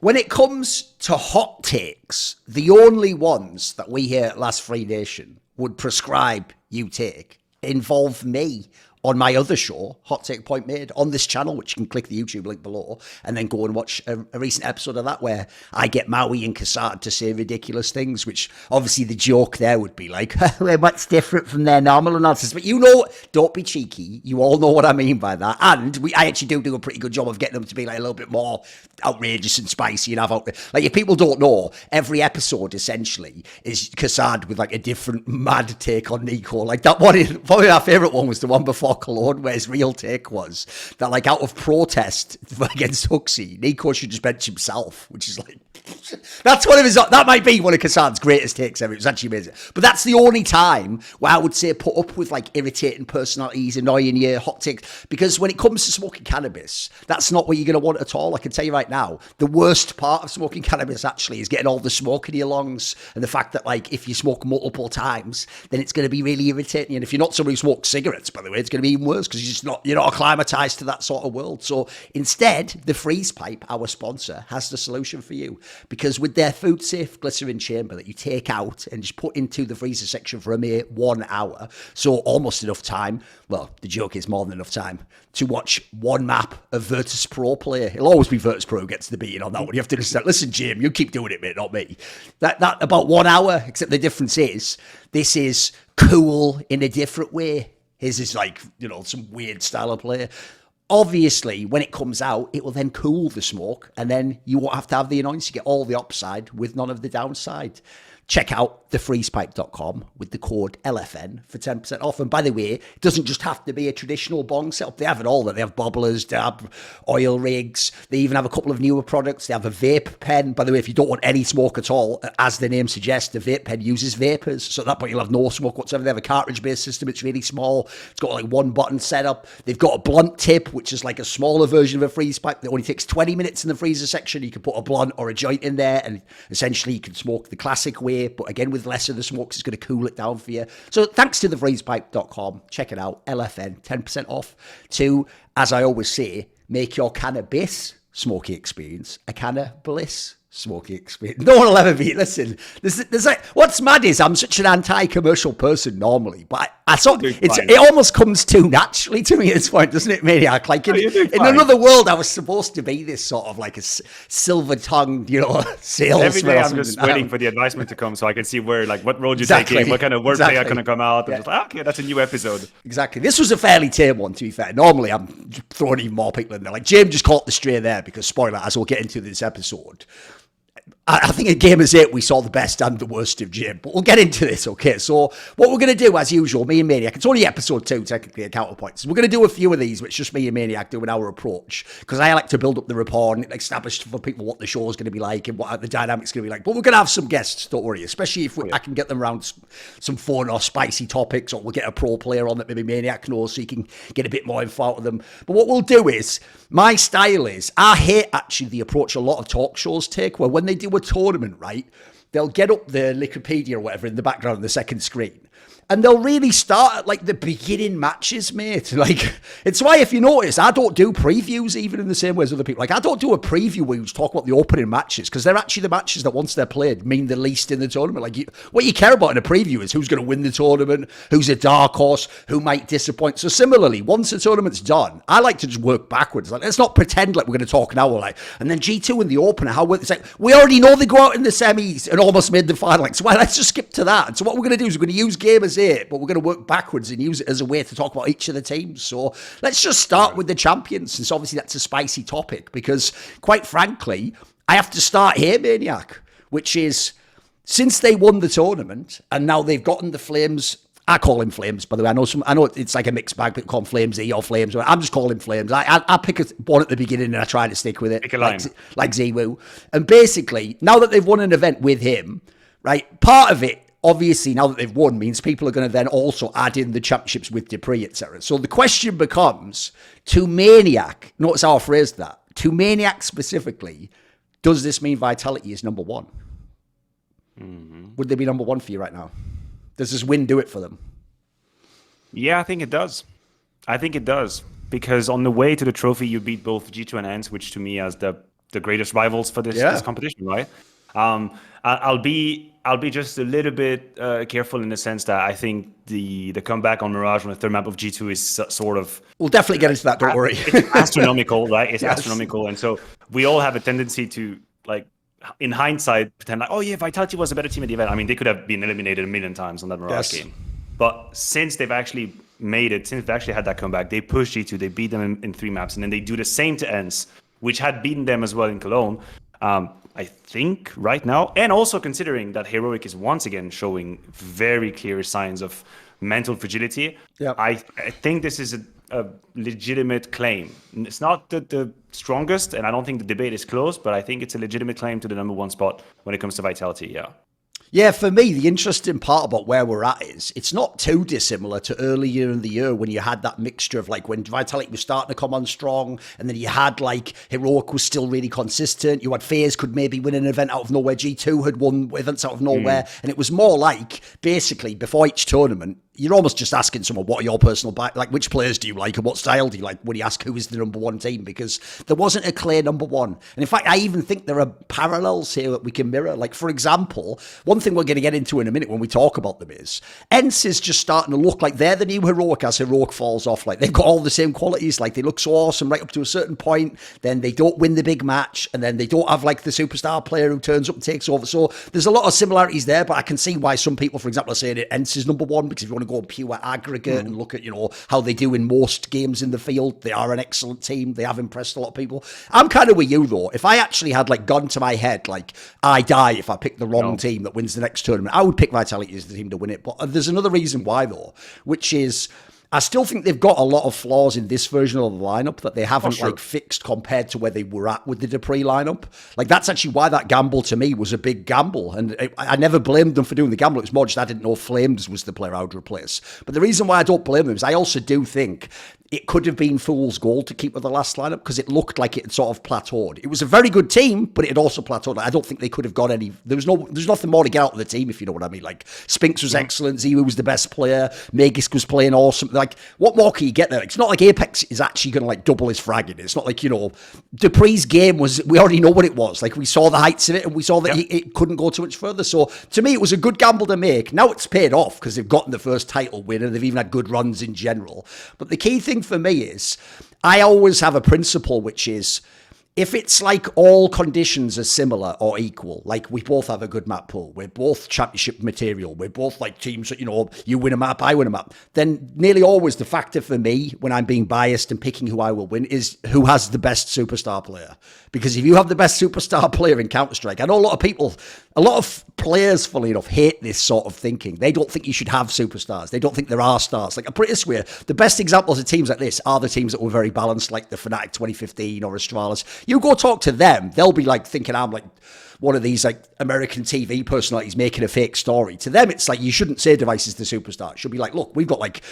When it comes to hot takes, the only ones that we here at Last Free Nation would prescribe you take involve me on my other show, Hot Take Point Made, on this channel, which you can click the YouTube link below, and then go and watch a recent episode of that where I get Maui and Cassard to say ridiculous things, which obviously the joke there would be like, what's different from their normal analysis? But you know, don't be cheeky. You all know what I mean by that. And I actually do a pretty good job of getting them to be like a little bit more outrageous and spicy and have like, if people don't know, every episode essentially is Cassard with like a different mad take on Nico. Like that one, probably our favourite one was the one before Cologne, where his real take was that, like, out of protest against Huxley, Nico should just bench himself, which is like, that's one of his, that might be one of Cassard's greatest takes ever. It was actually amazing. But that's the only time where I would say put up with like irritating personalities, annoying you, hot takes, because when it comes to smoking cannabis, that's not what you're going to want at all. I can tell you right now, the worst part of smoking cannabis actually is getting all the smoke in your lungs, and the fact that, like, if you smoke multiple times, then it's going to be really irritating. And if you're not somebody who smokes cigarettes, by the way, it's going to be even worse because you're not acclimatized to that sort of world. So instead, the Freeze Pipe, our sponsor, has the solution for you, because with their food safe glycerin chamber that you take out and just put into the freezer section for a mere 1 hour, so almost enough time, well, the joke is more than enough time, to watch one map of Virtus.pro play. It'll always be Virtus.pro who gets the beating on that one. You have to listen, Jim, you keep doing it, mate, not me. That about 1 hour, except the difference is, this is cool in a different way. His is like, some weird style of play. Obviously, when it comes out, it will then cool the smoke, and then you won't have to have the annoyance. You get all the upside with none of the downside. Check out thefreezepipe.com with the code LFN for 10% off. And by the way, it doesn't just have to be a traditional bong setup. They have it all. They have bobblers, they have oil rigs. They even have a couple of newer products. They have a vape pen. By the way, if you don't want any smoke at all, as the name suggests, the vape pen uses vapors. So at that point, you'll have no smoke whatsoever. They have a cartridge-based system. It's really small. It's got like one button setup. They've got a blunt tip, which is like a smaller version of a freeze pipe that only takes 20 minutes in the freezer section. You can put a blunt or a joint in there, and essentially you can smoke the classic way, but again, with less of the smokes, it's going to cool it down for you. So thanks to thefreezepipe.com. Check it out. LFN, 10% off to, as I always say, make your cannabis smoky experience a cannabis smoky experience. No one will ever be, listen, there's like, what's mad is I'm such an anti-commercial person normally, but I thought it almost comes too naturally to me at this point, doesn't it, Maniac? Like in another world, I was supposed to be this sort of like a silver-tongued, salesman. Every day I'm just waiting for the advisement to come so I can see where, like, what road you're taking, what kind of wordplay are going to come out. And just like, okay, that's a new episode. Exactly. This was a fairly tame one, to be fair. Normally, I'm throwing even more people in there. Like, James just caught the stray there because, spoiler, as we'll get into this episode, I think at Gamers8 we saw the best and the worst of Jim, but we'll get into this, okay? So what we're going to do, as usual, me and Maniac, it's only episode 2, technically, at Counter-Points. We're going to do a few of these, which just me and Maniac doing our approach, because I like to build up the rapport and establish for people what the show is going to be like and what the dynamic's going to be like. But we're going to have some guests, don't worry, especially if I can get them around some fun or spicy topics, or we'll get a pro player on that maybe Maniac knows so you can get a bit more info out of them. But what we'll do is, my style is, I hate actually the approach a lot of talk shows take, where when they do a tournament, right, they'll get up the Wikipedia or whatever in the background on the second screen, and they'll really start at like the beginning matches, mate. Like, it's why, if you notice, I don't do previews even in the same way as other people. Like, I don't do a preview where you just talk about the opening matches, because they're actually the matches that, once they're played, mean the least in the tournament. Like, what you care about in a preview is who's going to win the tournament, who's a dark horse, who might disappoint. So similarly, once the tournament's done, I like to just work backwards. Like, let's not pretend like we're going to talk now, like, and then G2 in the opener, it's like, we already know they go out in the semis and almost made the final. Like, so let's just skip to that. And so what we're going to do is we're going to use Gamers8, but we're going to work backwards and use it as a way to talk about each of the teams. So let's just start with the champions, since obviously that's a spicy topic, because quite frankly, I have to start here, Maniac, which is, since they won the tournament and now they've gotten the Flames, I call him Flames, by the way. I know it's like a mixed bag, people call him Flames E or Flames. I'm just calling him Flames. I pick one at the beginning and I try to stick with it. Pick a line. Like ZywOo. And basically, now that they've won an event with him, right, part of it, obviously, now that they've won, means people are going to then also add in the championships with Dupree, etc. So the question becomes, to Maniac, notice how I phrased that, to Maniac specifically, does this mean Vitality is number one? Mm-hmm. Would they be number one for you right now? Does this win do it for them? Yeah, I think it does. Because on the way to the trophy, you beat both G2 and ENCE, which to me as the the greatest rivals for this competition, right? I'll be just a little bit careful in the sense that I think the comeback on Mirage on the third map of G2 is sort of... We'll definitely get into that, don't worry. It's astronomical, right? It's astronomical. And so we all have a tendency to, like, in hindsight, pretend like, oh yeah, Vitality was a better team at the event. I mean, they could have been eliminated a million times on that Mirage game. But since they've actually made it, since they've actually had that comeback, they pushed G2, they beat them in 3 maps, and then they do the same to ENCE, which had beaten them as well in Cologne. I think right now, and also considering that Heroic is once again showing very clear signs of mental fragility, I think this is a legitimate claim. It's not the strongest, and I don't think the debate is close, but I think it's a legitimate claim to the #1 spot when it comes to Vitality, Yeah, for me, the interesting part about where we're at is it's not too dissimilar to earlier in the year when you had that mixture of like when Vitality was starting to come on strong, and then you had like Heroic was still really consistent. You had FaZe could maybe win an event out of nowhere. G2 had won events out of nowhere. And it was more like basically before each tournament, you're almost just asking someone, what are your personal, like, which players do you like and what style do you like when you ask who is the #1 team? Because there wasn't a clear #1. And in fact, I even think there are parallels here that we can mirror. Like, for example, one thing we're going to get into in a minute when we talk about them is ENCE is just starting to look like they're the new Heroic as Heroic falls off. Like, they've got all the same qualities. Like, they look so awesome right up to a certain point. Then they don't win the big match. And then they don't have, like, the superstar player who turns up and takes over. So there's a lot of similarities there, but I can see why some people, for example, are saying ENCE is #1 because if you want to go pure aggregate and look at, how they do in most games in the field, they are an excellent team. They have impressed a lot of people. I'm kind of with you, though. If I actually had, like, gone to my head, like, I die if I pick the wrong team that wins the next tournament, I would pick Vitality as the team to win it. But there's another reason why, though, which is I still think they've got a lot of flaws in this version of the lineup that they haven't like fixed compared to where they were at with the Dupree lineup. Like, that's actually why that gamble to me was a big gamble. And I never blamed them for doing the gamble. It was more just I didn't know Flames was the player I would replace. But the reason why I don't blame them is I also do think it could have been fool's gold to keep with the last lineup because it looked like it had sort of plateaued. It was a very good team, but it had also plateaued. I don't think they could have got any. There's nothing more to get out of the team, if you know what I mean. Like, Spinks was excellent. ZywOo was the best player. m0NESY was playing awesome. Like, what more can you get there? It's not like Apex is actually going to like double his fragging. It's not like, Dupree's game was, we already know what it was. Like, we saw the heights of it and we saw that it couldn't go too much further. So to me, it was a good gamble to make. Now it's paid off because they've gotten the first title win and they've even had good runs in general. But the key thing for me is I always have a principle, which is if it's like all conditions are similar or equal, like we both have a good map pool, we're both championship material, we're both like teams that, you win a map, I win a map, then nearly always the factor for me when I'm being biased and picking who I will win is who has the best superstar player. Because if you have the best superstar player in Counter-Strike, I know a lot of players, funnily enough, hate this sort of thinking. They don't think you should have superstars. They don't think there are stars. Like, I'm pretty swear, the best examples of teams like this are the teams that were very balanced, like the Fnatic 2015 or Astralis. You go talk to them, they'll be like thinking I'm like one of these like American TV personalities making a fake story. To them, it's like you shouldn't say Device is the superstar. It should be like, look, we've got like,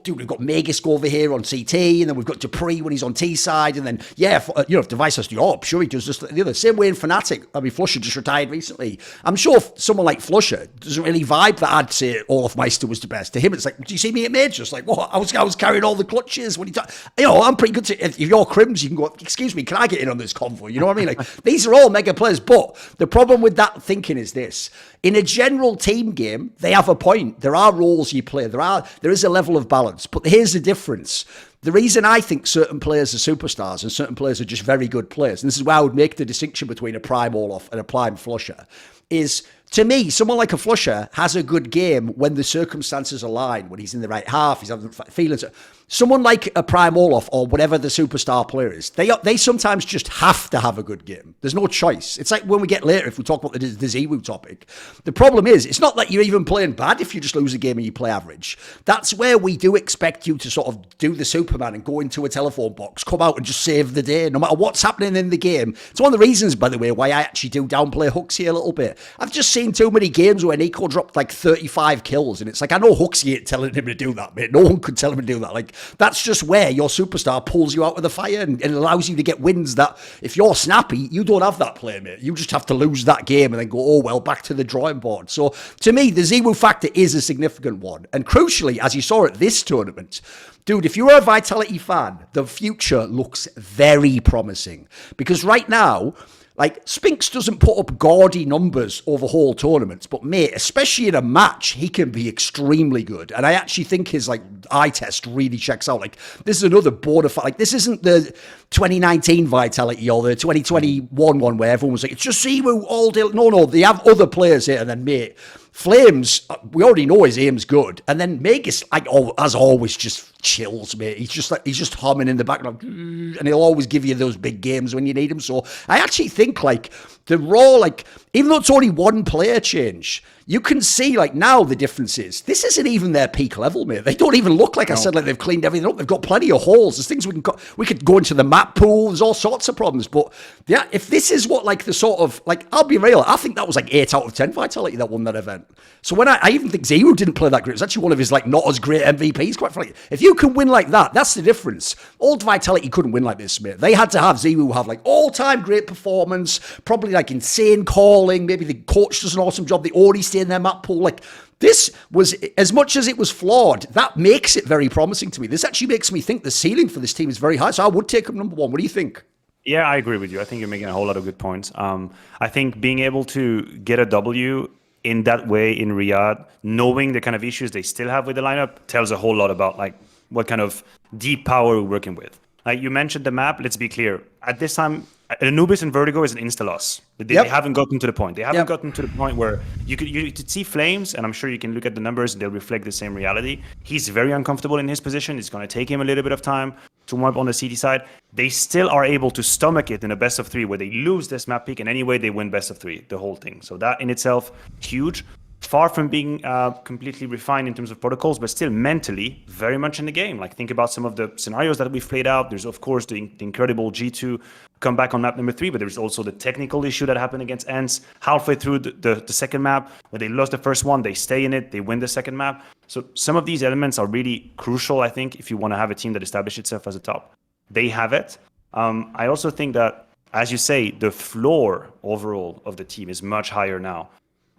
dude, we've got m0NESY over here on CT, and then we've got Dupree when he's on T side, and then, if Device has to do, I'm sure he does this, the other. Same way in Fnatic. I mean, Flusher just retired recently. I'm sure someone like Flusher doesn't really vibe that I'd say Olaf Meister was the best. To him, it's like, do you see me at Major? It's like, what? I was carrying all the clutches when I'm pretty good if you're Crims, you can go, excuse me, can I get in on this convoy? You know what I mean? Like, these are all mega players, but the problem with that thinking is this. In a general team game, they have a point. There are roles you play. There is a level of balance. But here's the difference. The reason I think certain players are superstars and certain players are just very good players, and this is why I would make the distinction between a Prime Olaf and a Prime Flusher, is, to me, someone like a Flusher has a good game when the circumstances align, when he's in the right half, he's having feelings. Someone like a Prime Olaf or whatever the superstar player is, they sometimes just have to have a good game. There's no choice. It's like when we get later, if we talk about the ZywOo topic, the problem is, it's not that you're even playing bad if you just lose a game and you play average. That's where we do expect you to sort of do the Superman and go into a telephone box, come out and just save the day, no matter what's happening in the game. It's one of the reasons, by the way, why I actually do downplay Hooks here a little bit. I've just seen seen too many games where Nico dropped like 35 kills, and it's like, I know Huxley ain't telling him to do that, mate. No one could tell him to do that. Like, that's just where your superstar pulls you out of the fire and allows you to get wins that, if you're snappy, you don't have that play, mate. You just have to lose that game and then go, oh, well, back to the drawing board. So, to me, the ZywOo factor is a significant one. And crucially, as you saw at this tournament, dude, if you're a Vitality fan, the future looks very promising. Because right now, like, Spinks doesn't put up gaudy numbers over whole tournaments, but mate, especially in a match, he can be extremely good. And I actually think his like eye test really checks out. Like, this is another bona fide. Like, this isn't the 2019 Vitality or the 2021 one where everyone was like, it's just ZywOo all day. No, they have other players here. And then mate, Flames, we already know his aim's good, and then Magus, like, as always, just chills, mate. He's just humming in the background, and he'll always give you those big games when you need him. So I actually think like the Raw, like, even though it's only one player change, you can see like now the difference is this isn't even their peak level, mate. They don't even look like I said like they've cleaned everything up. They've got plenty of holes. There's things we could go into the map pool. There's all sorts of problems, but yeah, if this is what like the sort of like, I'll be real, I think that was like 8 out of 10 Vitality that won that event. So when I even think ZywOo didn't play that great. It was actually one of his like not as great MVPs, quite frankly. If you can win like that, that's the difference. Old Vitality couldn't win like this, mate. They had to have ZywOo have like all-time great performance, probably like insane calling. Maybe the coach does an awesome job. They already stay in their map pool. Like, this was, as much as it was flawed, that makes it very promising to me. This actually makes me think the ceiling for this team is very high. So I would take them number one. What do you think? Yeah, I agree with you. I think you're making a whole lot of good points. I think being able to get a W in that way in Riyadh, knowing the kind of issues they still have with the lineup, tells a whole lot about like what kind of deep power we're working with. Like you mentioned the map, let's be clear. At this time, Anubis and Vertigo is an insta-loss. They haven't gotten to the point. They haven't gotten to the point where you could see Flames, and I'm sure you can look at the numbers and they'll reflect the same reality. He's very uncomfortable in his position. It's going to take him a little bit of time to warm up on the CT side. They still are able to stomach it in a best of three where they lose this map pick, and anyway they win best of three, the whole thing. So that in itself, huge. Far from being completely refined in terms of protocols, but still mentally very much in the game. Like, think about some of the scenarios that we've played out. There's, of course, the incredible G2 comeback on map number 3, but there's also the technical issue that happened against ENCE halfway through the second map. When they lost the first one, they stay in it, they win the second map. So some of these elements are really crucial, I think, if you want to have a team that establishes itself as a top. They have it. I also think that, as you say, the floor overall of the team is much higher now.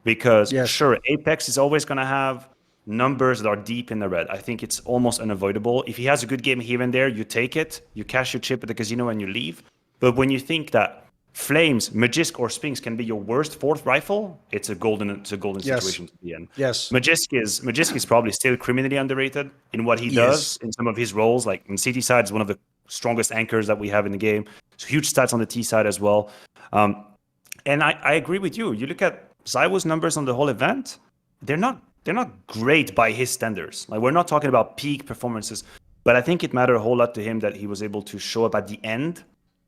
Because sure, Apex is always going to have numbers that are deep in the red. I think it's almost unavoidable. If he has a good game here and there, you take it, you cash your chip at the casino and you leave. But when you think that Flames, Magisk, or Spinks can be your worst fourth rifle, it's a golden situation to be in. Yes. Magisk is probably still criminally underrated in what he does in some of his roles. Like in CT side, is one of the strongest anchors that we have in the game. So huge stats on the T side as well. And I agree with you. You look at ZywOo's numbers on the whole event, they're not great by his standards. Like, we're not talking about peak performances, but I think it mattered a whole lot to him that he was able to show up at the end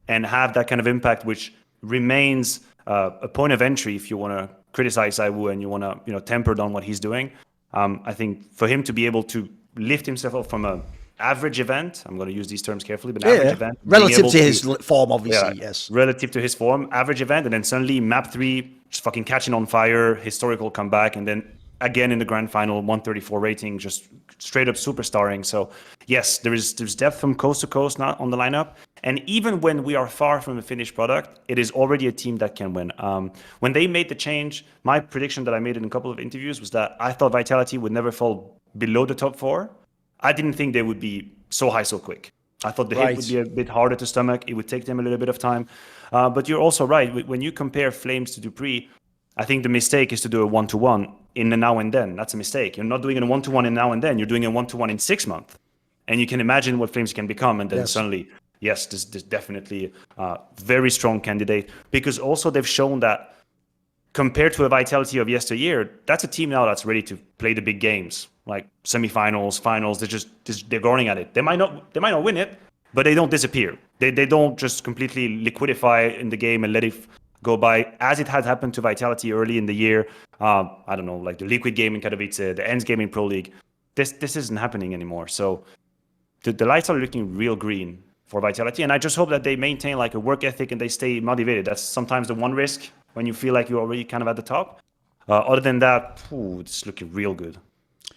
and have that kind of impact, which remains a point of entry if you want to criticize ZywOo and you want to temper down what he's doing. I think for him to be able to lift himself up from a average event, I'm going to use these terms carefully, but average event. Relative to his form, obviously, yes. Relative to his form, average event, and then suddenly map 3, just fucking catching on fire, historical comeback, and then again in the grand final, 134 rating, just straight up superstarring. So yes, there's depth from coast to coast now on the lineup. And even when we are far from the finished product, it is already a team that can win. When they made the change, my prediction that I made in a couple of interviews was that I thought Vitality would never fall below the top 4. I didn't think they would be so high so quick. I thought the hit would be a bit harder to stomach. It would take them a little bit of time. But you're also right. When you compare Flames to Dupree, I think the mistake is to do a 1-to-1 in the now and then. That's a mistake. You're not doing a 1-to-1 in now and then. You're doing a 1-to-1 in 6 months. And you can imagine what Flames can become. And then suddenly, this is definitely a very strong candidate. Because also they've shown that compared to a Vitality of yesteryear, that's a team now that's ready to play the big games. Like semifinals, finals, they're going at it. They might not win it, but they don't disappear. They don't just completely liquidify in the game and let it go by, as it had happened to Vitality early in the year. I don't know, like the Liquid game in Katowice, the ENCE game in Pro League. This isn't happening anymore. So the lights are looking real green for Vitality, and I just hope that they maintain like a work ethic and they stay motivated. That's sometimes the one risk when you feel like you're already kind of at the top. Other than that, it's looking real good.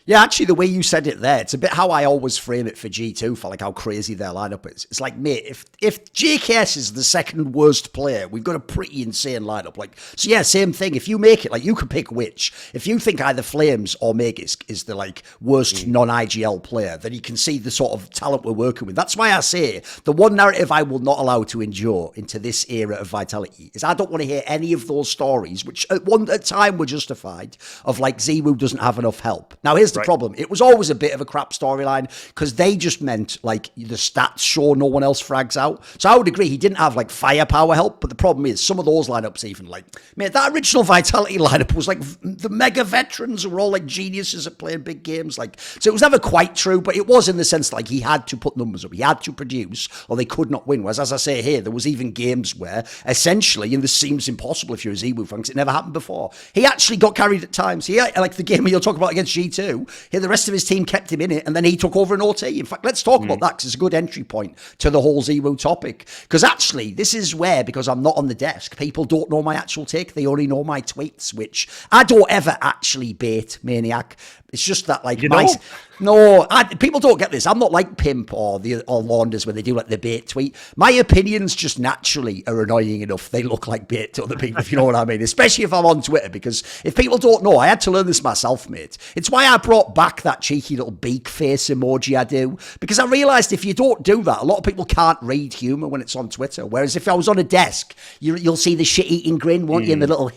Yeah, actually, the way you said it there, it's a bit how I always frame it for G2, for like how crazy their lineup is. It's like, mate, if JKS is the second worst player, we've got a pretty insane lineup. Like, so yeah, same thing. If you make it, like, you can pick which. If you think either Flames or mezYzy is the like worst non-IGL player, then you can see the sort of talent we're working with. That's why I say the one narrative I will not allow to endure into this era of Vitality is I don't want to hear any of those stories, which at one time were justified, of like ZywOo doesn't have enough help. Now here's the problem. It was always a bit of a crap storyline because they just meant like the stats show no one else frags out. So I would agree he didn't have like firepower help, but the problem is some of those lineups even like, man, that original Vitality lineup was like the mega veterans who were all like geniuses at playing big games. Like, so it was never quite true, but it was in the sense like he had to put numbers up, he had to produce, or they could not win. Whereas as I say here, there was even games where essentially, and this seems impossible if you're a ZywOo fan, because it never happened before, he actually got carried at times. He like the game you'll talk about against G2. Here, the rest of his team kept him in it, and then he took over an OT. In fact, let's talk about that, because it's a good entry point to the whole ZywOo topic. Because actually, this is where, because I'm not on the desk, people don't know my actual take. They only know my tweets, which I don't ever actually bait Maniac. It's just that, like, people don't get this. I'm not like Pimp or Launders when they do like the bait tweet. My opinions just naturally are annoying enough. They look like bait to other people, if you know what I mean. Especially if I'm on Twitter, because if people don't know, I had to learn this myself, mate. It's why I brought back that cheeky little beak face emoji I do, because I realised if you don't do that, a lot of people can't read humour when it's on Twitter. Whereas if I was on a desk, you'll see the shit-eating grin, won't you? And the little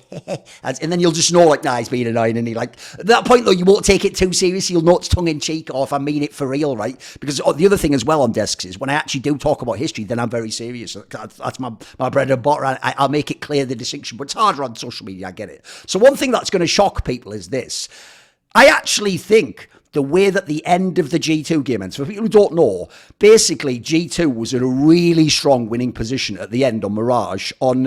and then you'll just know, like, nah, he's being annoying. And he like, at that point, though, you won't take it too seriously. You'll know it's tongue-in-cheek, or if I mean it for real, right? Because the other thing as well on desks is when I actually do talk about history, then I'm very serious. That's my bread and butter. I'll make it clear the distinction, but it's harder on social media, I get it. So one thing that's going to shock people is this. I actually think the way that the end of the G2 game ends, for people who don't know, basically G2 was in a really strong winning position at the end on Mirage on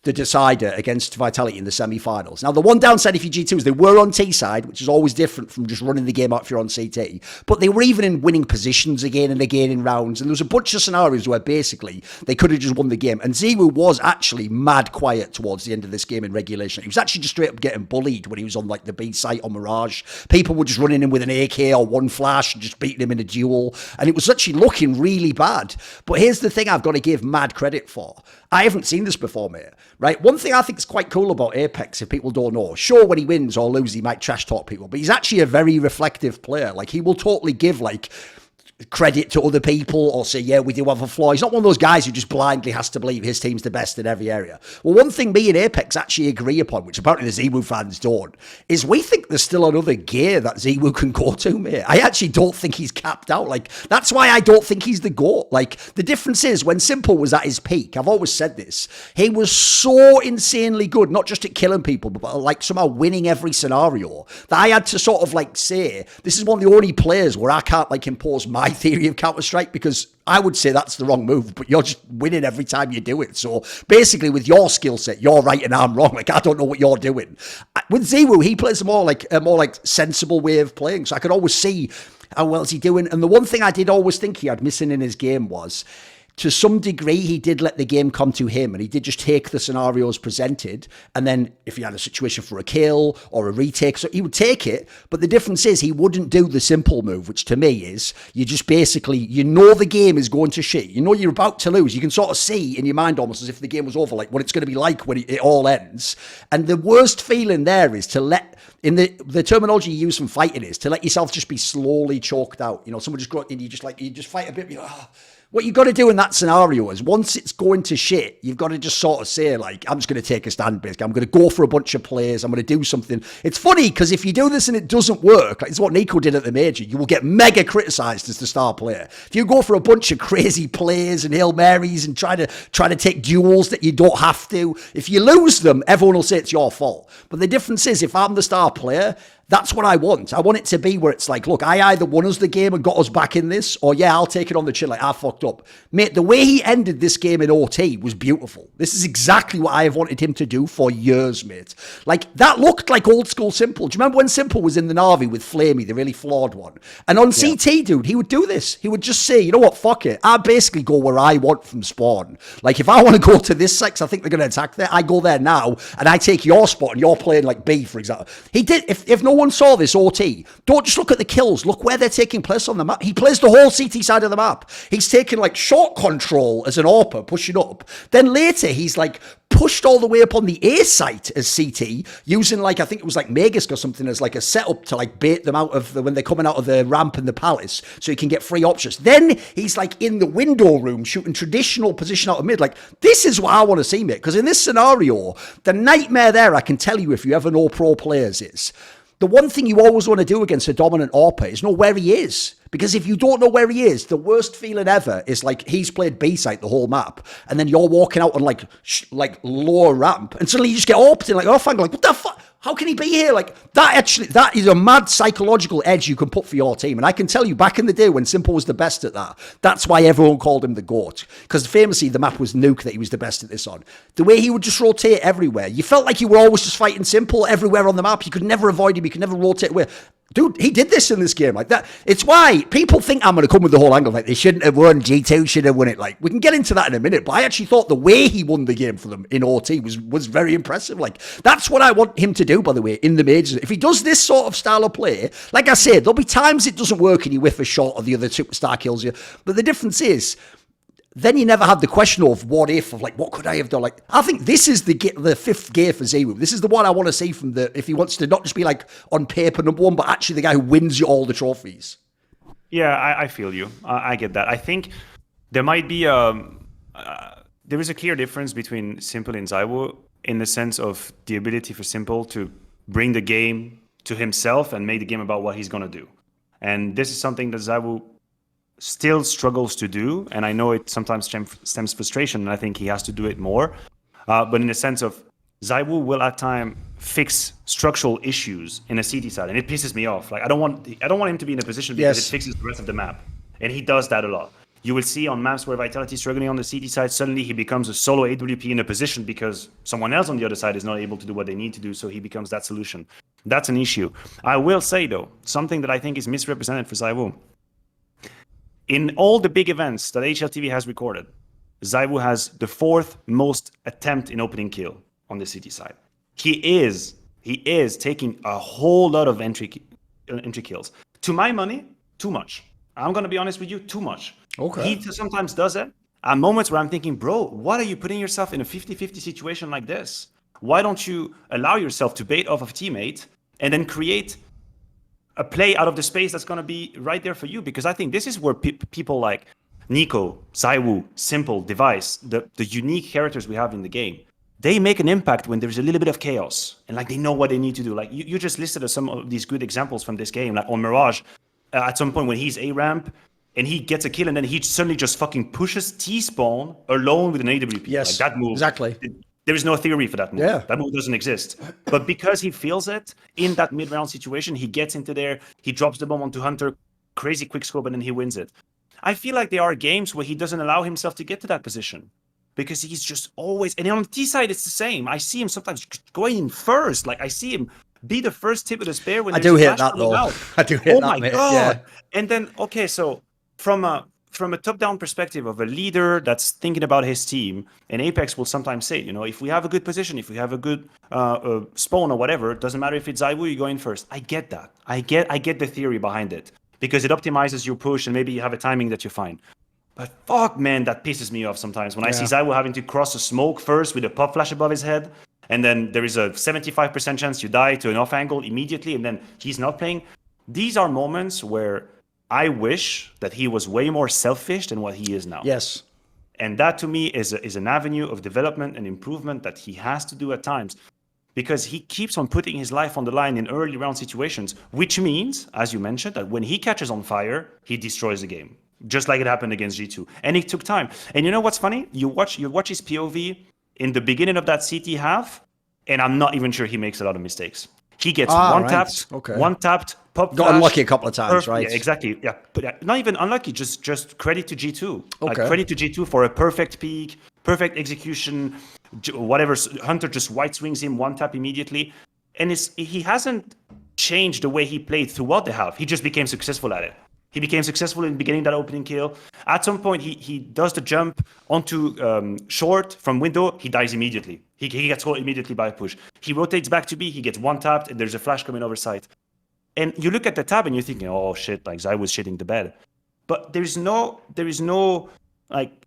the decider against Vitality in the semi-finals. Now, the one downside if you're G2 is they were on T side, which is always different from just running the game out if you're on CT, but they were even in winning positions again and again in rounds, and there was a bunch of scenarios where basically they could have just won the game, and ZywOo was actually mad quiet towards the end of this game in regulation. He was actually just straight up getting bullied when he was on like the B site on Mirage. People were just running in with an AK or one flash and just beating him in a duel, and it was actually looking really bad. But here's the thing I've got to give mad credit for. I haven't seen this before, mate. Right? One thing I think is quite cool about Apex, if people don't know, sure, when he wins or loses, he might trash talk people, but he's actually a very reflective player. Like, he will totally give, like, credit to other people or say, yeah, we do have a flaw. He's not one of those guys who just blindly has to believe his team's the best in every area. Well, one thing me and Apex actually agree upon, which apparently the ZywOo fans don't, is we think there's still another gear that ZywOo can go to, mate. I actually don't think he's capped out. Like, that's why I don't think he's the GOAT. Like, the difference is when Simple was at his peak, I've always said this, he was so insanely good, not just at killing people, but like somehow winning every scenario, that I had to sort of like say, this is one of the only players where I can't like impose my theory of Counter-Strike, because I would say that's the wrong move, but you're just winning every time you do it. So basically with your skill set, you're right and I'm wrong. Like, I don't know what you're doing. With ZywOo, he plays a more like sensible way of playing. So I could always see how well is he doing. And the one thing I did always think he had missing in his game was, to some degree, he did let the game come to him, and he did just take the scenarios presented, and then if he had a situation for a kill or a retake, so he would take it, but the difference is he wouldn't do the simple move, which to me is, you just basically, you know the game is going to shit, you know you're about to lose, you can sort of see in your mind almost as if the game was over, like what it's going to be like when it all ends, and the worst feeling there is to let, in the terminology you use from fighting is, to let yourself just be slowly choked out, you know, someone just go in, you just fight a bit, you're like, oh. What you got to do in that scenario is once it's going to shit, you've got to just sort of say, like, I'm just going to take a stand, basically. I'm going to go for a bunch of players. I'm going to do something. It's funny because if you do this and it doesn't work, like it's what Nico did at the Major, you will get mega criticised as the star player. If you go for a bunch of crazy plays and Hail Marys and try to take duels that you don't have to, if you lose them, everyone will say it's your fault. But the difference is, if I'm the star player, That's what I want. I want it to be where it's like, look, I either won us the game and got us back in this, or yeah, I'll take it on the chin like I fucked up. Mate, the way he ended this game in OT was beautiful. This is exactly what I have wanted him to do for years, mate. Like, that looked like old school Simple. Do you remember when Simple was in the Na'Vi with Flamey, the really flawed one? And on CT, dude, he would do this. He would just say, you know what, fuck it. I basically go where I want from spawn. Like, if I want to go to this site, I think they're going to attack there, I go there now, and I take your spot, and you're playing like B, for example. He did, if no one saw this OT, don't just look at the kills, look where they're taking place on the map. He plays the whole CT side of the map. He's taking like short control as an AWPer, pushing up. Then later, he's like pushed all the way up on the A site as CT, using like, I think it was like m0NESY or something as like a setup to like bait them out of when they're coming out of the ramp in the palace, so he can get free options. Then he's like in the window room shooting traditional position out of mid. Like, this is what I want to see, mate. Because in this scenario, the nightmare there, I can tell you if you ever know pro players, is the one thing you always want to do against a dominant AWPer is know where he is. Because if you don't know where he is, the worst feeling ever is like he's played B site the whole map, and then you're walking out on like lower ramp, and suddenly you just get AWPed in like off angle. Like, what the fuck? How can he be here? Like, that is a mad psychological edge you can put for your team. And I can tell you, back in the day when Simple was the best at that, that's why everyone called him the GOAT. Because famously, the map was Nuke that he was the best at this on. The way he would just rotate everywhere. You felt like you were always just fighting Simple everywhere on the map. You could never avoid him. You could never rotate away. Dude, he did this in this game like that. It's why people think I'm going to come with the whole angle. Like, they shouldn't have won. G2 should have won it. Like, we can get into that in a minute. But I actually thought the way he won the game for them in OT was very impressive. Like, that's what I want him to do, by the way, in the majors. If he does this sort of style of play, like I said, there'll be times it doesn't work and you whiff a shot or the other superstar kills you. But the difference is, then you never have the question of what if, of like, what could I have done? Like, I think this is the fifth gear for ZywOo. This is the one I want to see from if he wants to not just be like on paper number one, but actually the guy who wins you all the trophies. Yeah, I feel you. I get that. I think there might be there is a clear difference between Simple and ZywOo in the sense of the ability for Simple to bring the game to himself and make the game about what he's going to do. And this is something that ZywOo still struggles to do, and I know it sometimes stems frustration, and I think he has to do it more. But in the sense of ZywOo will at times fix structural issues in a CT side, and it pisses me off. Like, I don't want him to be in a position because it fixes the rest of the map, and he does that a lot. You will see on maps where Vitality is struggling on the CT side, suddenly he becomes a solo AWP in a position because someone else on the other side is not able to do what they need to do, so he becomes that solution. That's an issue. I will say, though, something that I think is misrepresented for ZywOo. In all the big events that HLTV has recorded, ZywOo has the 4th most attempt in opening kill on the CT side. He is taking a whole lot of entry kills. To my money, too much. I'm going to be honest with you, too much. Okay. He sometimes does it at moments where I'm thinking, bro, what are you putting yourself in a 50-50 situation like this? Why don't you allow yourself to bait off a teammate and then create a play out of the space that's going to be right there for you? Because I think this is where people like Nico, ZywOo, Simple, Device, the unique characters we have in the game, they make an impact when there's a little bit of chaos and like they know what they need to do. Like you just listed some of these good examples from this game, like on Mirage, at some point when he's A-ramp and he gets a kill and then he suddenly just fucking pushes T-spawn alone with an AWP. Yes, like that move. Exactly. There is no theory for that move. Yeah. That move doesn't exist. But because he feels it in that mid-round situation, he gets into there, he drops the bomb onto Hunter, crazy quick scope, and then he wins it. I feel like there are games where he doesn't allow himself to get to that position because he's just always, and on the T side, it's the same. I see him sometimes going in first. Like I see him be the first tip of the spear when I do hit that though. I do hit that, my mate. God. Yeah. And then, okay, so from a top-down perspective of a leader that's thinking about his team, and Apex will sometimes say, you know, if we have a good position, if we have a good spawn or whatever, it doesn't matter if it's ZywOo, you go in first. I get that. I get the theory behind it because it optimizes your push and maybe you have a timing that you find. But fuck, man, that pisses me off sometimes when I see ZywOo having to cross a smoke first with a pop flash above his head, and then there is a 75% chance you die to an off angle immediately, and then he's not playing. These are moments where I wish that he was way more selfish than what he is now. Yes. And that to me is an avenue of development and improvement that he has to do at times, because he keeps on putting his life on the line in early round situations, which means, as you mentioned, that when he catches on fire, he destroys the game, just like it happened against G2. And it took time. And you know what's funny? You watch his POV in the beginning of that CT half, and I'm not even sure he makes a lot of mistakes. He gets right. one tapped, pop Got flash, unlucky a couple of times, right? Yeah, exactly. Yeah, but not even unlucky. Just credit to G2. Like Okay. credit to G2 for a perfect peak, perfect execution. Whatever, Hunter just white swings him, one tap immediately, and he hasn't changed the way he played throughout the half. He just became successful at it. He became successful in getting that opening kill. At some point, he does the jump onto short from window. He dies immediately. He gets caught immediately by a push. He rotates back to B. He gets one tapped, and there's a flash coming over site. And you look at the tab, and you're thinking, "Oh shit!" Like ZywOo's shitting the bed. But there is no like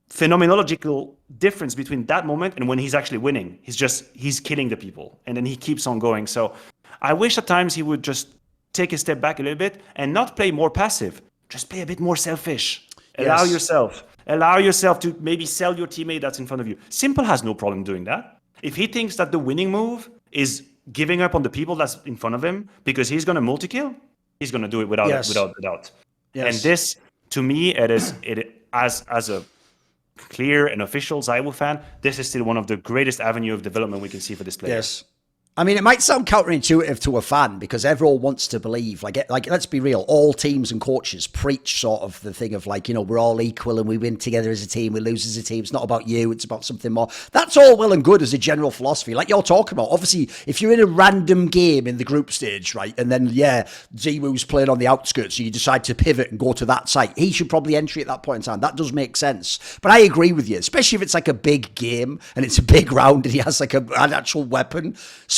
phenomenological difference between that moment and when he's actually winning. He's killing the people, and then he keeps on going. So I wish at times he would just take a step back a little bit and not play more passive. Just play a bit more selfish. Allow yourself to maybe sell your teammate that's in front of you. Simple has no problem doing that. If he thinks that the winning move is giving up on the people that's in front of him because he's going to multi-kill, he's going to do it without doubt. Yes. And this, to me, as a clear and official ZywOo fan, this is still one of the greatest avenue of development we can see for this player. Yes. I mean, it might sound counterintuitive to a fan because everyone wants to believe, like, let's be real, all teams and coaches preach sort of the thing of like, you know, we're all equal and we win together as a team, we lose as a team. It's not about you, it's about something more. That's all well and good as a general philosophy, like you're talking about. Obviously, if you're in a random game in the group stage, right, and then, ZywOo's playing on the outskirts, so you decide to pivot and go to that site, he should probably entry at that point in time. That does make sense. But I agree with you, especially if it's like a big game and it's a big round and he has like an actual weapon.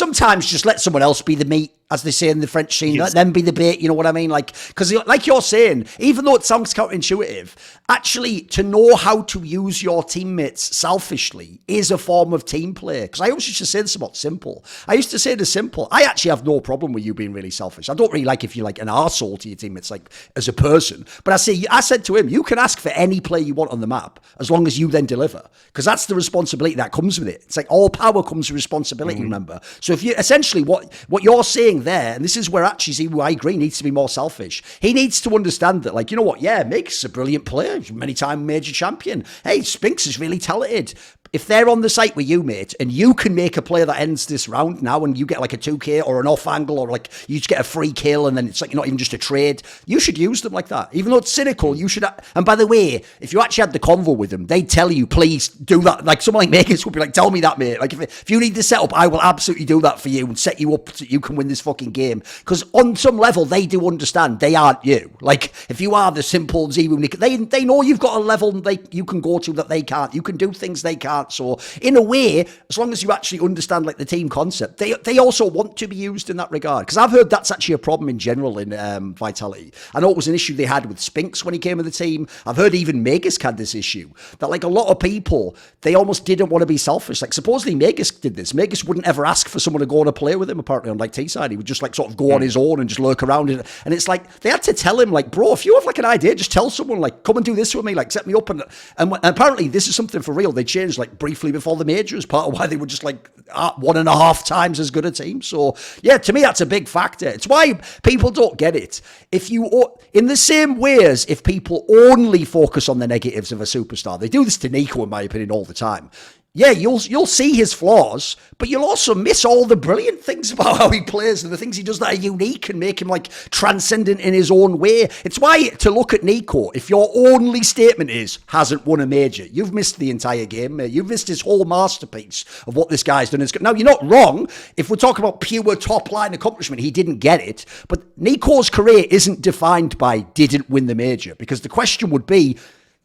Sometimes just let someone else be the meat, as they say in the French scene. Let them be the bait, you know what I mean? Like, because like you're saying, even though it sounds counterintuitive, actually to know how to use your teammates selfishly is a form of team play. Because I always used to say this about Simple. I used to say to Simple, I actually have no problem with you being really selfish. I don't really like if you're like an arsehole to your teammates, like as a person. But I said to him, you can ask for any play you want on the map as long as you then deliver. Because that's the responsibility that comes with it. It's like all power comes with responsibility, remember? So if you essentially what you're saying there, and this is where actually ZywOo, I agree, needs to be more selfish. He needs to understand that, like, you know what, Makes a brilliant player, many-time major champion. Hey, Spinks is really talented. If they're on the site with you, mate, and you can make a play that ends this round now and you get like a 2K or an off angle or like you just get a free kill and then it's like you're not even just a trade, you should use them like that. Even though it's cynical, you should. And by the way, if you actually had the convo with them, they'd tell you, please do that. Like someone like m0NESY would be like, tell me that, mate. Like if you need the setup, I will absolutely do that for you and set you up so you can win this fucking game. Because on some level, they do understand they aren't you. Like if you are the Simple ZywOo, they know you've got a level you can go to that they can't. You can do things they can't. So in a way, as long as you actually understand like the team concept, they also want to be used in that regard. Because I've heard that's actually a problem in general in Vitality. I know it was an issue they had with Spinks when he came to the team. I've heard even m0NESY had this issue. That like a lot of people, they almost didn't want to be selfish. Like supposedly m0NESY did this. m0NESY wouldn't ever ask for someone to go on a play with him apparently on like T-side. He would just like sort of go on his own and just lurk around. And it's like, they had to tell him like, bro, if you have like an idea, just tell someone like, come and do this with me, like set me up. And apparently this is something for real. They changed like briefly before the major as part of why they were just like 1.5 times as good a team. So yeah, to me, that's a big factor. It's why people don't get it. If you, in the same way as if people only focus on the negatives of a superstar, they do this to NiKo in my opinion all the time. Yeah, you'll see his flaws, but you'll also miss all the brilliant things about how he plays and the things he does that are unique and make him like transcendent in his own way. It's why to look at NiKo, if your only statement is hasn't won a major, you've missed the entire game, mate. You've missed his whole masterpiece of what this guy's done. Now, you're not wrong. If we're talking about pure top line accomplishment, he didn't get it. But NiKo's career isn't defined by didn't win the major, because the question would be,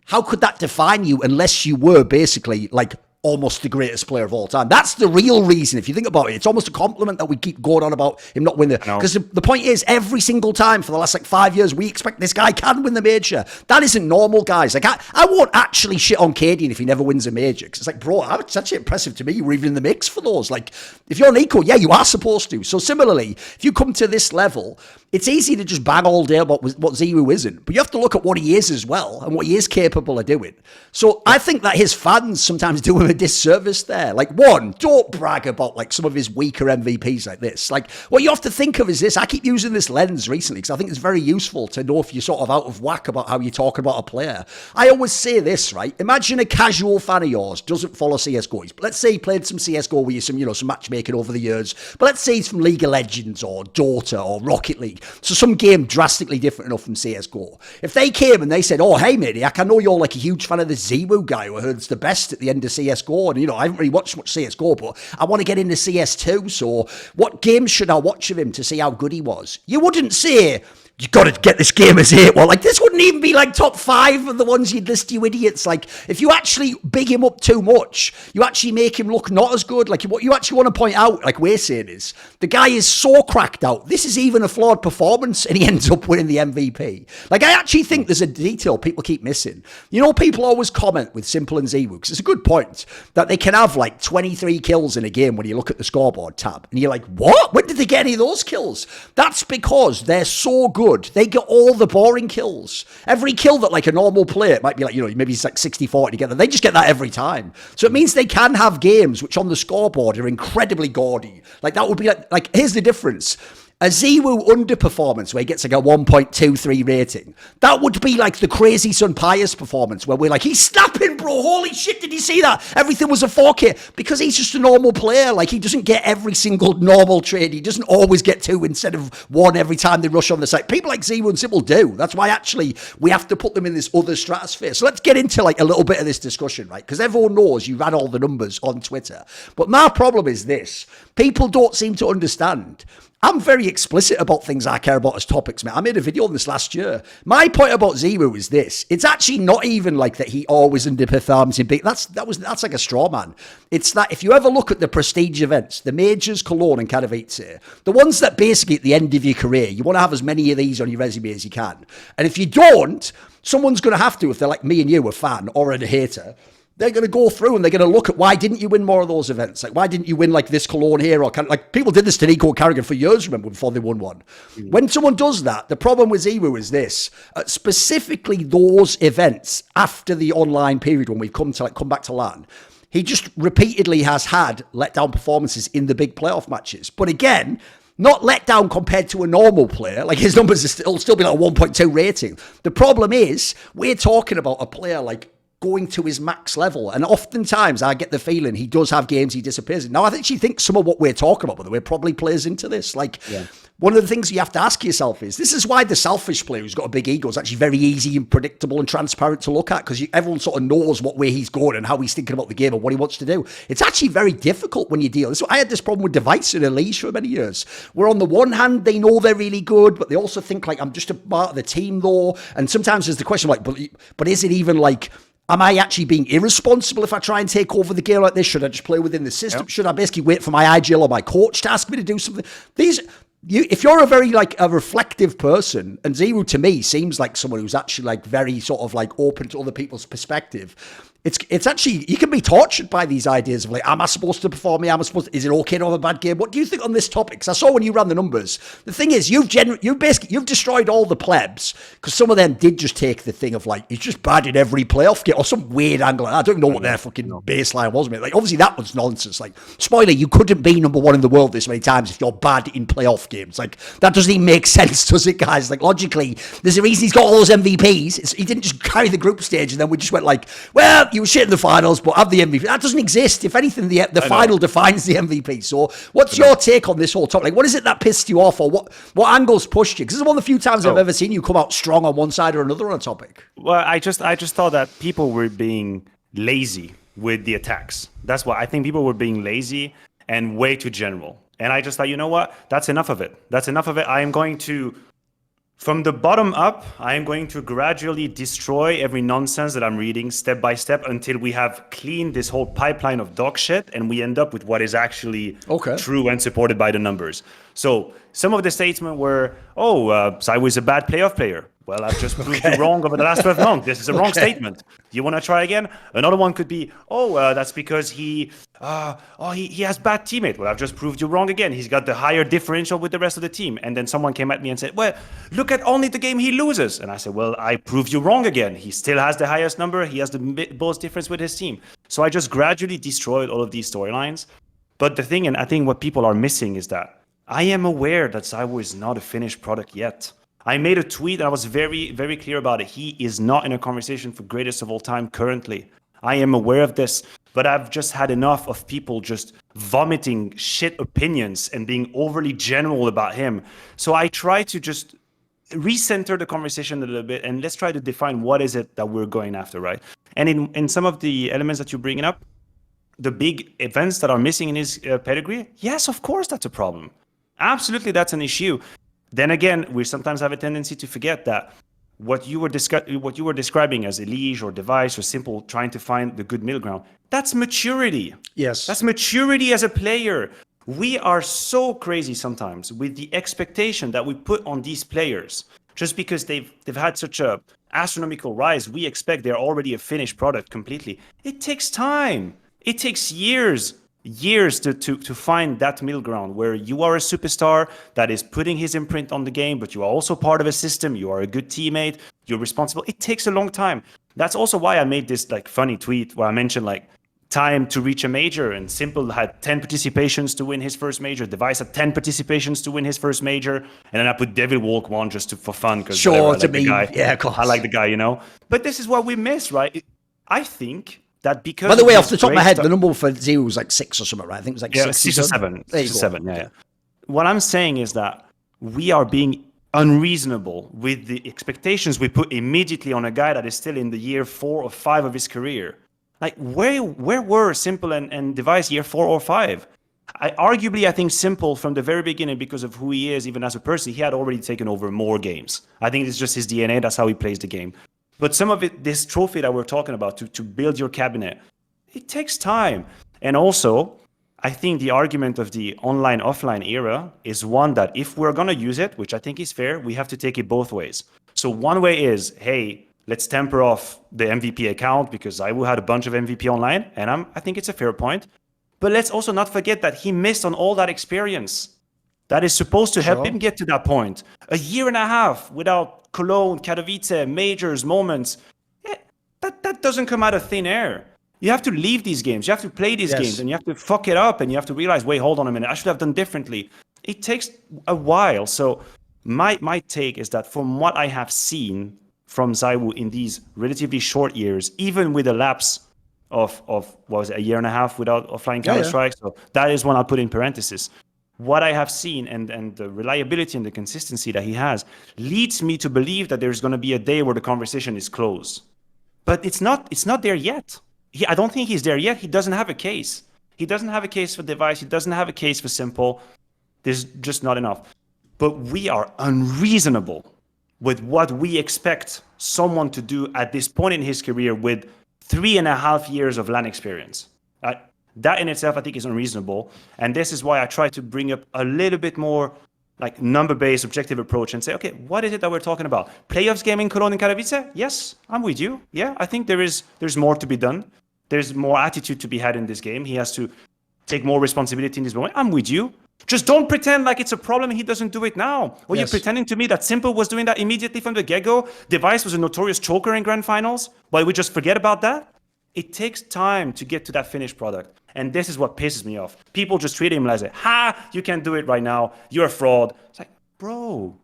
how could that define you unless you were basically like almost the greatest player of all time? That's the real reason. If you think about it, it's almost a compliment that we keep going on about him not winning. Because the point is, every single time for the last like 5 years, we expect this guy can win the major. That isn't normal, guys. Like I won't actually shit on Cadian if he never wins a major. Because it's like, bro, it's actually impressive to me. You were even in the mix for those. Like, if you're NiKo, yeah, you are supposed to. So similarly, if you come to this level, it's easy to just bang all day about what ZywOo isn't, but you have to look at what he is as well and what he is capable of doing. So I think that his fans sometimes do him a disservice there. Like, one, don't brag about like some of his weaker MVPs like this. Like, what you have to think of is this. I keep using this lens recently because I think it's very useful to know if you're sort of out of whack about how you're talking about a player. I always say this, right? Imagine a casual fan of yours doesn't follow CSGO. Let's say he played some CSGO with you, some matchmaking over the years. But let's say he's from League of Legends or Dota or Rocket League. So some game drastically different enough from CSGO. If they came and they said, oh, hey, Maniac, I know you're like a huge fan of the ZywOo guy who I heard's the best at the end of CSGO. And, I haven't really watched much CSGO, but I want to get into CS2. So what games should I watch of him to see how good he was? You wouldn't say, you got to get this game as 8. Well, like, this wouldn't even be like top 5 of the ones you'd list, you idiots. Like, if you actually big him up too much, you actually make him look not as good. Like, what you actually want to point out, like we're saying, is the guy is so cracked out. This is even a flawed performance, and he ends up winning the MVP. Like, I actually think there's a detail people keep missing. People always comment with Simple and ZywOo, because it's a good point, that they can have like 23 kills in a game when you look at the scoreboard tab. And you're like, what? When did they get any of those kills? That's because they're so good. They get all the boring kills. Every kill that like a normal player, it might be like, maybe it's like 60-40 together. They just get that every time. So it means they can have games which on the scoreboard are incredibly gaudy. Like that would be like here's the difference. A ZywOo underperformance where he gets like a 1.23 rating, that would be like the Crazy Son Pius performance where we're like, he's snapping, bro. Holy shit, did you see that? Everything was a 4K because he's just a normal player. Like, he doesn't get every single normal trade. He doesn't always get 2 instead of 1 every time they rush on the site. People like ZywOo and Simple do. That's why actually we have to put them in this other stratosphere. So let's get into like a little bit of this discussion, right? Because everyone knows you ran all the numbers on Twitter. But my problem is this. People don't seem to understand. I'm very explicit about things I care about as topics, man. I made a video on this last year. My point about ZywOo is this. It's actually not even like that he always underperforms in big. That's like a straw man. It's that if you ever look at the prestige events, the majors, Cologne and Katowice, the ones that basically at the end of your career, you want to have as many of these on your resume as you can. And if you don't, someone's going to have to, if they're like me and you, a fan or a hater, they're going to go through and they're going to look at why didn't you win more of those events? Like, why didn't you win like this Cologne here? Or like people did this to Nico Carrigan for years, remember, before they won one. When someone does that, the problem with ZywOo is this. Specifically those events after the online period when we've come back to LAN, he just repeatedly has had letdown performances in the big playoff matches. But again, not let down compared to a normal player. Like, his numbers are still be like a 1.2 rating. The problem is we're talking about a player like going to his max level. And oftentimes I get the feeling he does have games he disappears in. Now, I actually think some of what we're talking about, by the way, probably plays into this. Like, one of the things you have to ask yourself is, this is why the selfish player who's got a big ego is actually very easy and predictable and transparent to look at, because everyone sort of knows what way he's going and how he's thinking about the game and what he wants to do. It's actually very difficult when you deal. I had this problem with Device and Elise for many years, where on the one hand, they know they're really good, but they also think like, I'm just a part of the team though. And sometimes there's the question like, but is it even like, am I actually being irresponsible if I try and take over the game like this? Should I just play within the system? Yep. Should I basically wait for my IGL or my coach to ask me to do something? If you're a very like a reflective person, and ZywOo to me seems like someone who's actually like very sort of like open to other people's perspective. It's actually, you can be tortured by these ideas of like, am I supposed to perform here? Is it okay to have a bad game? What do you think on this topic? Because I saw when you ran the numbers, the thing is, you've destroyed all the plebs, because some of them did just take the thing of like, it's just bad in every playoff game, or some weird angle. I don't even know what their fucking baseline was, mate. Like, obviously that was nonsense. Like, spoiler, you couldn't be number 1 in the world this many times if you're bad in playoff games. Like, that doesn't even make sense, does it, guys? Like, logically, there's a reason he's got all those MVPs. He didn't just carry the group stage and then we just went like, well, you were shit in the finals, but have the MVP. That doesn't exist. If anything, the final defines the MVP. So what's your take on this whole topic? Like, what is it that pissed you off, or what angles pushed you? Because this is one of the few times I've ever seen you come out strong on one side or another on a topic. Well, I just thought that people were being lazy with the attacks. That's why I think people were being lazy and way too general. And I just thought, you know what? That's enough of it. That's enough of it. I am going to, from the bottom up, I am going to gradually destroy every nonsense that I'm reading step by step until we have cleaned this whole pipeline of dog shit and we end up with what is actually true and supported by the numbers. So some of the statements were, ZywOo is a bad playoff player. Well, I've just proved you wrong over the last 12 months. This is a wrong statement. You want to try again? Another one could be, that's because he has bad teammate. Well, I've just proved you wrong again. He's got the higher differential with the rest of the team. And then someone came at me and said, well, look at only the game he loses. And I said, well, I proved you wrong again. He still has the highest number. He has the most difference with his team. So I just gradually destroyed all of these storylines. But the thing, and I think what people are missing is that I am aware that ZywOo is not a finished product yet. I made a tweet and I was very, very clear about it. He is not in a conversation for greatest of all time currently. I am aware of this, but I've just had enough of people just vomiting shit opinions and being overly general about him. So I try to just recenter the conversation a little bit and let's try to define what is it that we're going after, right? And in some of the elements that you're bringing up, the big events that are missing in his pedigree, yes, of course, that's a problem. Absolutely, that's an issue. Then again, we sometimes have a tendency to forget that what you were describing as Elige or Device or Simple, trying to find the good middle ground, that's maturity. Yes. That's maturity as a player. We are so crazy sometimes with the expectation that we put on these players. Just because they've had such a astronomical rise, we expect they're already a finished product completely. It takes time. It takes years to find that middle ground where you are a superstar that is putting his imprint on the game, but you are also part of a system. You are a good teammate. You're responsible. It takes a long time. That's also why I made this like funny tweet where I mentioned like time to reach a major, and Simple had 10 participations to win his first major. Device had 10 participations to win his first major, and then I put Devil Walk 1 just for fun because I like the guy. Yeah, of course. I like the guy, you know. But this is what we miss, right? I think that because, by the way, off the top of my head, the number for ZywOo was like 6 or something, right? I think it was like 6 or 7. 6 or 7, yeah. What I'm saying is that we are being unreasonable with the expectations we put immediately on a guy that is still in the year 4 or 5 of his career. Like, where were Simple and Device year 4 or 5? I think Simple from the very beginning, because of who he is, even as a person, he had already taken over more games. I think it's just his DNA. That's how he plays the game. But some of it, this trophy that we're talking about, to build your cabinet, it takes time. And also, I think the argument of the online-offline era is one that if we're going to use it, which I think is fair, we have to take it both ways. So one way is, hey, let's temper off the MVP account because ZywOo had a bunch of MVP online, and I think it's a fair point. But let's also not forget that he missed on all that experience that is supposed to help him get to that point. A year and a half without Cologne, Katowice, majors, moments. That doesn't come out of thin air. You have to leave these games. You have to play these games, and you have to fuck it up, and you have to realize, wait, hold on a minute, I should have done differently. It takes a while. So my take is that from what I have seen from ZywOo in these relatively short years, even with a lapse of what was it, a year and a half without offline Counter-Strike, so that is one I'll put in parentheses. What I have seen and the reliability and the consistency that he has leads me to believe that there's going to be a day where the conversation is closed. But it's not there yet. I don't think he's there yet. He doesn't have a case. He doesn't have a case for Device. He doesn't have a case for Simple. There's just not enough. But we are unreasonable with what we expect someone to do at this point in his career with 3.5 years of LAN experience. That in itself, I think, is unreasonable. And this is why I try to bring up a little bit more like number-based, objective approach and say, okay, what is it that we're talking about? Playoffs game in Cologne and Katowice? Yes, I'm with you. Yeah, I think there's more to be done. There's more attitude to be had in this game. He has to take more responsibility in this moment. I'm with you. Just don't pretend like it's a problem and he doesn't do it now. Or you're pretending to me that Simple was doing that immediately from the get-go. Device was a notorious choker in grand finals. Why we just forget about that? It takes time to get to that finished product. And this is what pisses me off. People just treat him like, you can't do it right now. You're a fraud. It's like, bro,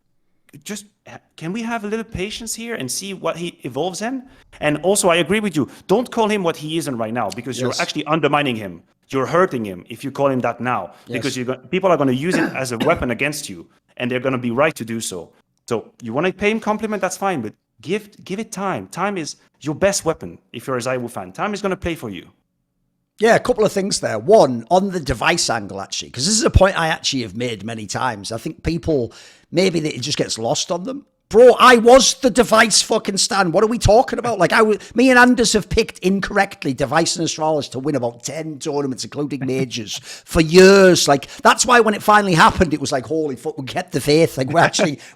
just can we have a little patience here and see what he evolves in? And also, I agree with you. Don't call him what he isn't right now because you're actually undermining him. You're hurting him if you call him that now because people are going to use it as a weapon against you, and they're going to be right to do so. So you want to pay him compliment, that's fine, but give it time. Time is your best weapon if you're a ZywOo fan. Time is going to play for you. Yeah, a couple of things there. One, on the Device angle, actually, because this is a point I actually have made many times. I think people, maybe it just gets lost on them. Bro, I was the device fucking stan. What are we talking about? Like, me and Anders have picked incorrectly device and Astralis to win about 10 tournaments, including majors, for years. Like, that's why when it finally happened, it was like, holy fuck, we kept the faith. Like,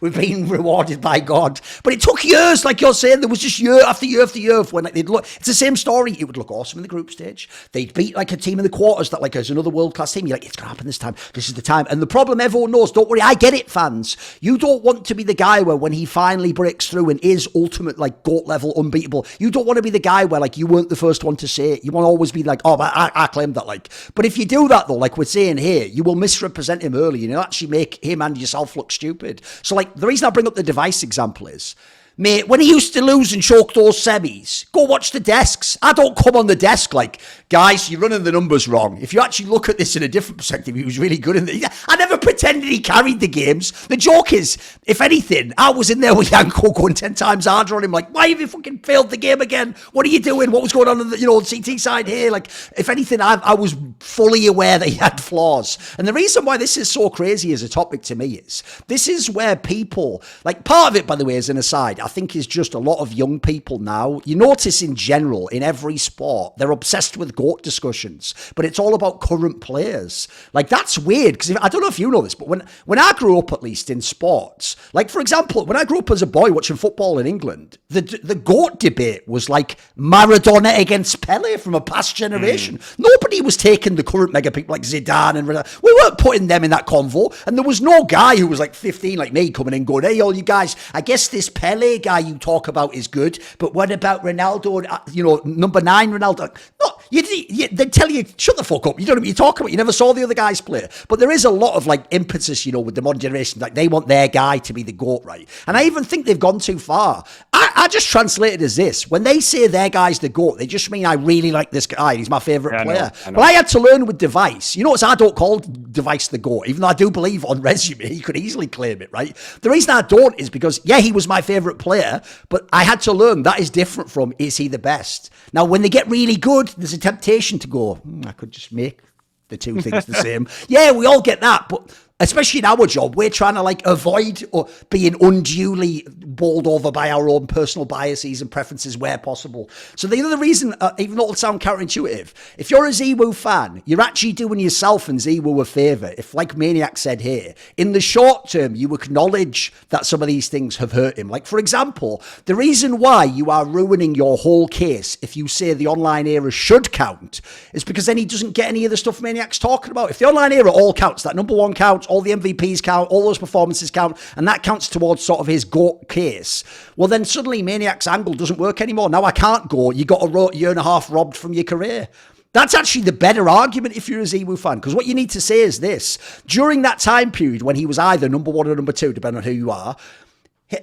we've been rewarded by God. But it took years, like you're saying. There was just year after year after year of when they'd look. It's the same story. It would look awesome in the group stage. They'd beat like a team in the quarters that like is another world-class team. You're like, it's going to happen this time. This is the time. And the problem everyone knows, don't worry, I get it, fans. You don't want to be the guy where when he finally breaks through and is ultimate, like, GOAT level, unbeatable, you don't want to be the guy where, like, you weren't the first one to say it. You want to always be like, oh, I claimed that, like. But if you do that, though, like we're saying here, you will misrepresent him early and you'll actually make him and yourself look stupid. So, like, the reason I bring up the device example is, mate, when he used to lose and choke those semis, go watch the desks. I don't come on the desk like, guys, you're running the numbers wrong. If you actually look at this in a different perspective, he was really good in the... I never pretended he carried the games. The joke is, if anything, I was in there with Yanko going 10 times harder on him, like, why have you fucking failed the game again? What are you doing? What was going on the, CT side here? Like, if anything, I was fully aware that he had flaws. And the reason why this is so crazy as a topic to me is, this is where people, like, part of it, by the way, as an aside, I think is just a lot of young people now. You notice in general, in every sport, they're obsessed with GOAT discussions, but it's all about current players. Like, that's weird, because I don't know if you know this, but when I grew up, at least in sports, like, for example, when I grew up as a boy watching football in England, the GOAT debate was like Maradona against Pele from a past generation. Nobody was taking the current mega people like Zidane and Ronaldo. We weren't putting them in that convo, and there was no guy who was like 15 like me coming in going, hey, all you guys, I guess this Pele guy you talk about is good, but what about Ronaldo, number 9 Ronaldo? No, they'd tell you, shut the fuck up, you don't know what you're talking about, you never saw the other guys play. But there is a lot of like impetus, with the modern generation, like they want their guy to be the GOAT, right? And I even think they've gone too far. I just translate it as this: when they say their guy's the GOAT, they just mean I really like this guy, he's my favourite player. I know. But I had to learn with Device. You notice I don't call Device the GOAT, even though I do believe on resume he could easily claim it, right? The reason I don't is because, yeah, he was my favourite player, but I had to learn that is different from, is he the best? Now, when they get really good, there's a temptation to go, I could just make the two things the same. Yeah, we all get that, but especially in our job, we're trying to like avoid or being unduly bowled over by our own personal biases and preferences where possible. So the other reason, even though it'll sound counterintuitive, if you're a ZywOo fan, you're actually doing yourself and ZywOo a favour. If, like Maniac said here, in the short term, you acknowledge that some of these things have hurt him. Like, for example, the reason why you are ruining your whole case if you say the online era should count is because then he doesn't get any of the stuff Maniac's talking about. If the online era all counts, that number 1 counts, all the MVPs count, all those performances count, and that counts towards sort of his GOAT case, well, then suddenly Maniac's angle doesn't work anymore. Now I can't go, you got a year and a half robbed from your career. That's actually the better argument if you're a ZywOo fan, because what you need to say is this: during that time period when he was either number 1 or number 2, depending on who you are,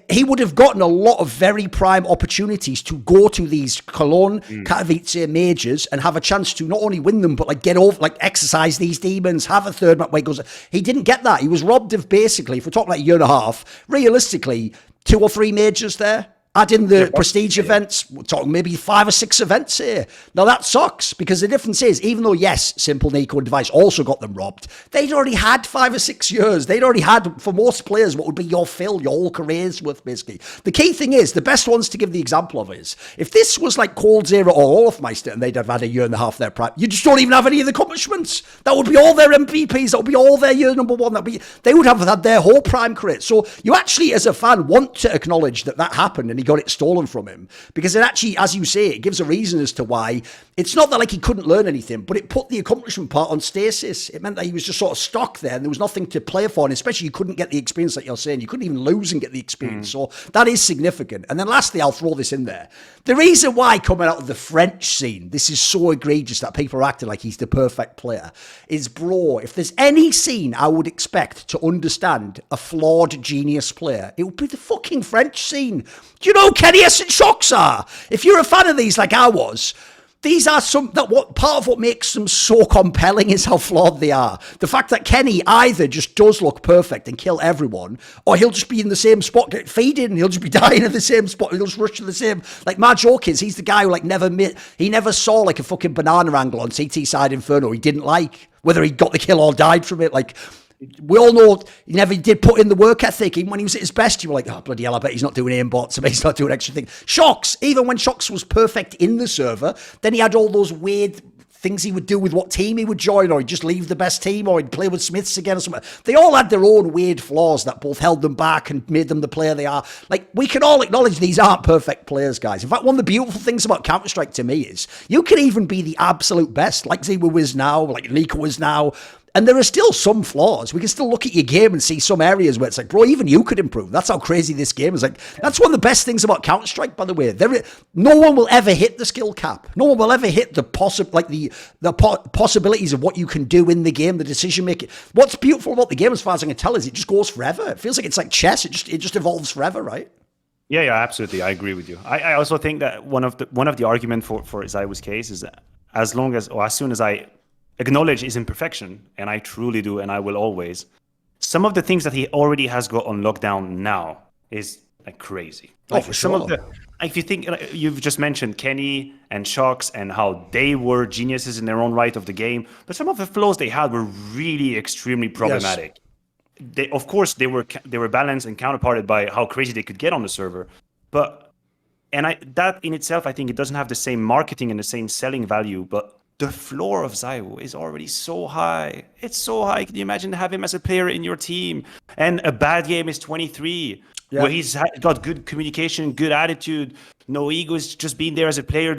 he would have gotten a lot of very prime opportunities to go to these Cologne, Katowice majors and have a chance to not only win them, but like get over, like exercise these demons, have a third match where he goes. He didn't get that. He was robbed of basically, if we're talking like a year and a half, realistically, 2 or 3 majors there. Add in the prestige events, we're talking maybe 5 or 6 events here. Now that sucks, because the difference is, even though, yes, Simple, Nico and Device also got them robbed, they'd already had 5 or 6 years. They'd already had, for most players, what would be your fill, your whole career's worth, basically. The key thing is, the best ones to give the example of is, if this was like Cold era or Olafmeister and they'd have had a year and a half their prime, you just don't even have any of the accomplishments. That would be all their MVPs. That would be all their year number 1. They would have had their whole prime career. So you actually, as a fan, want to acknowledge that happened and he got it stolen from him, because it actually, as you say, it gives a reason as to why. It's not that like he couldn't learn anything, but it put the accomplishment part on stasis. It meant that he was just sort of stuck there and there was nothing to play for, and especially you couldn't get the experience that you're saying. You couldn't even lose and get the experience. So that is significant. And then lastly, I'll throw this in there. The reason why coming out of the French scene, this is so egregious that people are acting like he's the perfect player, is, bro, if there's any scene I would expect to understand a flawed genius player, it would be the fucking French scene. Do you know who Kenny S and Shocks are? If you're a fan of these like I was, these are part of what makes them so compelling is how flawed they are. The fact that Kenny either just does look perfect and kill everyone, or he'll just be in the same spot, get feeding, and he'll just be dying in the same spot, he'll just rush to the same. Like, my joke is, he's the guy who like he never saw like a fucking banana angle on CT side Inferno he didn't like, whether he got the kill or died from it. Like, we all know he never did put in the work ethic. Even when he was at his best, you were like, oh, bloody hell, I bet he's not doing aimbots. I bet he's not doing extra things. Shocks, even when Shocks was perfect in the server, then he had all those weird things he would do with what team he would join, or he'd just leave the best team, or he'd play with Smiths again or something. They all had their own weird flaws that both held them back and made them the player they are. Like, we can all acknowledge these aren't perfect players, guys. In fact, one of the beautiful things about Counter-Strike to me is you can even be the absolute best, like ZywOo is now, like Nico is now, and there are still some flaws. We can still look at your game and see some areas where it's like, bro, even you could improve. That's how crazy this game is. Like, that's one of the best things about Counter-Strike, by the way. No one will ever hit the skill cap. No one will ever hit the possibilities of what you can do in the game, the decision making. What's beautiful about the game, as far as I can tell, is it just goes forever. It feels like it's like chess. It just evolves forever, right? Yeah, absolutely. I agree with you. I also think that one of the argument for ZywOo's case is that as soon as I acknowledge his imperfection, and I truly do, and I will always, some of the things that he already has got on lockdown now is like crazy. Like, for sure. If you think, you've just mentioned Kenny and Shocks and how they were geniuses in their own right of the game, but some of the flaws they had were really extremely problematic. Yes. Of course, they were balanced and counterparted by how crazy they could get on the server, that in itself, I think it doesn't have the same marketing and the same selling value, but the floor of ZywOo is already so high. It's so high. Can you imagine having him as a player in your team? And a bad game is 23, where he's got good communication, good attitude, no ego, is just being there as a player,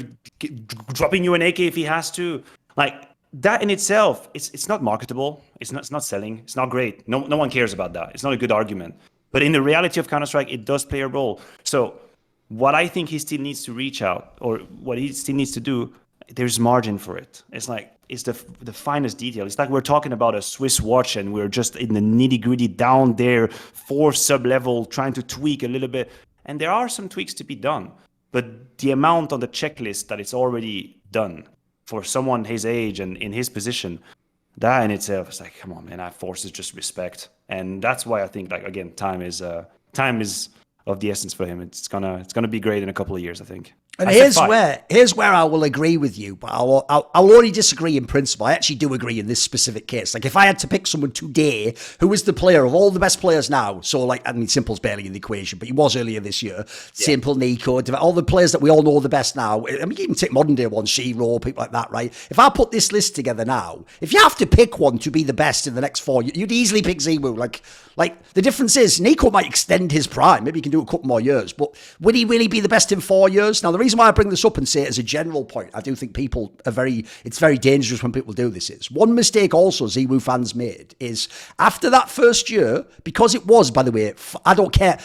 dropping you an AK if he has to. Like, that in itself, it's not marketable. It's not selling. It's not great. No one cares about that. It's not a good argument. But in the reality of Counter-Strike, it does play a role. So what I think he still needs to reach out, or what he still needs to do, there's margin for it. It's like, it's the finest detail. It's like we're talking about a Swiss watch and we're just in the nitty-gritty down there, 4 sub-level, trying to tweak a little bit. And there are some tweaks to be done. But the amount on the checklist that it's already done for someone his age and in his position, that in itself is like, come on, man, that forces just respect. And that's why I think, like, again, time is of the essence for him. It's gonna be great in a couple of years, I think. And here's where I will agree with you, but I'll only disagree in principle. I actually do agree in this specific case. Like, if I had to pick someone today who is the player of all the best players now, so like, I mean, Simple's barely in the equation, but he was earlier this year. Yeah. Simple, Nico, all the players that we all know the best now. I mean, you can take modern day ones, Shiro, people like that, right? If I put this list together now, if you have to pick one to be the best in the next 4, you'd easily pick ZywOo. Like the difference is Nico might extend his prime. Maybe he can do a couple more years, but would he really be the best in 4 years? Now, the reason why I bring this up and say it as a general point, I do think it's very dangerous when people do this, is one mistake also ZywOo fans made is after that first year, because it was, by the way, I don't care,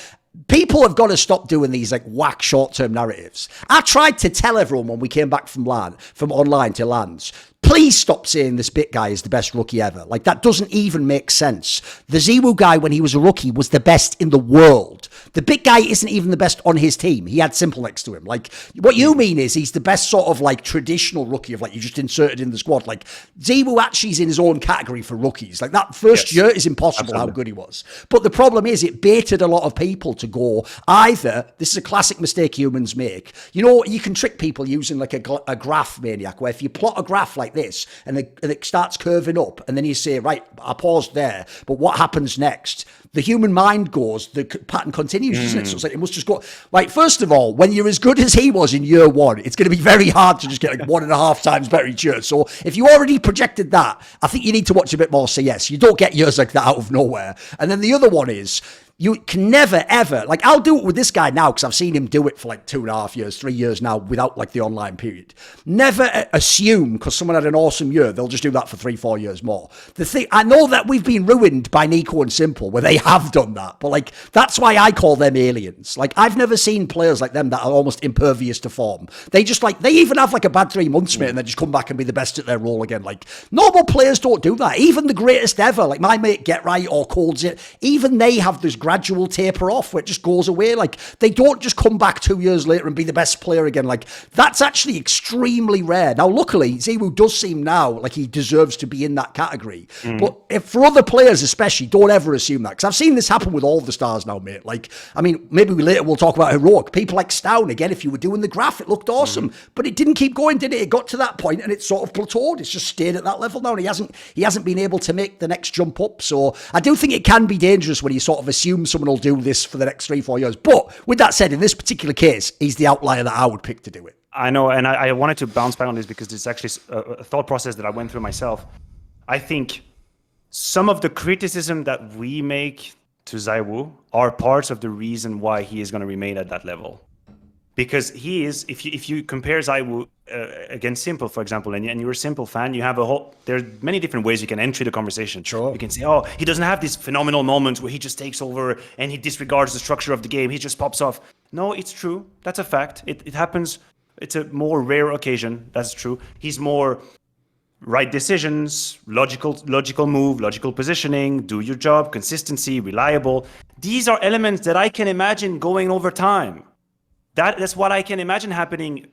people have got to stop doing these like whack short-term narratives. I tried to tell everyone when we came back from online to LANs, please stop saying this bit guy is the best rookie ever. Like, that doesn't even make sense. The ZywOo guy, when he was a rookie, was the best in the world. The bit guy isn't even the best on his team. He had Simple next to him. Like, what you mean is he's the best sort of like traditional rookie of like you just inserted in the squad. Like, ZywOo actually is in his own category for rookies. Like, that first year is impossible. Absolutely. How good he was. But the problem is it baited a lot of people to go either, this is a classic mistake humans make. You know, you can trick people using like a graph maniac, where if you plot a graph like this and it starts curving up and then you say, right, I paused there, but what happens next? The human mind goes, the pattern continues, doesn't it? So it's like, it must just go. Like, first of all, when you're as good as he was in year 1, it's going to be very hard to just get like 1.5 times better each year. So if you already projected that, I think you need to watch a bit more CS. You don't get years like that out of nowhere. And then the other one is, you can never, ever, like, I'll do it with this guy now because I've seen him do it for like 2.5 years, 3 years now without like the online period. Never assume because someone had an awesome year, they'll just do that for 3-4 years more. The thing, I know that we've been ruined by Nico and Simple where they have done that, but like, that's why I call them aliens. Like, I've never seen players like them that are almost impervious to form. They just like, they even have like a bad 3 months, mate, and then just come back and be the best at their role again. Like, normal players don't do that. Even the greatest ever, like my mate Get Right or Colds It, even they have this gradual taper off where it just goes away. Like, they don't just come back 2 years later and be the best player again. Like, that's actually extremely rare. Now, luckily, ZywOo does seem now like he deserves to be in that category. But if for other players especially, don't ever assume that. Because I've seen this happen with all the stars now, mate. Like, I mean, maybe later we'll talk about Heroic. People like Stown, again, if you were doing the graph, it looked awesome. But it didn't keep going, did it? It got to that point and it sort of plateaued. It's just stayed at that level now. And he hasn't been able to make the next jump up. So I do think it can be dangerous when you sort of assume someone will do this for the next 3-4 years. But with that said, in this particular case, he's the outlier that I would pick to do it. I know, and I wanted to bounce back on this because it's actually a thought process that I went through myself. I think some of the criticism that we make to ZywOo are parts of the reason why he is going to remain at that level. Because he is, if you compare ZywOo against Simple, for example, and you're a Simple fan, you have there's many different ways you can enter the conversation. Sure. You can say, oh, he doesn't have these phenomenal moments where he just takes over and he disregards the structure of the game. He just pops off. No, it's true. That's a fact. It happens. It's a more rare occasion. That's true. He's more right decisions, logical move, logical positioning, do your job, consistency, reliable. These are elements that I can imagine going over time. That's what I can imagine happening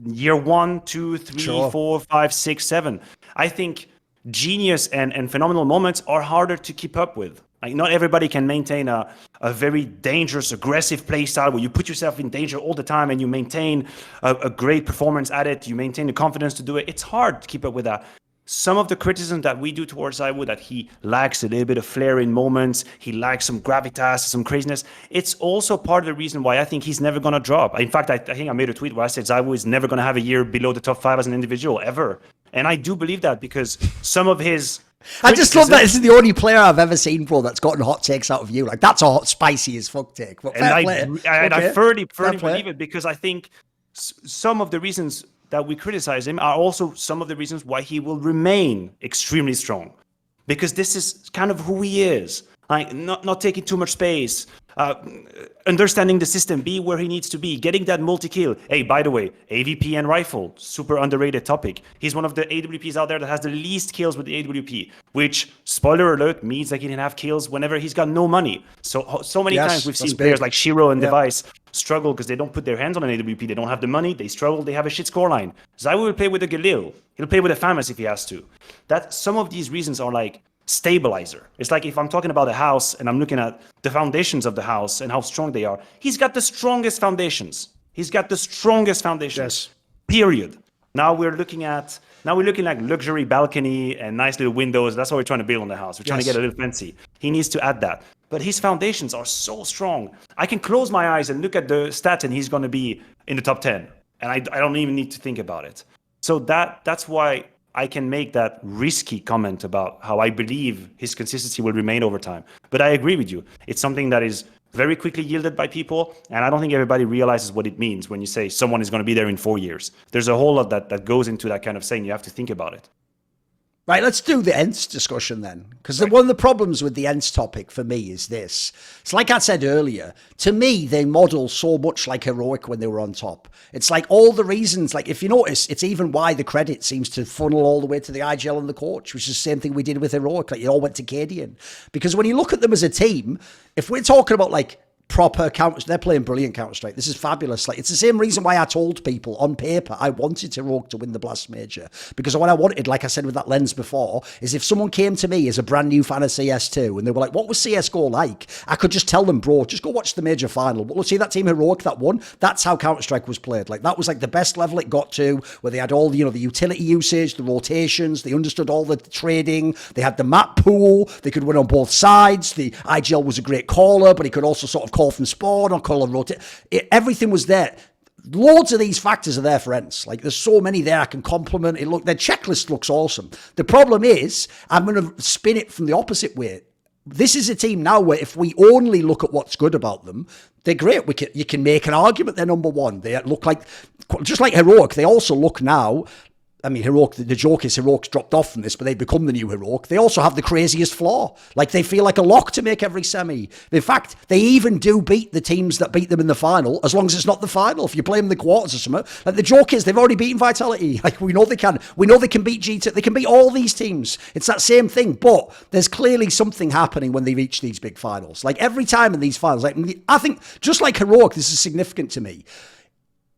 year 1, 2, 3, Sure. 4, 5, 6, 7. I think genius and phenomenal moments are harder to keep up with. Like, not everybody can maintain a very dangerous, aggressive play style where you put yourself in danger all the time and you maintain a great performance at it. You maintain the confidence to do it. It's hard to keep up with that. Some of the criticism that we do towards ZywOo, that he lacks a little bit of flair in moments, he lacks some gravitas, some craziness. It's also part of the reason why I think he's never going to drop. In fact, I think I made a tweet where I said ZywOo is never going to have a year below the top 5 as an individual, ever. And I do believe that because some of his... I just love that this is the only player I've ever seen, bro, that's gotten hot takes out of you. Like, that's a hot, spicy as fuck take. But I firmly believe it because I think some of the reasons that we criticize him are also some of the reasons why he will remain extremely strong. Because this is kind of who he is. Like, not taking too much space, understanding the system, be where he needs to be, getting that multi-kill. Hey, by the way, AVP and rifle, super underrated topic. He's one of the AWPs out there that has the least kills with the AWP, which, spoiler alert, means that he can have kills whenever he's got no money. So many times we've seen players like Shiro and Device struggle because they don't put their hands on an AWP, they don't have the money, they struggle, they have a shit scoreline. ZywOo will play with a Galil, he'll play with a Famous if he has to. That some of these reasons are like stabilizer. It's like if I'm talking about a house and I'm looking at the foundations of the house and how strong they are, he's got the strongest foundations. Yes. Period. Now we're looking like luxury balcony and nice little windows. That's what we're trying to build on the house. We're trying to get a little fancy. He needs to add that. But his foundations are so strong. I can close my eyes and look at the stats and he's going to be in the top 10. And I don't even need to think about it. So that's why I can make that risky comment about how I believe his consistency will remain over time. But I agree with you. It's something that is very quickly yielded by people. And I don't think everybody realizes what it means when you say someone is going to be there in 4 years. There's a whole lot that goes into that kind of saying. You have to think about it. Right, let's do the ENCE discussion then. Because one of the problems with the ENCE topic for me is this. It's like I said earlier, to me, they model so much like Heroic when they were on top. It's like all the reasons, like if you notice, it's even why the credit seems to funnel all the way to the IGL and the coach, which is the same thing we did with Heroic. Like it all went to Cadian. Because when you look at them as a team, if we're talking about like proper Counter, they're playing brilliant Counter-Strike. This is fabulous. Like, it's the same reason why I told people on paper I wanted Heroic to win the Blast Major, because what I wanted, like I said with that lens before, is if someone came to me as a brand new fan of CS2 and they were like, what was CSGO like? I could just tell them, bro, just go watch the major final. But look, see that team Heroic that won? That's how Counter-Strike was played. Like, that was like the best level it got to, where they had all the, you know, the utility usage, the rotations, they understood all the trading, they had the map pool, they could win on both sides. The IGL was a great caller, but he could also sort of call from spawn or call and rotate. Everything was there. Loads of these factors are there for ENCE. Like, there's so many there I can compliment. Their checklist looks awesome. The problem is, I'm going to spin it from the opposite way. This is a team now where if we only look at what's good about them, they're great. You can make an argument they're number one. They look like, just like Heroic, they also look now I mean, Heroic, the joke is Heroic's dropped off from this, but they become the new Heroic. They also have the craziest flaw. Like, they feel like a lock to make every semi. In fact, they even do beat the teams that beat them in the final, as long as it's not the final. If you play them in the quarters or something. Like, the joke is they've already beaten Vitality. Like, we know they can. We know they can beat G2. They can beat all these teams. It's that same thing. But there's clearly something happening when they reach these big finals. Like, every time in these finals, like, I think, just like Heroic, this is significant to me.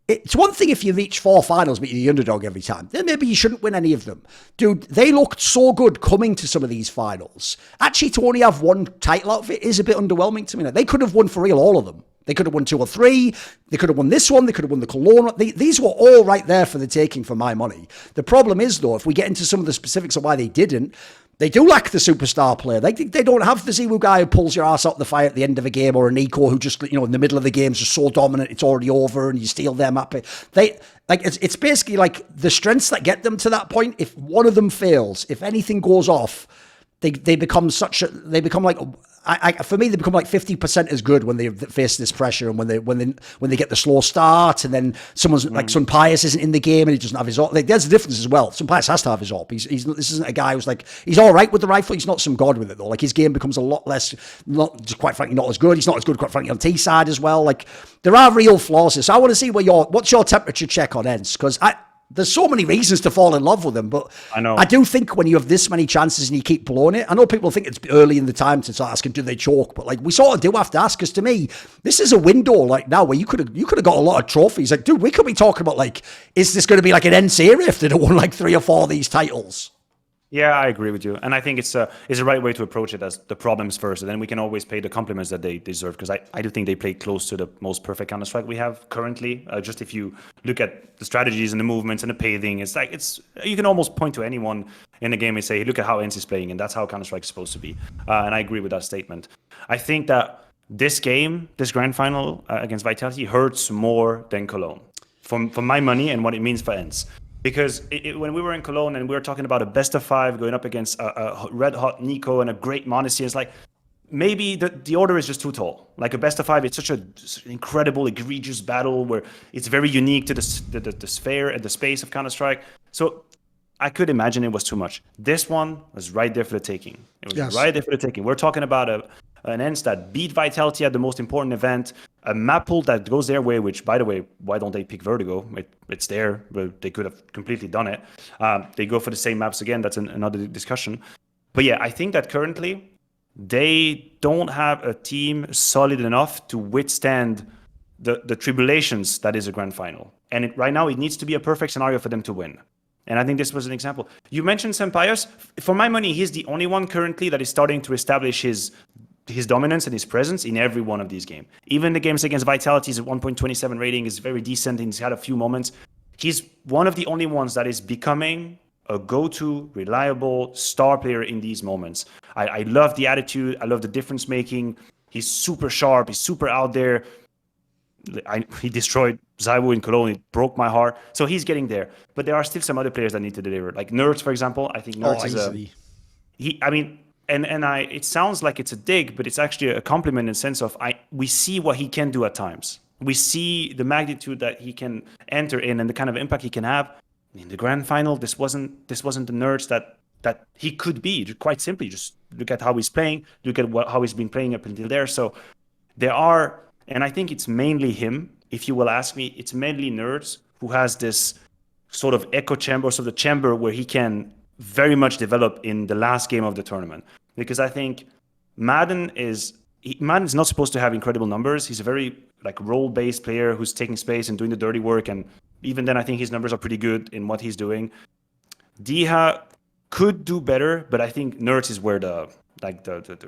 It's one thing if you reach 4 finals, but you're the underdog every time. Then maybe you shouldn't win any of them. Dude, they looked so good coming to some of these finals. Actually, to only have 1 title out of it is a bit underwhelming to me. They could have won for real, all of them. They could have won 2 or 3. They could have won this one. They could have won the Cologne. These were all right there for the taking for my money. The problem is, though, if we get into some of the specifics of why they didn't, they do lack the superstar player. They don't have the ZywOo guy who pulls your ass out the fire at the end of a game, or a Nico who just, in the middle of the game is just so dominant it's already over and you steal their map. It's basically like the strengths that get them to that point. If one of them fails, if anything goes off, they become like for me, they become like 50% as good when they face this pressure, and when they get the slow start, and then someone's like Sun Pius isn't in the game and he doesn't have his AWP. Like, there's a difference as well. Sun Pius has to have his AWP. This isn't a guy who's like, he's all right with the rifle. He's not some god with it though. Like, his game becomes a lot less, quite frankly, not as good. He's not as good, quite frankly, on T side as well. Like, there are real flaws here. So I want to see what's your temperature check on ENCE, because there's so many reasons to fall in love with them, but I do think when you have this many chances and you keep blowing it, I know people think it's early in the time to start asking, do they choke? But like, we sort of do have to ask, because to me, this is a window like now where you could have got a lot of trophies. Like, dude, we could be talking about like, is this going to be like an ENCE era if they'd have won like 3 or 4 of these titles? Yeah, I agree with you, and I think it's a right way to approach it, as the problems first, and then we can always pay the compliments that they deserve, because I do think they play close to the most perfect Counter-Strike we have currently. Just if you look at the strategies and the movements and the paving, it's you can almost point to anyone in the game and say, hey, look at how ENCE is playing, and that's how Counter-Strike is supposed to be. And I agree with that statement. I think that this game, this grand final against Vitality, hurts more than Cologne, for my money, and what it means for ENCE. Because when we were in Cologne and we were talking about a best of 5 going up against a red-hot Nico and a great m0NESY, it's like, maybe the order is just too tall. Like, a best of 5, it's such an incredible, egregious battle where it's very unique to the sphere and the space of Counter-Strike. So I could imagine it was too much. This one was right there for the taking. It was right there for the taking. We're talking about an ENCE that beat Vitality at the most important event, a map pool that goes their way, which, by the way, why don't they pick Vertigo? It's there, but they could have completely done it. They go for the same maps again. That's another discussion. But yeah, I think that currently they don't have a team solid enough to withstand the tribulations that is a grand final. And right now, it needs to be a perfect scenario for them to win. And I think this was an example. You mentioned Sun Pius. For my money, he's the only one currently that is starting to establish his dominance and his presence in every one of these games. Even the games against Vitality, his 1.27 rating is very decent, and he's had a few moments. He's one of the only ones that is becoming a go-to, reliable star player in these moments. I love the attitude. I love the difference making. He's super sharp. He's super out there. He destroyed ZywOo in Cologne. It broke my heart. So he's getting there. But there are still some other players that need to deliver. Like n0NESY, for example. I think n0NESY is it sounds like it's a dig, but it's actually a compliment in the sense of we see what he can do at times. We see the magnitude that he can enter in and the kind of impact he can have. In the grand final, this wasn't the n0NESY that he could be. Quite simply, just look at how he's playing, look at how he's been playing up until there. So there are, and I think it's mainly him, if you will ask me, it's mainly n0NESY who has this sort of echo chamber, sort of chamber where he can very much develop in the last game of the tournament. Because I think Madden's not supposed to have incredible numbers. He's a very role-based player who's taking space and doing the dirty work. And even then, I think his numbers are pretty good in what he's doing. Diha could do better, but I think n0NESY is where the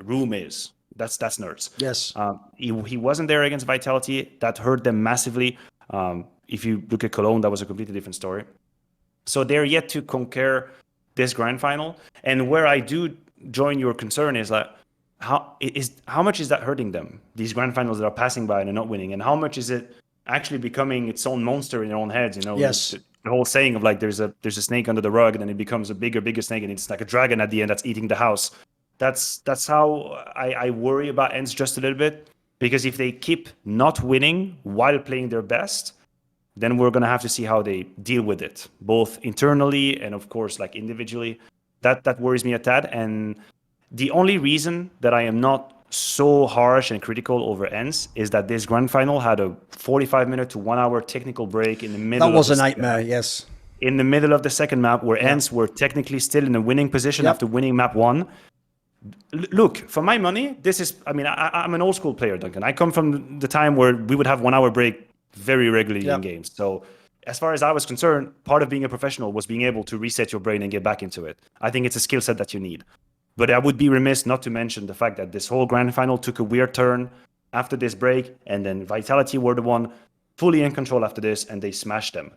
room is. That's n0NESY. Yes. He wasn't there against Vitality. That hurt them massively. If you look at Cologne, that was a completely different story. So they're yet to conquer this grand final. And where I do join your concern is that how much is that hurting them, these grand finals that are passing by and are not winning, and how much is it actually becoming its own monster in their own heads? Yes. The whole saying of there's a snake under the rug, and then it becomes a bigger snake, and it's like a dragon at the end that's eating the house. That's how I worry about ENCE just a little bit, because if they keep not winning while playing their best, then we're gonna have to see how they deal with it, both internally and of course like individually. That worries me a tad. And the only reason that I am not so harsh and critical over ENCE is that this grand final had a 45-minute to 1 hour technical break in the middle. That was a nightmare, yes. In the middle of the second map, where ENCE were technically still in a winning position after winning map 1. Look, for my money, this is, I mean, I'm an old school player, Duncan. I come from the time where we would have 1 hour break very regularly in games. So as far as I was concerned, part of being a professional was being able to reset your brain and get back into it. I think it's a skill set that you need. But I would be remiss not to mention the fact that this whole grand final took a weird turn after this break, and then Vitality were the one fully in control after this, and they smashed them.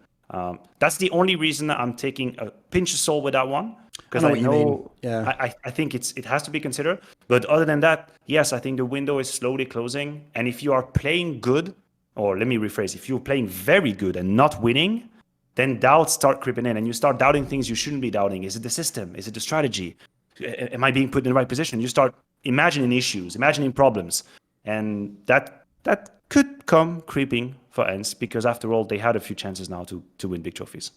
That's the only reason I'm taking a pinch of salt with that one, because I know I think it has to be considered. But other than that, yes, I think the window is slowly closing. And if you are playing good, or let me rephrase, if you're playing very good and not winning, then doubts start creeping in, and you start doubting things you shouldn't be doubting. Is it the system? Is it the strategy? Am I being put in the right position? You start imagining issues, imagining problems, and that could come creeping for ENCE, because after all, they had a few chances now to win big trophies.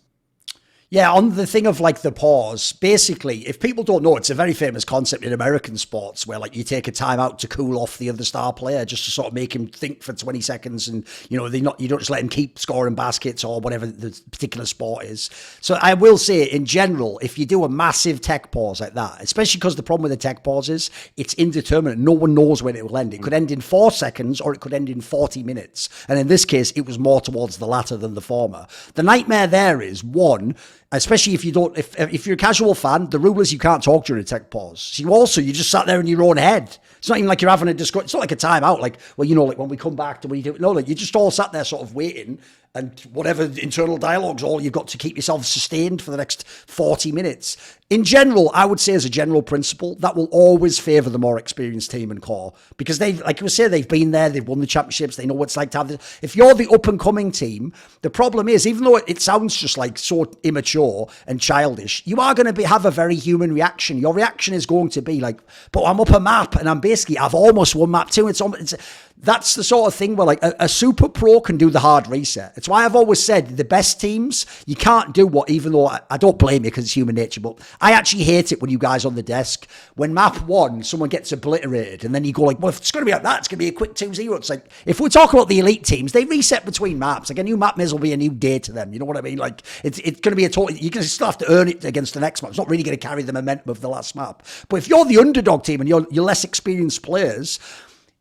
Yeah, on the thing of like the pause, basically, if people don't know, it's a very famous concept in American sports where like you take a timeout to cool off the other star player, just to sort of make him think for 20 seconds, and you don't just let him keep scoring baskets or whatever the particular sport is. So I will say, in general, if you do a massive tech pause like that, especially because the problem with the tech pause is it's indeterminate. No one knows when it will end. It could end in 4 seconds or it could end in 40 minutes. And in this case, it was more towards the latter than the former. The nightmare there is, one, especially if you don't, if you're a casual fan, the rule is you can't talk during a tech pause. So you just sat there in your own head. It's not even like you're having a discussion. It's not like a timeout. Like, well, like when we come back, do we do it? No, like you just all sat there sort of waiting, and whatever internal dialogue's all you've got to keep yourself sustained for the next 40 minutes. In general, I would say as a general principle, that will always favour the more experienced team and core, because they've, like you say, they've been there, they've won the championships, they know what it's like to have this. If you're the up-and-coming team, the problem is, even though it sounds just like so immature and childish, you are going to have a very human reaction. Your reaction is going to be like, but I'm up a map, and I've almost won map 2. That's the sort of thing where like a super pro can do the hard reset. It's why I've always said the best teams, you can't do what, even though I don't blame you because it's human nature, but I actually hate it when you guys on the desk, when map 1, someone gets obliterated and then you go like, well, if it's going to be like that, it's going to be a quick 2-0. It's like, if we're talking about the elite teams, they reset between maps. Like a new map will be a new day to them. You know what I mean? Like it's going to be a total, you're going to still have to earn it against the next map. It's not really going to carry the momentum of the last map. But if you're the underdog team and you're less experienced players,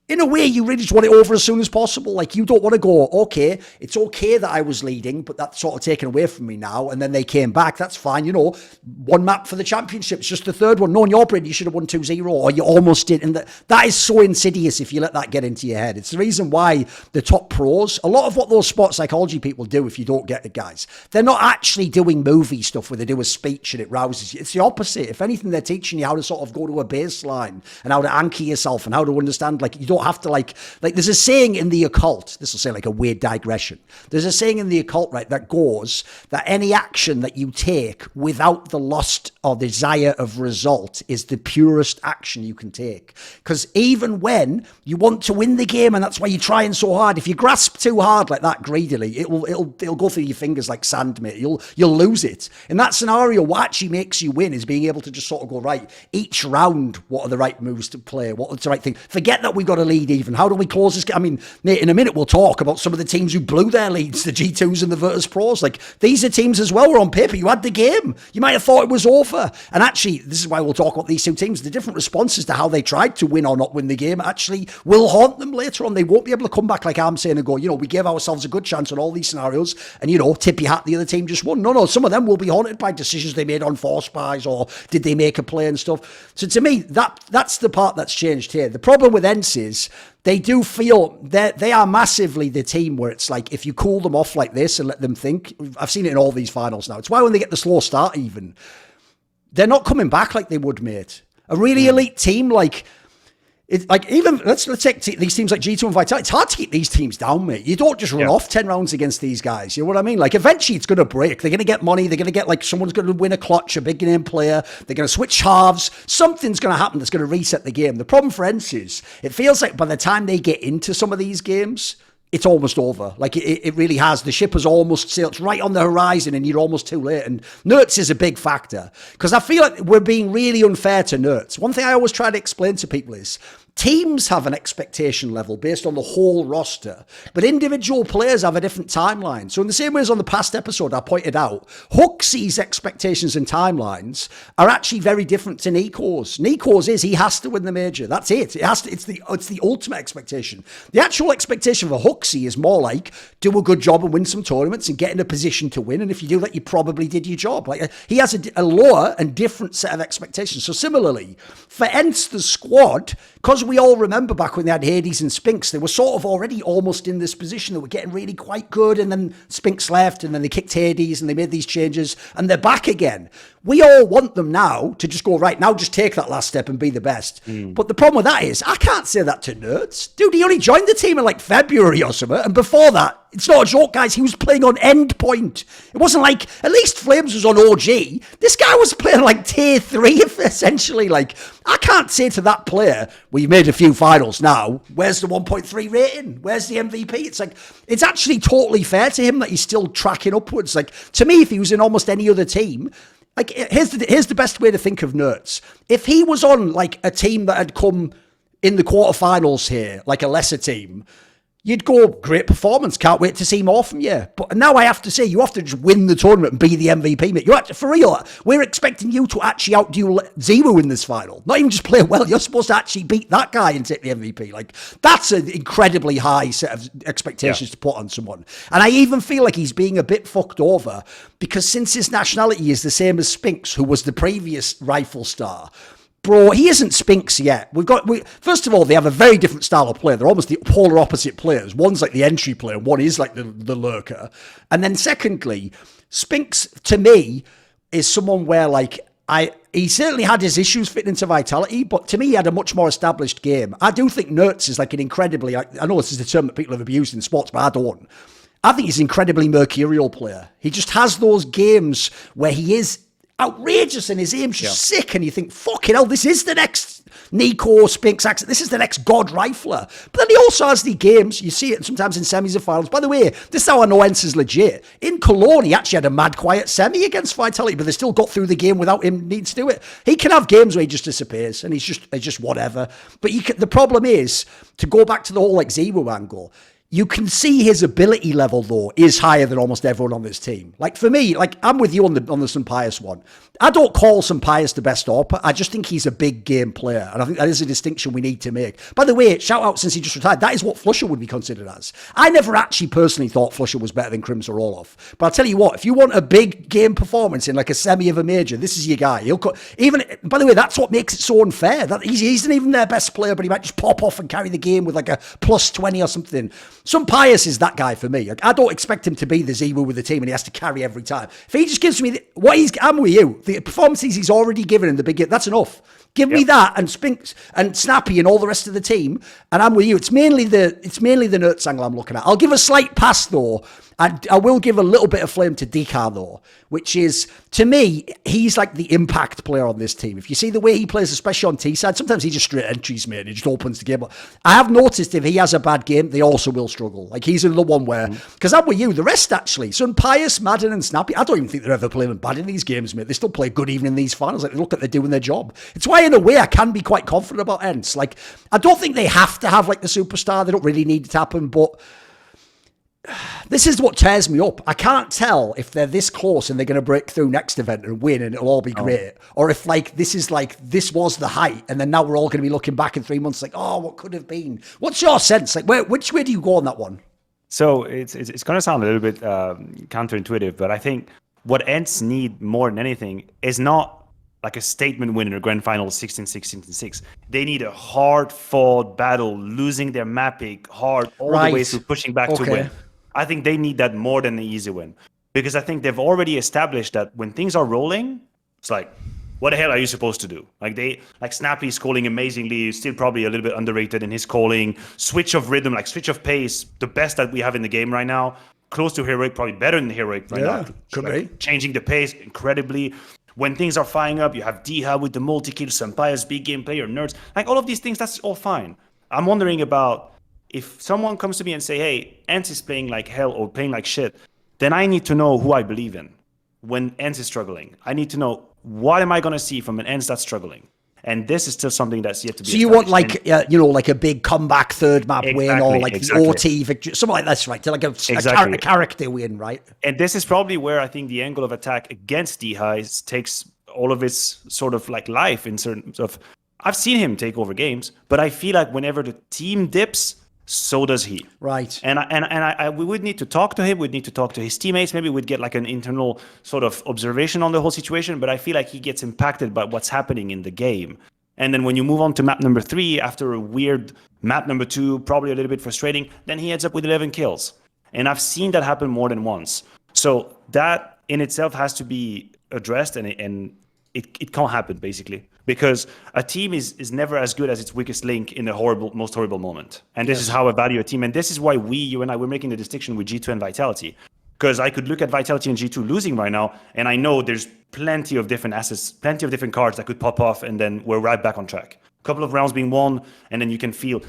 in a way, you really just want it over as soon as possible. Like, you don't want to go, okay, it's okay that I was leading, but that's sort of taken away from me now. And then they came back. That's fine. One map for the championship. It's just the third one. No, in your brain, you should have won 2-0, or you almost did. And that is so insidious if you let that get into your head. It's the reason why the top pros, a lot of what those sports psychology people do, if you don't get it, guys, they're not actually doing movie stuff where they do a speech and it rouses you. It's the opposite. If anything, they're teaching you how to sort of go to a baseline and how to anchor yourself and how to understand, like, you don't have to like there's a saying in the occult, this will say like a weird digression, there's a saying in the occult, right, that goes that any action that you take without the lust or desire of result is the purest action you can take. Because even when you want to win the game, and that's why you're trying so hard, if you grasp too hard like that greedily, it'll go through your fingers like sand, mate. You'll lose it. In that scenario, what actually makes you win is being able to just sort of go, right, each round, what are the right moves to play, what's the right thing, forget that we got a lead. Even how do we close this game? I mean, Nate, in a minute we'll talk about some of the teams who blew their leads, the G2s and the Virtus.pros. Like, these are teams as well where on paper you had the game. You might have thought it was over. And actually, this is why we'll talk about these two teams. The different responses to how they tried to win or not win the game actually will haunt them later on. They won't be able to come back like I'm saying and go, we gave ourselves a good chance on all these scenarios and, tip your hat, the other team just won. No, some of them will be haunted by decisions they made on force buys, or did they make a play and stuff. So to me, that's the part that's changed here. The problem with ENCE is they do feel they are massively the team where it's like, if you cool them off like this and let them think, I've seen it in all these finals now. It's why when they get the slow start even, they're not coming back like they would, mate. A really elite team even let's take these teams like G2 and Vitality. It's hard to keep these teams down, mate. You don't just run off 10 rounds against these guys. You know what I mean? Like, eventually it's going to break. They're going to get money. They're going to get, like, someone's going to win a clutch, a big name player. They're going to switch halves. Something's going to happen that's going to reset the game. The problem for ENCE is it feels like by the time they get into some of these games, it's almost over. Like, it really has. The ship has almost sailed. It's right on the horizon, and you're almost too late. And NERTZ is a big factor, because I feel like we're being really unfair to NERTZ. One thing I always try to explain to people is teams have an expectation level based on the whole roster, but individual players have a different timeline. So in the same way as on the past episode, I pointed out, HuXi's expectations and timelines are actually very different to NiKo's. NiKo's is he has to win the major. That's it. It has to. It's the ultimate expectation. The actual expectation for HuXi is more like do a good job and win some tournaments and get in a position to win. And if you do that, you probably did your job. Like, he has a lower and different set of expectations. So similarly, for ENCE, the squad, because we all remember back when they had Hades and Spinks, they were sort of already almost in this position. They were getting really quite good, and then Spinks left, and then they kicked Hades, and they made these changes, and they're back again. We all want them now to just go, right, now just take that last step and be the best. But the problem with that is, I can't say that to NERTZ. Dude, he only joined the team in like February or something, and before that, it's not a joke, guys, he was playing on Endpoint. It wasn't like, at least Flames was on OG. This guy was playing like tier 3, essentially. Like, I can't say to that player, well, you've made a few finals now, where's the 1.3 rating? Where's the MVP? It's like, it's actually totally fair to him that he's still tracking upwards. Like, to me, if he was in almost any other team, like, here's the best way to think of NERTZ. If he was on like a team that had come in the quarterfinals here, like a lesser team, you'd go, great performance, can't wait to see more from you. But now I have to say, you have to just win the tournament and be the MVP, mate. You have to, for real, we're expecting you to actually outdo ZywOo in this final. Not even just play well, you're supposed to actually beat that guy and take the MVP. Like, that's an incredibly high set of expectations to put on someone. And I even feel like he's being a bit fucked over, because since his nationality is the same as Spinks, who was the previous rifle star, bro, he isn't Spinks yet. First of all, they have a very different style of play. They're almost the polar opposite players. One's like the entry player, one is like the lurker. And then secondly, Spinks, to me, is someone where like, he certainly had his issues fitting into Vitality, but to me, he had a much more established game. I do think NERTZ is like an incredibly, I know this is the term that people have abused in sports, but I don't. I think he's an incredibly mercurial player. He just has those games where he is outrageous and his aim's just sick, and you think, fucking hell, this is the next NiKo, Spinks, this is the next god rifler. But then he also has the games, you see it sometimes in semis and finals. By the way, this is how I know ENCE is legit. In Cologne, he actually had a mad quiet semi against Vitality, but they still got through the game without him needing to do it. He can have games where he just disappears and he's just whatever. But the problem is, to go back to the whole like ZywOo angle, you can see his ability level, though, is higher than almost everyone on this team. Like, for me, like, I'm with you on the Sampaius one. I don't call Sampaius the best AWPer. I just think he's a big game player, and I think that is a distinction we need to make. By the way, shout out since he just retired, that is what Flusher would be considered as. I never actually personally thought Flusher was better than Crims or Orloff. But I'll tell you what, if you want a big game performance in like a semi of a major, this is your guy. By the way, that's what makes it so unfair. That he isn't even their best player, but he might just pop off and carry the game with like a plus 20 or something. Sampaius is that guy for me. Like, I don't expect him to be the ZywOo with the team and he has to carry every time. If he just gives me I'm with you. The performances he's already given in the big game, that's enough. Give me that and Spinks and Snappy and all the rest of the team, and I'm with you. It's mainly the NERTZ angle I'm looking at. I'll give a slight pass though. I will give a little bit of flame to Dikar though, which is, to me, he's like the impact player on this team. If you see the way he plays, especially on T-side, sometimes he just straight entries, mate. He just opens the game up. I have noticed if he has a bad game, they also will struggle. Like, he's another one where, because I'm with you, the rest actually, Sampaius, Madden and Snappy, I don't even think they're ever playing bad in these games, mate. They still play good even in these finals. Like, they look like they're doing their job. It's why, in a way, I can be quite confident about ENCE. Like, I don't think they have to have like the superstar. They don't really need it to happen, but this is what tears me up. I can't tell if they're this close and they're going to break through next event and win and it'll all be great, or if like this was the height and then now we're all going to be looking back in 3 months like, oh, what could have been. What's your sense? Like, which way do you go on that one? So it's going to sound a little bit counterintuitive, but I think what ENCE need more than anything is not like a statement win in a grand final 16-16-6. They need a hard-fought battle, losing their mapping hard all the way through pushing back to win. I think they need that more than the easy win, because I think they've already established that when things are rolling, it's like, what the hell are you supposed to do? Like Snappy's calling amazingly, still probably a little bit underrated in his calling. Switch of rhythm, like switch of pace, the best that we have in the game right now. Close to Heroic, probably better than Heroic right now. Could be. Changing the pace incredibly. When things are firing up, you have Diha with the multi-kill, Sampaius, big game player, NERTZ. Like all of these things, that's all fine. I'm wondering about if someone comes to me and say, hey, ENCE is playing like hell or playing like shit, then I need to know who I believe in. When ENCE is struggling, I need to know what am I going to see from an ENCE that's struggling. And this is still something that's yet to be. So you want like like a big comeback third map win, or like the OT victory, something like this, right? To like a character win, right? And this is probably where I think the angle of attack against DHize takes all of its sort of like life in terms of. I've seen him take over games, but I feel like whenever the team dips, so does he. Right. And we would need to talk to him. We'd need to talk to his teammates. Maybe we'd get like an internal sort of observation on the whole situation. But I feel like he gets impacted by what's happening in the game. And then when you move on to map number 3, after a weird map number 2, probably a little bit frustrating, then he ends up with 11 kills. And I've seen that happen more than once. So that in itself has to be addressed, and it can't happen, basically. Because a team is never as good as its weakest link in the most horrible moment. And this is how I value a team. And this is why you and I, we're making the distinction with G2 and Vitality. Because I could look at Vitality and G2 losing right now, and I know there's plenty of different assets, plenty of different cards that could pop off, and then we're right back on track. A couple of rounds being won, and then you can feel.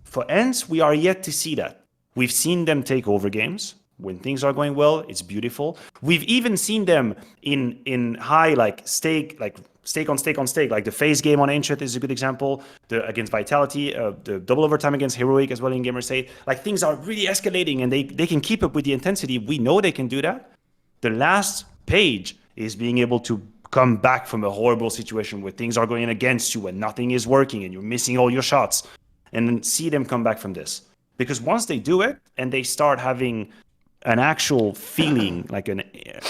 For ENCE, we are yet to see that. We've seen them take over games. When things are going well, it's beautiful. We've even seen them in high stake on stake. Like the phase game on Ancient is a good example. Against Vitality, the double overtime against Heroic as well in Gamers8. Like things are really escalating, and they can keep up with the intensity. We know they can do that. The last page is being able to come back from a horrible situation where things are going against you and nothing is working and you're missing all your shots, and then see them come back from this. Because once they do it and they start having an actual feeling, like an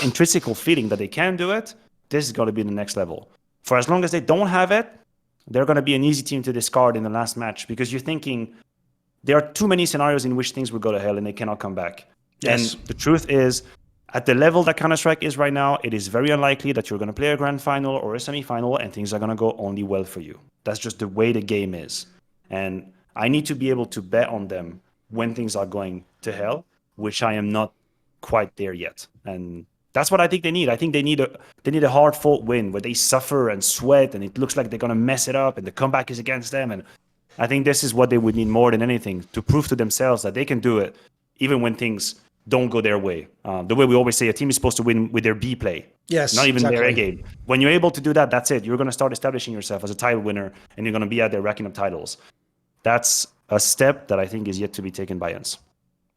intrinsic feeling that they can do it, this is going to be the next level. For as long as they don't have it, they're going to be an easy team to discard in the last match, because you're thinking there are too many scenarios in which things will go to hell and they cannot come back. Yes. And the truth is, at the level that Counter-Strike is right now, it is very unlikely that you're going to play a grand final or a semi-final and things are going to go only well for you. That's just the way the game is. And I need to be able to bet on them when things are going to hell, which I am not quite there yet. And that's what I think they need. I think they need a hard-fought win where they suffer and sweat and it looks like they're going to mess it up and the comeback is against them. And I think this is what they would need more than anything, to prove to themselves that they can do it even when things don't go their way. The way we always say, a team is supposed to win with their B play. Yes, not even exactly. their A game. When you're able to do that, that's it. You're going to start establishing yourself as a title winner and you're going to be out there racking up titles. That's a step that I think is yet to be taken by ENCE.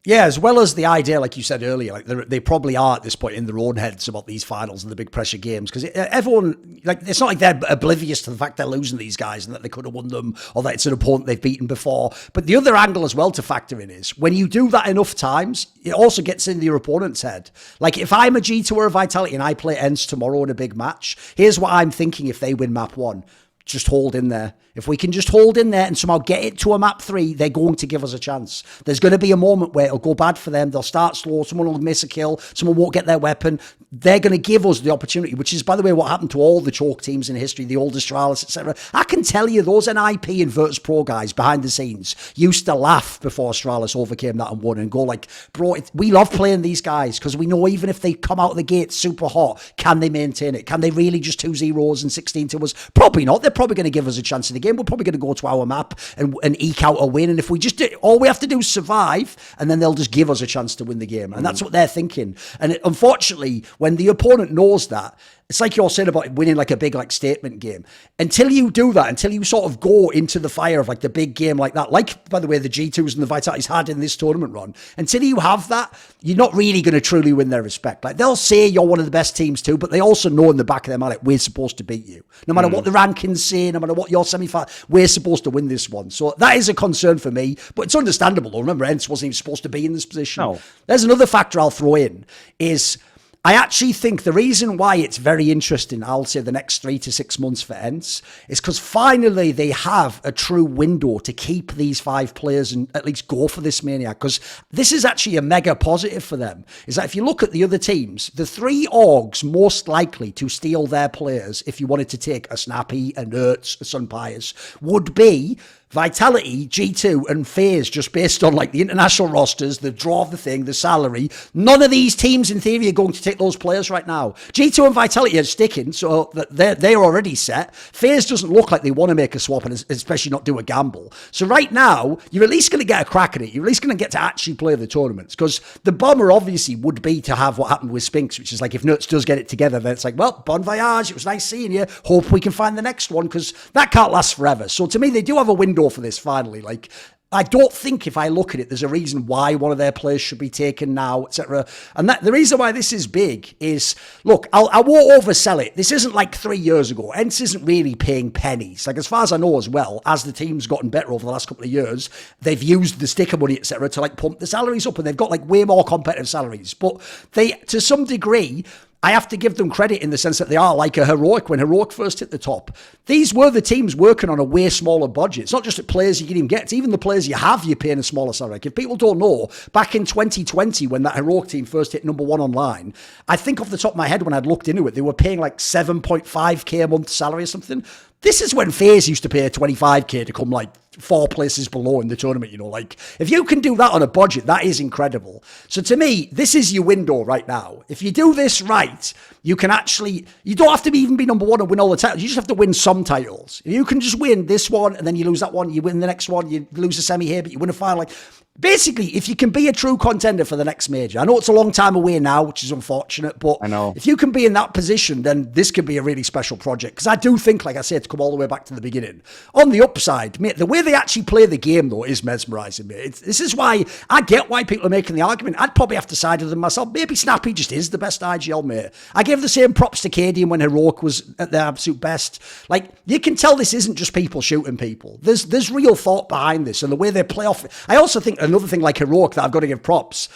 Yeah, as well as the idea, like you said earlier, like they probably are at this point in their own heads about these finals and the big pressure games, because everyone, like, it's not like they're oblivious to the fact they're losing these guys and that they could have won them or that it's an opponent they've beaten before. But the other angle as well to factor in is when you do that enough times, it also gets into your opponent's head. Like if I'm a G2 or a Vitality and I play ENCE tomorrow in a big match, here's what I'm thinking if they win map 1. Just hold in there. If we can just hold in there and somehow get it to a map 3, they're going to give us a chance. There's going to be a moment where it'll go bad for them. They'll start slow. Someone will miss a kill. Someone won't get their weapon. They're going to give us the opportunity, which is, by the way, what happened to all the choke teams in history, the old Astralis, etc. I can tell you those NIP and Virtus.pro guys behind the scenes used to laugh before Astralis overcame that and won and go like, bro, we love playing these guys because we know even if they come out of the gate super hot, can they maintain it? Can they really just 2-0s and 16 to us? Probably not. They're probably going to give us a chance in the game. We're probably going to go to our map and eke out a win. And if we just do, all we have to do is survive, and then they'll just give us a chance to win the game. And that's what they're thinking. And unfortunately, when the opponent knows that, it's like you're saying about winning like a big like statement game. Until you do that, until you sort of go into the fire of like the big game like that, like by the way the G2s and the Vitalities had in this tournament run, until you have that, you're not really going to truly win their respect. Like they'll say you're one of the best teams too, but they also know in the back of their mind like, we're supposed to beat you. No matter what the rankings say, no matter what your semi-final, we're supposed to win this one. So that is a concern for me, but it's understandable though. Remember, ENCE wasn't even supposed to be in this position. No. There's another factor I'll throw in is I actually think the reason why it's very interesting, I'll say the next 3 to 6 months for ENCE, is because finally they have a true window to keep these 5 players and at least go for this Maniac. Because this is actually a mega positive for them. Is that if you look at the other teams, the 3 orgs most likely to steal their players, if you wanted to take a Snappy, a Nerds, a Sunpires, would be Vitality, G2, and FaZe, just based on like the international rosters, the draw of the thing, the salary. None of these teams, in theory, are going to take those players right now. G2 and Vitality are sticking, so they're already set. FaZe doesn't look like they want to make a swap, and especially not do a gamble. So right now, you're at least going to get a crack at it. You're at least going to get to actually play the tournaments, because the bomber obviously would be to have what happened with Spinks, which is like if Nuts does get it together, then it's like, well, bon voyage, it was nice seeing you. Hope we can find the next one, because that can't last forever. So to me, they do have a window for this finally. Like, I don't think if I look at it, there's a reason why one of their players should be taken now, etc. And that the reason why this is big is, look, I won't oversell it. This isn't like 3 years ago. ENCE isn't really paying pennies. Like, as far as I know as well, as the team's gotten better over the last couple of years, they've used the sticker money, etc. to like pump the salaries up, and they've got like way more competitive salaries. But they, to some degree, I have to give them credit in the sense that they are like a Heroic when Heroic first hit the top. These were the teams working on a way smaller budget. It's not just the players you can even get. It's even the players you have, you're paying a smaller salary. If people don't know, back in 2020, when that Heroic team first hit #1 online, I think off the top of my head, when I'd looked into it, they were paying like 7.5k a month salary or something. This is when FaZe used to pay 25k to come like 4 places below in the tournament, you know, like if you can do that on a budget, that is incredible. So to me, this is your window right now. If you do this right, you can actually, you don't have to even be #1 and win all the titles. You just have to win some titles. If you can just win this one and then you lose that one, you win the next one, you lose a semi here, but you win a final. Like, basically, if you can be a true contender for the next major, I know it's a long time away now, which is unfortunate, but I know. if you can be in that position, then this could be a really special project. Because I do think, like I said, to come all the way back to the beginning, on the upside, mate, the way they actually play the game, though, is mesmerising, mate. This is why I get why people are making the argument. I'd probably have to side with them myself. Maybe Snappy just is the best IGL, mate. I gave the same props to Cadian when Heroic was at their absolute best. Like, you can tell this isn't just people shooting people. There's real thought behind this, and the way they play off. I also think another thing like Heroic that I've got to give props,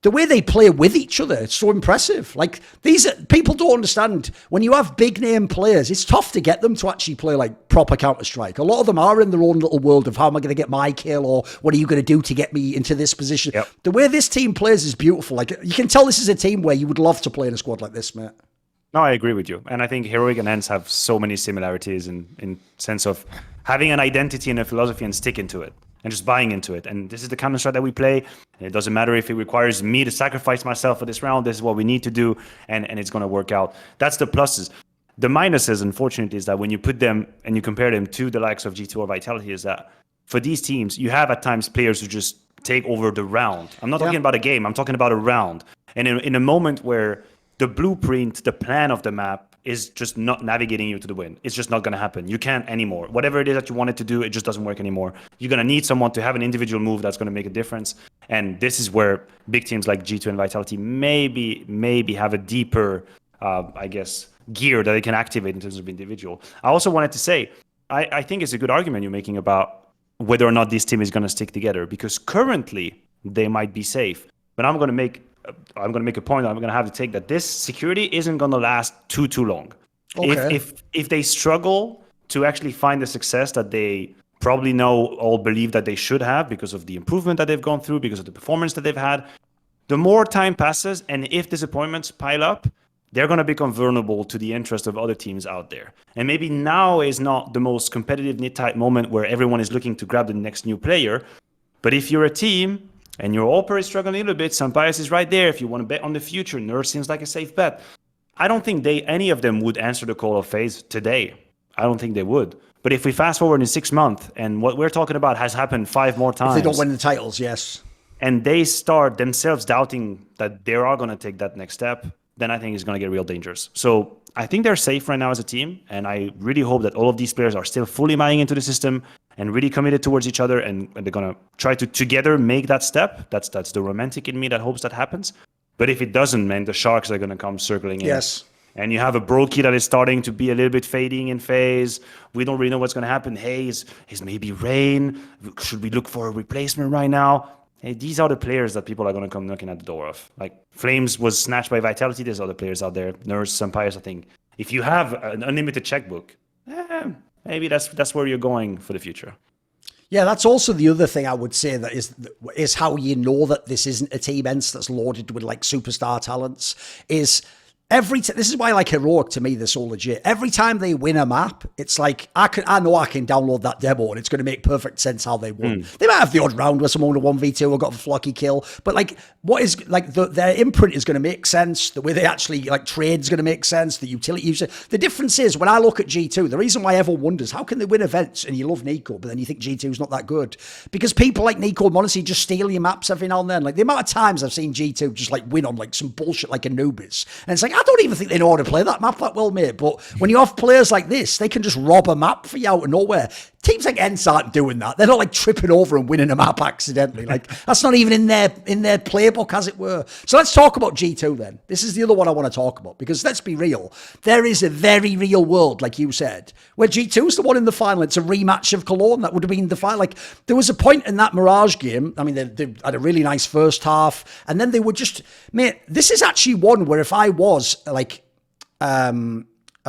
the way they play with each other, it's so impressive. Like, these people don't understand, when you have big name players, it's tough to get them to actually play like proper Counter-Strike. A lot of them are in their own little world of how am I going to get my kill, or what are you going to do to get me into this position. Yep. The way this team plays is beautiful. Like, you can tell this is a team where you would love to play in a squad like this, mate. No, I agree with you. And I think Heroic and ENCE have so many similarities in sense of having an identity and a philosophy and sticking to it and just buying into it. And this is the Counter-Strike that we play. And it doesn't matter if it requires me to sacrifice myself for this round. This is what we need to do, and it's going to work out. That's the pluses. The minuses, unfortunately, is that when you put them and you compare them to the likes of G2 or Vitality, is that for these teams, you have at times players who just take over the round. I'm not talking about a game. I'm talking about a round. And in a moment where the blueprint, the plan of the map is just not navigating you to the win. It's just not going to happen. You can't anymore. Whatever it is that you wanted to do, it just doesn't work anymore. You're going to need someone to have an individual move that's going to make a difference. And this is where big teams like G2 and Vitality maybe have a deeper, I guess, gear that they can activate in terms of individual. I also wanted to say, I think it's a good argument you're making about whether or not this team is going to stick together, because currently they might be safe. But I'm going to make a point. I'm going to have to take that this security isn't going to last too long. Okay. If they struggle to actually find the success that they probably believe that they should have because of the improvement that they've gone through, because of the performance that they've had, the more time passes, and if disappointments pile up, they're going to become vulnerable to the interest of other teams out there. And maybe now is not the most competitive knit-tight moment where everyone is looking to grab the next new player. But if you're a team and your Opera is struggling a little bit, some bias is right there. If you want to bet on the future, Nurse seems like a safe bet. I don't think any of them would answer the call of FaZe today. I don't think they would. But if we fast forward in 6 months, and what we're talking about has happened 5 more times. If they don't win the titles, yes. And they start themselves doubting that they are going to take that next step, then I think it's going to get real dangerous. So I think they're safe right now as a team. And I really hope that all of these players are still fully buying into the system and really committed towards each other, and they're going to try to together make that step. That's the romantic in me that hopes that happens. But if it doesn't, man, the Sharks are going to come circling in. Yes. And you have a Brokey that is starting to be a little bit fading in phase. We don't really know what's going to happen. Hey, is maybe Rain? Should we look for a replacement right now? Hey, these are the players that people are going to come knocking at the door of. Like, Flames was snatched by Vitality. There's other players out there. Nurse, Sampires, I think. If you have an unlimited checkbook, maybe that's where you're going for the future. Yeah, that's also the other thing I would say that is how you know that this isn't a team ENCE that's loaded with like superstar talents. Is This is why like Heroic to me they're so legit. Every time they win a map, it's like I know I can download that demo and it's going to make perfect sense how they won. They might have the odd round where someone won a 1v2 or got a flocky kill, but like what is like their imprint is going to make sense. The way they actually like trade is going to make sense. The utility user. The difference is when I look at G2, the reason why everyone wonders how can they win events and you love Nico, but then you think G2's not that good because people like Nico and m0NESY just steal your maps every now and then. Like the amount of times I've seen G2 just like win on like some bullshit like Anubis, and it's like I don't even think they know how to play that map that well, mate. But when you have players like this, they can just rob a map for you out of nowhere. Teams like ENCE aren't doing that. They're not like tripping over and winning a map accidentally. Like that's not even in their playbook, as it were. So let's talk about G2 then. This is the other one I want to talk about because let's be real. There is a very real world, like you said, where G2 is the one in the final. It's a rematch of Cologne. That would have been the final. Like there was a point in that Mirage game. I mean, they had a really nice first half, and then they were just, mate. This is actually one where if I was like a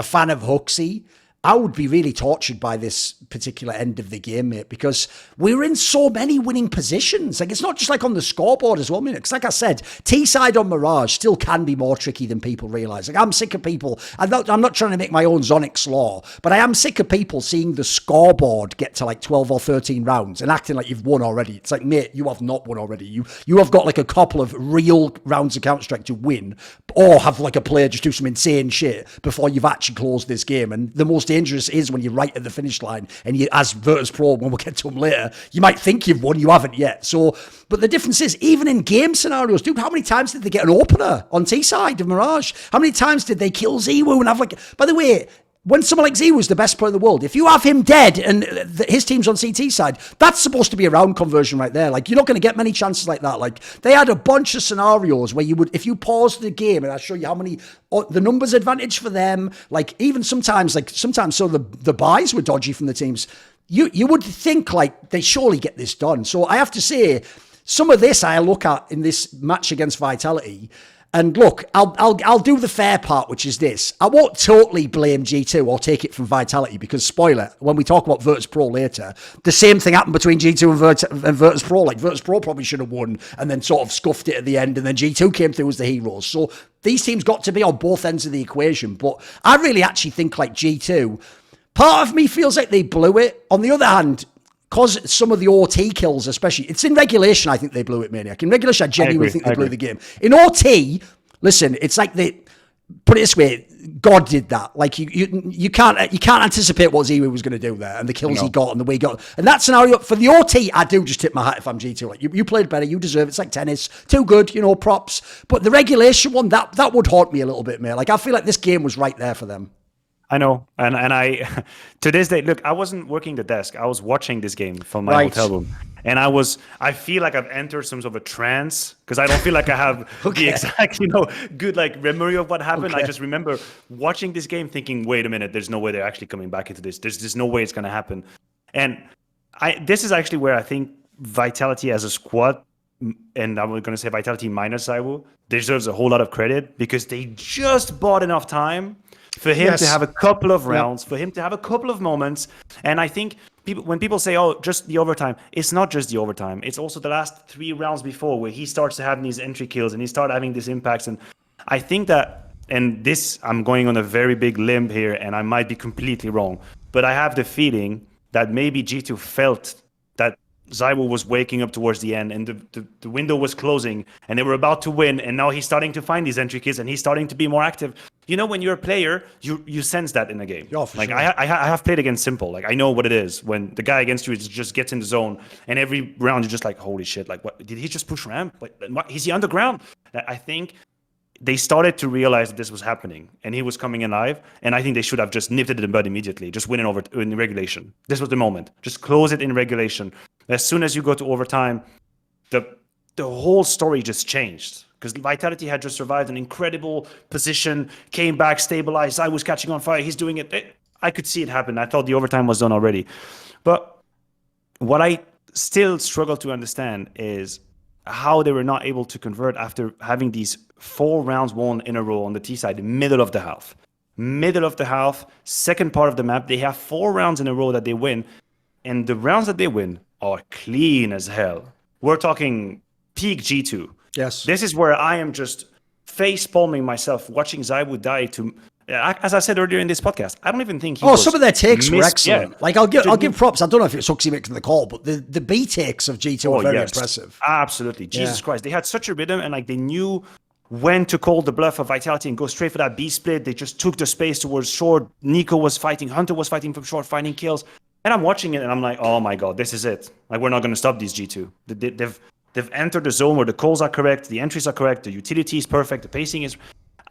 fan of Huxley, I would be really tortured by this particular end of the game, mate, because we're in so many winning positions. Like, it's not just like on the scoreboard as well, mate. Because like I said, T-side on Mirage still can be more tricky than people realise. Like, I'm sick of people, I'm not trying to make my own Zonix law, but I am sick of people seeing the scoreboard get to like 12 or 13 rounds and acting like you've won already. It's like, mate, you have not won already. You have got like a couple of real rounds of Counter-Strike to win, or have like a player just do some insane shit before you've actually closed this game. And the most dangerous is when you're right at the finish line and you, as Virtus.pro, when we'll get to them later, you might think you've won, you haven't yet. So, but the difference is, even in game scenarios, dude, how many times did they get an opener on T-side of Mirage? How many times did they kill ZywOo and have like, by the way, when someone like ZywOo is the best player in the world, if you have him dead and his team's on CT side, that's supposed to be a round conversion right there. Like, you're not going to get many chances like that. Like, they had a bunch of scenarios where you would, if you pause the game, and I'll show you how many, the numbers advantage for them, like, even sometimes so the buys were dodgy from the teams. You would think, like, they surely get this done. So I have to say, some of this I look at in this match against Vitality. And look, I'll do the fair part, which is this. I won't totally blame G2 or take it from Vitality because, spoiler, when we talk about Virtus.pro later, the same thing happened between G2 and Virtus.pro. Like, Virtus.pro probably should have won and then sort of scuffed it at the end, and then G2 came through as the heroes. So these teams got to be on both ends of the equation. But I really actually think, like, G2, part of me feels like they blew it. On the other hand, because some of the OT kills, especially, it's in regulation, I think they blew it, Maniac. In regulation, I genuinely think they blew the game. In OT, listen, it's like they, put it this way, God did that. Like, you can't anticipate what ZywOo was going to do there and the kills he got and the way he got. And that scenario, for the OT, I do just tip my hat if I'm G2. Like, you played better, you deserve it. It's like tennis. Too good, props. But the regulation one, that would haunt me a little bit, mate. Like, I feel like this game was right there for them. I know, and I, to this day, look, I wasn't working the desk. I was watching this game from my hotel room, and I feel like I've entered some sort of a trance because I don't feel like I have the exact, good like memory of what happened. I just remember watching this game, thinking, wait a minute, there's no way they're actually coming back into this. There's no way it's going to happen, and this is actually where I think Vitality as a squad, and I'm going to say Vitality minus ZywOo, deserves a whole lot of credit because they just bought enough time for him to have a couple of rounds, for him to have a couple of moments. And I think when people say, oh, just the overtime, it's not just the overtime. It's also the last 3 rounds before where he starts to have these entry kills and he starts having these impacts. And I think that, and this, I'm going on a very big limb here and I might be completely wrong, but I have the feeling that maybe G2 felt that ZywOo was waking up towards the end and the window was closing and they were about to win, and now he's starting to find these entry kills and he's starting to be more active. When you're a player, you sense that in a game. Yeah, for like sure. I have played against Simple. Like, I know what it is when the guy against you just gets in the zone and every round you're just like, holy shit, like, what did he just push ramp? What, is he underground? I think they started to realize that this was happening and he was coming in live, and I think they should have just nipped it in the bud immediately, just winning over in regulation. This was the moment. Just close it in regulation. As soon as you go to overtime, the whole story just changed. Because Vitality had just survived an incredible position, came back, stabilized. I was catching on fire. He's doing it. I could see it happen. I thought the overtime was done already. But what I still struggle to understand is how they were not able to convert after having these 4 rounds won in a row on the T side, middle of the half. Middle of the half, second part of the map, they have 4 rounds in a row that they win. And the rounds that they win are clean as hell. We're talking peak G2. Yes. This is where I am just face palming myself watching ZywOo die to. As I said earlier in this podcast, I don't even think he some of their takes were excellent. Yeah. Like I'll give props. I don't know if it's Huxley making the call, but the B takes of G2 were very impressive. Absolutely. Jesus Christ. They had such a rhythm, and like they knew when to call the bluff of Vitality and go straight for that B split. They just took the space towards short. Nico was fighting, Hunter was fighting from short, finding kills. And I'm watching it and I'm like, oh my God, this is it. Like we're not gonna stop these G2. They've entered the zone where the calls are correct, the entries are correct, the utility is perfect, the pacing is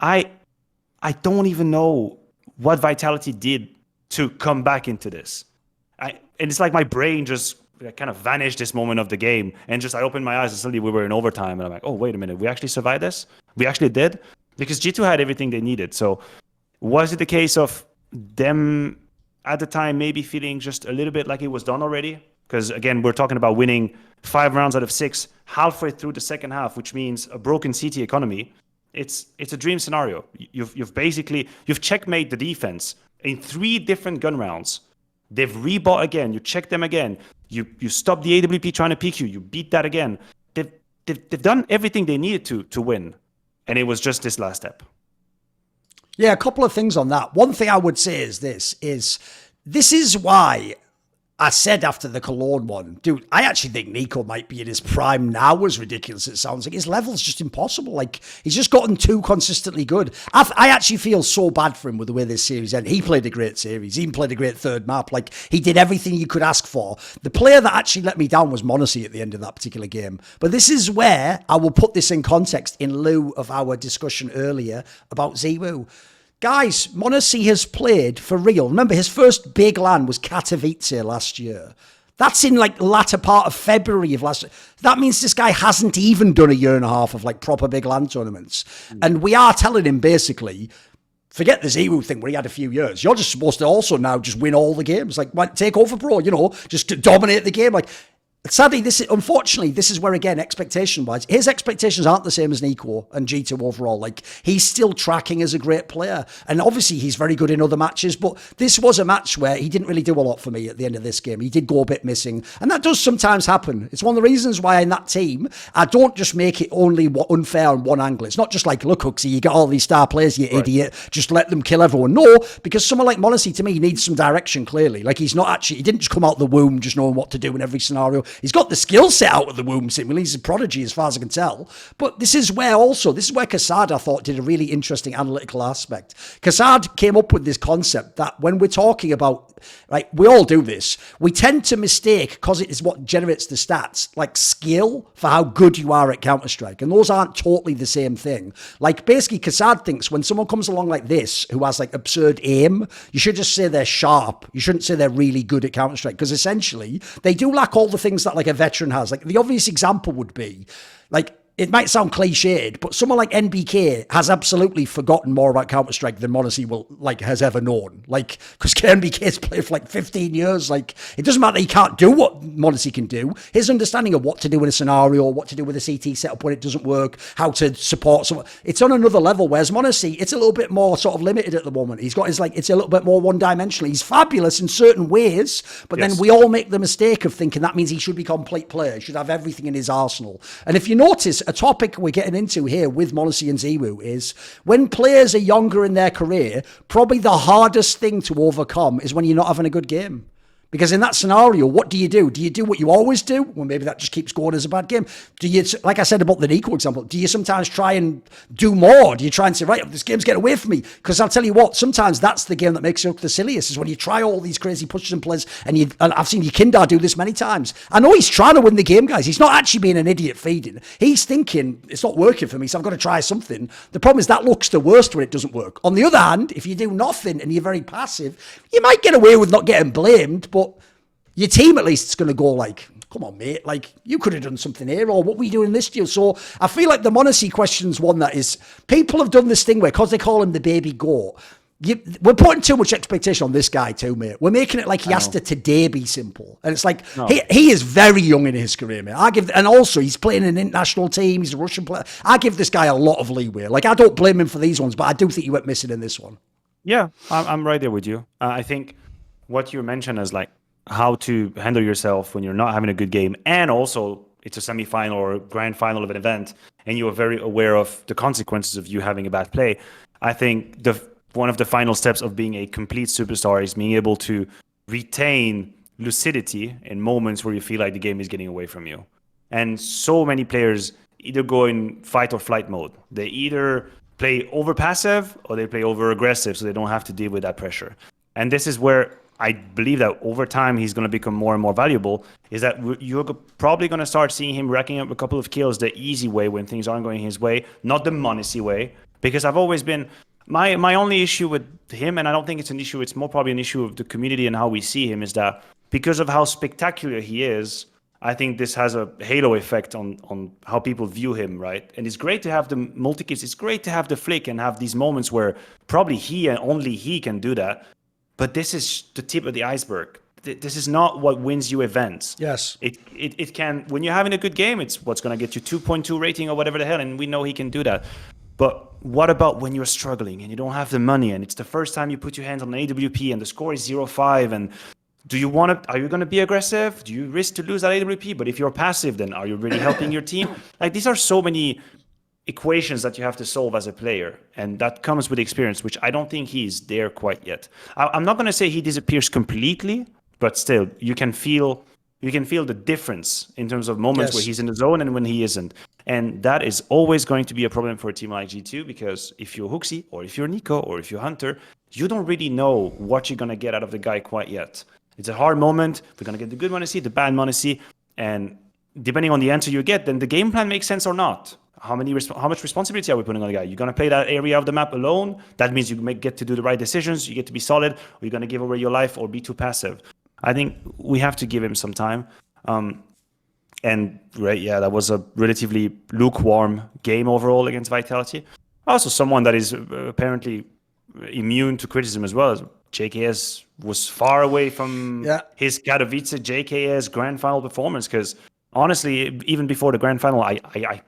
I don't even know what Vitality did to come back into this. And it's like my brain just kind of vanished this moment of the game. And just I opened my eyes and suddenly we were in overtime. And I'm like, oh, wait a minute. We actually survived this? We actually did? Because G2 had everything they needed. So was it the case of them at the time maybe feeling just a little bit like it was done already? Because again, we're talking about winning 5 rounds out of 6 halfway through the second half, which means a broken CT economy. It's a dream scenario. You've checkmate the defense in 3 different gun rounds. They've rebought again. You check them again. You stop the AWP trying to peek you. You beat that again. They've done everything they needed to win, and it was just this last step. Yeah, a couple of things on that. One thing I would say is this is why I said after the Cologne one, dude, I actually think Nico might be in his prime now, as ridiculous as it sounds. Like his level's just impossible. Like he's just gotten too consistently good. I actually feel so bad for him with the way this series ended. He played a great series. He even played a great third map. Like he did everything you could ask for. The player that actually let me down was m0NESY at the end of that particular game. But this is where I will put this in context in lieu of our discussion earlier about ZywOo. Guys, m0NESY has played for real. Remember, his first big LAN was Katowice last year. That's in like the latter part of February of last year. That means this guy hasn't even done a year and a half of like proper big LAN tournaments. And we are telling him basically, forget the ZywOo thing where he had a few years. You're just supposed to also now just win all the games. Like take over pro, just to dominate the game. Like sadly, unfortunately, this is where, again, expectation-wise, his expectations aren't the same as Nico and G2 overall. Like, he's still tracking as a great player. And obviously, he's very good in other matches. But this was a match where he didn't really do a lot for me at the end of this game. He did go a bit missing. And that does sometimes happen. It's one of the reasons why in that team, I don't just make it only unfair on one angle. It's not just like, look, Huxley, you got all these star players, you idiot. Just let them kill everyone. No, because someone like m0NESY, to me, needs some direction, clearly. Like, he didn't just come out the womb just knowing what to do in every scenario. He's got the skill set out of the womb, seemingly. He's a prodigy as far as I can tell. But this is where Cassad, I thought, did a really interesting analytical aspect. Cassad came up with this concept that when we're talking about, like, we all do this, we tend to mistake, because it is what generates the stats, like skill for how good you are at Counter-Strike. And those aren't totally the same thing. Like, basically, Cassad thinks when someone comes along like this, who has, like, absurd aim, you should just say they're sharp. You shouldn't say they're really good at Counter-Strike, because essentially, they do lack all the things that, like, a veteran has. Like, the obvious example would be, like, it might sound cliched, but someone like NBK has absolutely forgotten more about Counter-Strike than m0NESY has ever known. Like, because NBK's played for like 15 years. Like, it doesn't matter he can't do what m0NESY can do. His understanding of what to do in a scenario, what to do with a CT setup when it doesn't work, how to support someone, it's on another level. Whereas m0NESY, it's a little bit more sort of limited at the moment. He's got it's a little bit more one-dimensional. He's fabulous in certain ways, but then we all make the mistake of thinking that means he should be a complete player. He should have everything in his arsenal. And if you notice, a topic we're getting into here with m0NESY and ZywOo is when players are younger in their career, probably the hardest thing to overcome is when you're not having a good game. Because in that scenario, what do you do? Do you do what you always do? Well, maybe that just keeps going as a bad game. Do you, like I said about the Nico example, do you sometimes try and do more? Do you try and say, right, this game's getting away from me? Because I'll tell you what, sometimes that's the game that makes you look the silliest, is when you try all these crazy pushes and plays, and I've seen Kindar do this many times. I know he's trying to win the game, guys. He's not actually being an idiot feeding. He's thinking, it's not working for me, so I've got to try something. The problem is that looks the worst when it doesn't work. On the other hand, if you do nothing and you're very passive, you might get away with not getting blamed, but your team at least is going to go like, come on, mate, like, you could have done something here, or what were you doing this deal? So I feel like the m0NESY question's one that is, people have done this thing where, because they call him the baby goat, we're putting too much expectation on this guy too, mate. We're making it like he has to today be simple. And it's like, he is very young in his career, mate. And also he's playing an international team. He's a Russian player. I give this guy a lot of leeway. Like, I don't blame him for these ones, but I do think he went missing in this one. Yeah, I'm right there with you. I think what you mentioned is like, how to handle yourself when you're not having a good game, and also it's a semi-final or a grand final of an event, and you are very aware of the consequences of you having a bad play. I think one of the final steps of being a complete superstar is being able to retain lucidity in moments where you feel like the game is getting away from you. And so many players either go in fight or flight mode. They either play over passive or they play over aggressive, so they don't have to deal with that pressure. And this is where I believe that over time he's going to become more and more valuable, is that you're probably going to start seeing him racking up a couple of kills the easy way when things aren't going his way, not the m0NESY way. Because I've always been, my only issue with him, and I don't think it's an issue, it's more probably an issue of the community and how we see him, is that because of how spectacular he is, I think this has a halo effect on how people view him, right? And it's great to have the multi-kills, it's great to have the flick and have these moments where probably he and only he can do that. But this is the tip of the iceberg. This is not what wins you events. Yes. It can, when you're having a good game, it's what's going to get you 2.2 rating or whatever the hell, and we know he can do that. But what about when you're struggling and you don't have the money and it's the first time you put your hands on an AWP and the score is 0-5, and are you going to be aggressive? Do you risk to lose that AWP? But if you're passive, then are you really helping your team? Like, these are so many equations that you have to solve as a player, and that comes with experience, which I don't think he's there quite yet. I'm not going to say he disappears completely, but still, you can feel the difference in terms of moments where he's in the zone and when he isn't. And that is always going to be a problem for a team like G2, because if you're HooXi, or if you're Nico, or if you're Hunter, you don't really know what you're going to get out of the guy quite yet. It's a hard moment. We're going to get the good m0NESY, the bad m0NESY, and depending on the answer you get, then the game plan makes sense or not. How much responsibility are we putting on the guy? You're going to play that area of the map alone. That means you get to do the right decisions. You get to be solid, or you're going to give away your life or be too passive. I think we have to give him some time. And that was a relatively lukewarm game overall against Vitality. Also someone that is apparently immune to criticism as well. JKS was far away from his Katowice JKS grand final performance, because honestly, even before the grand final, I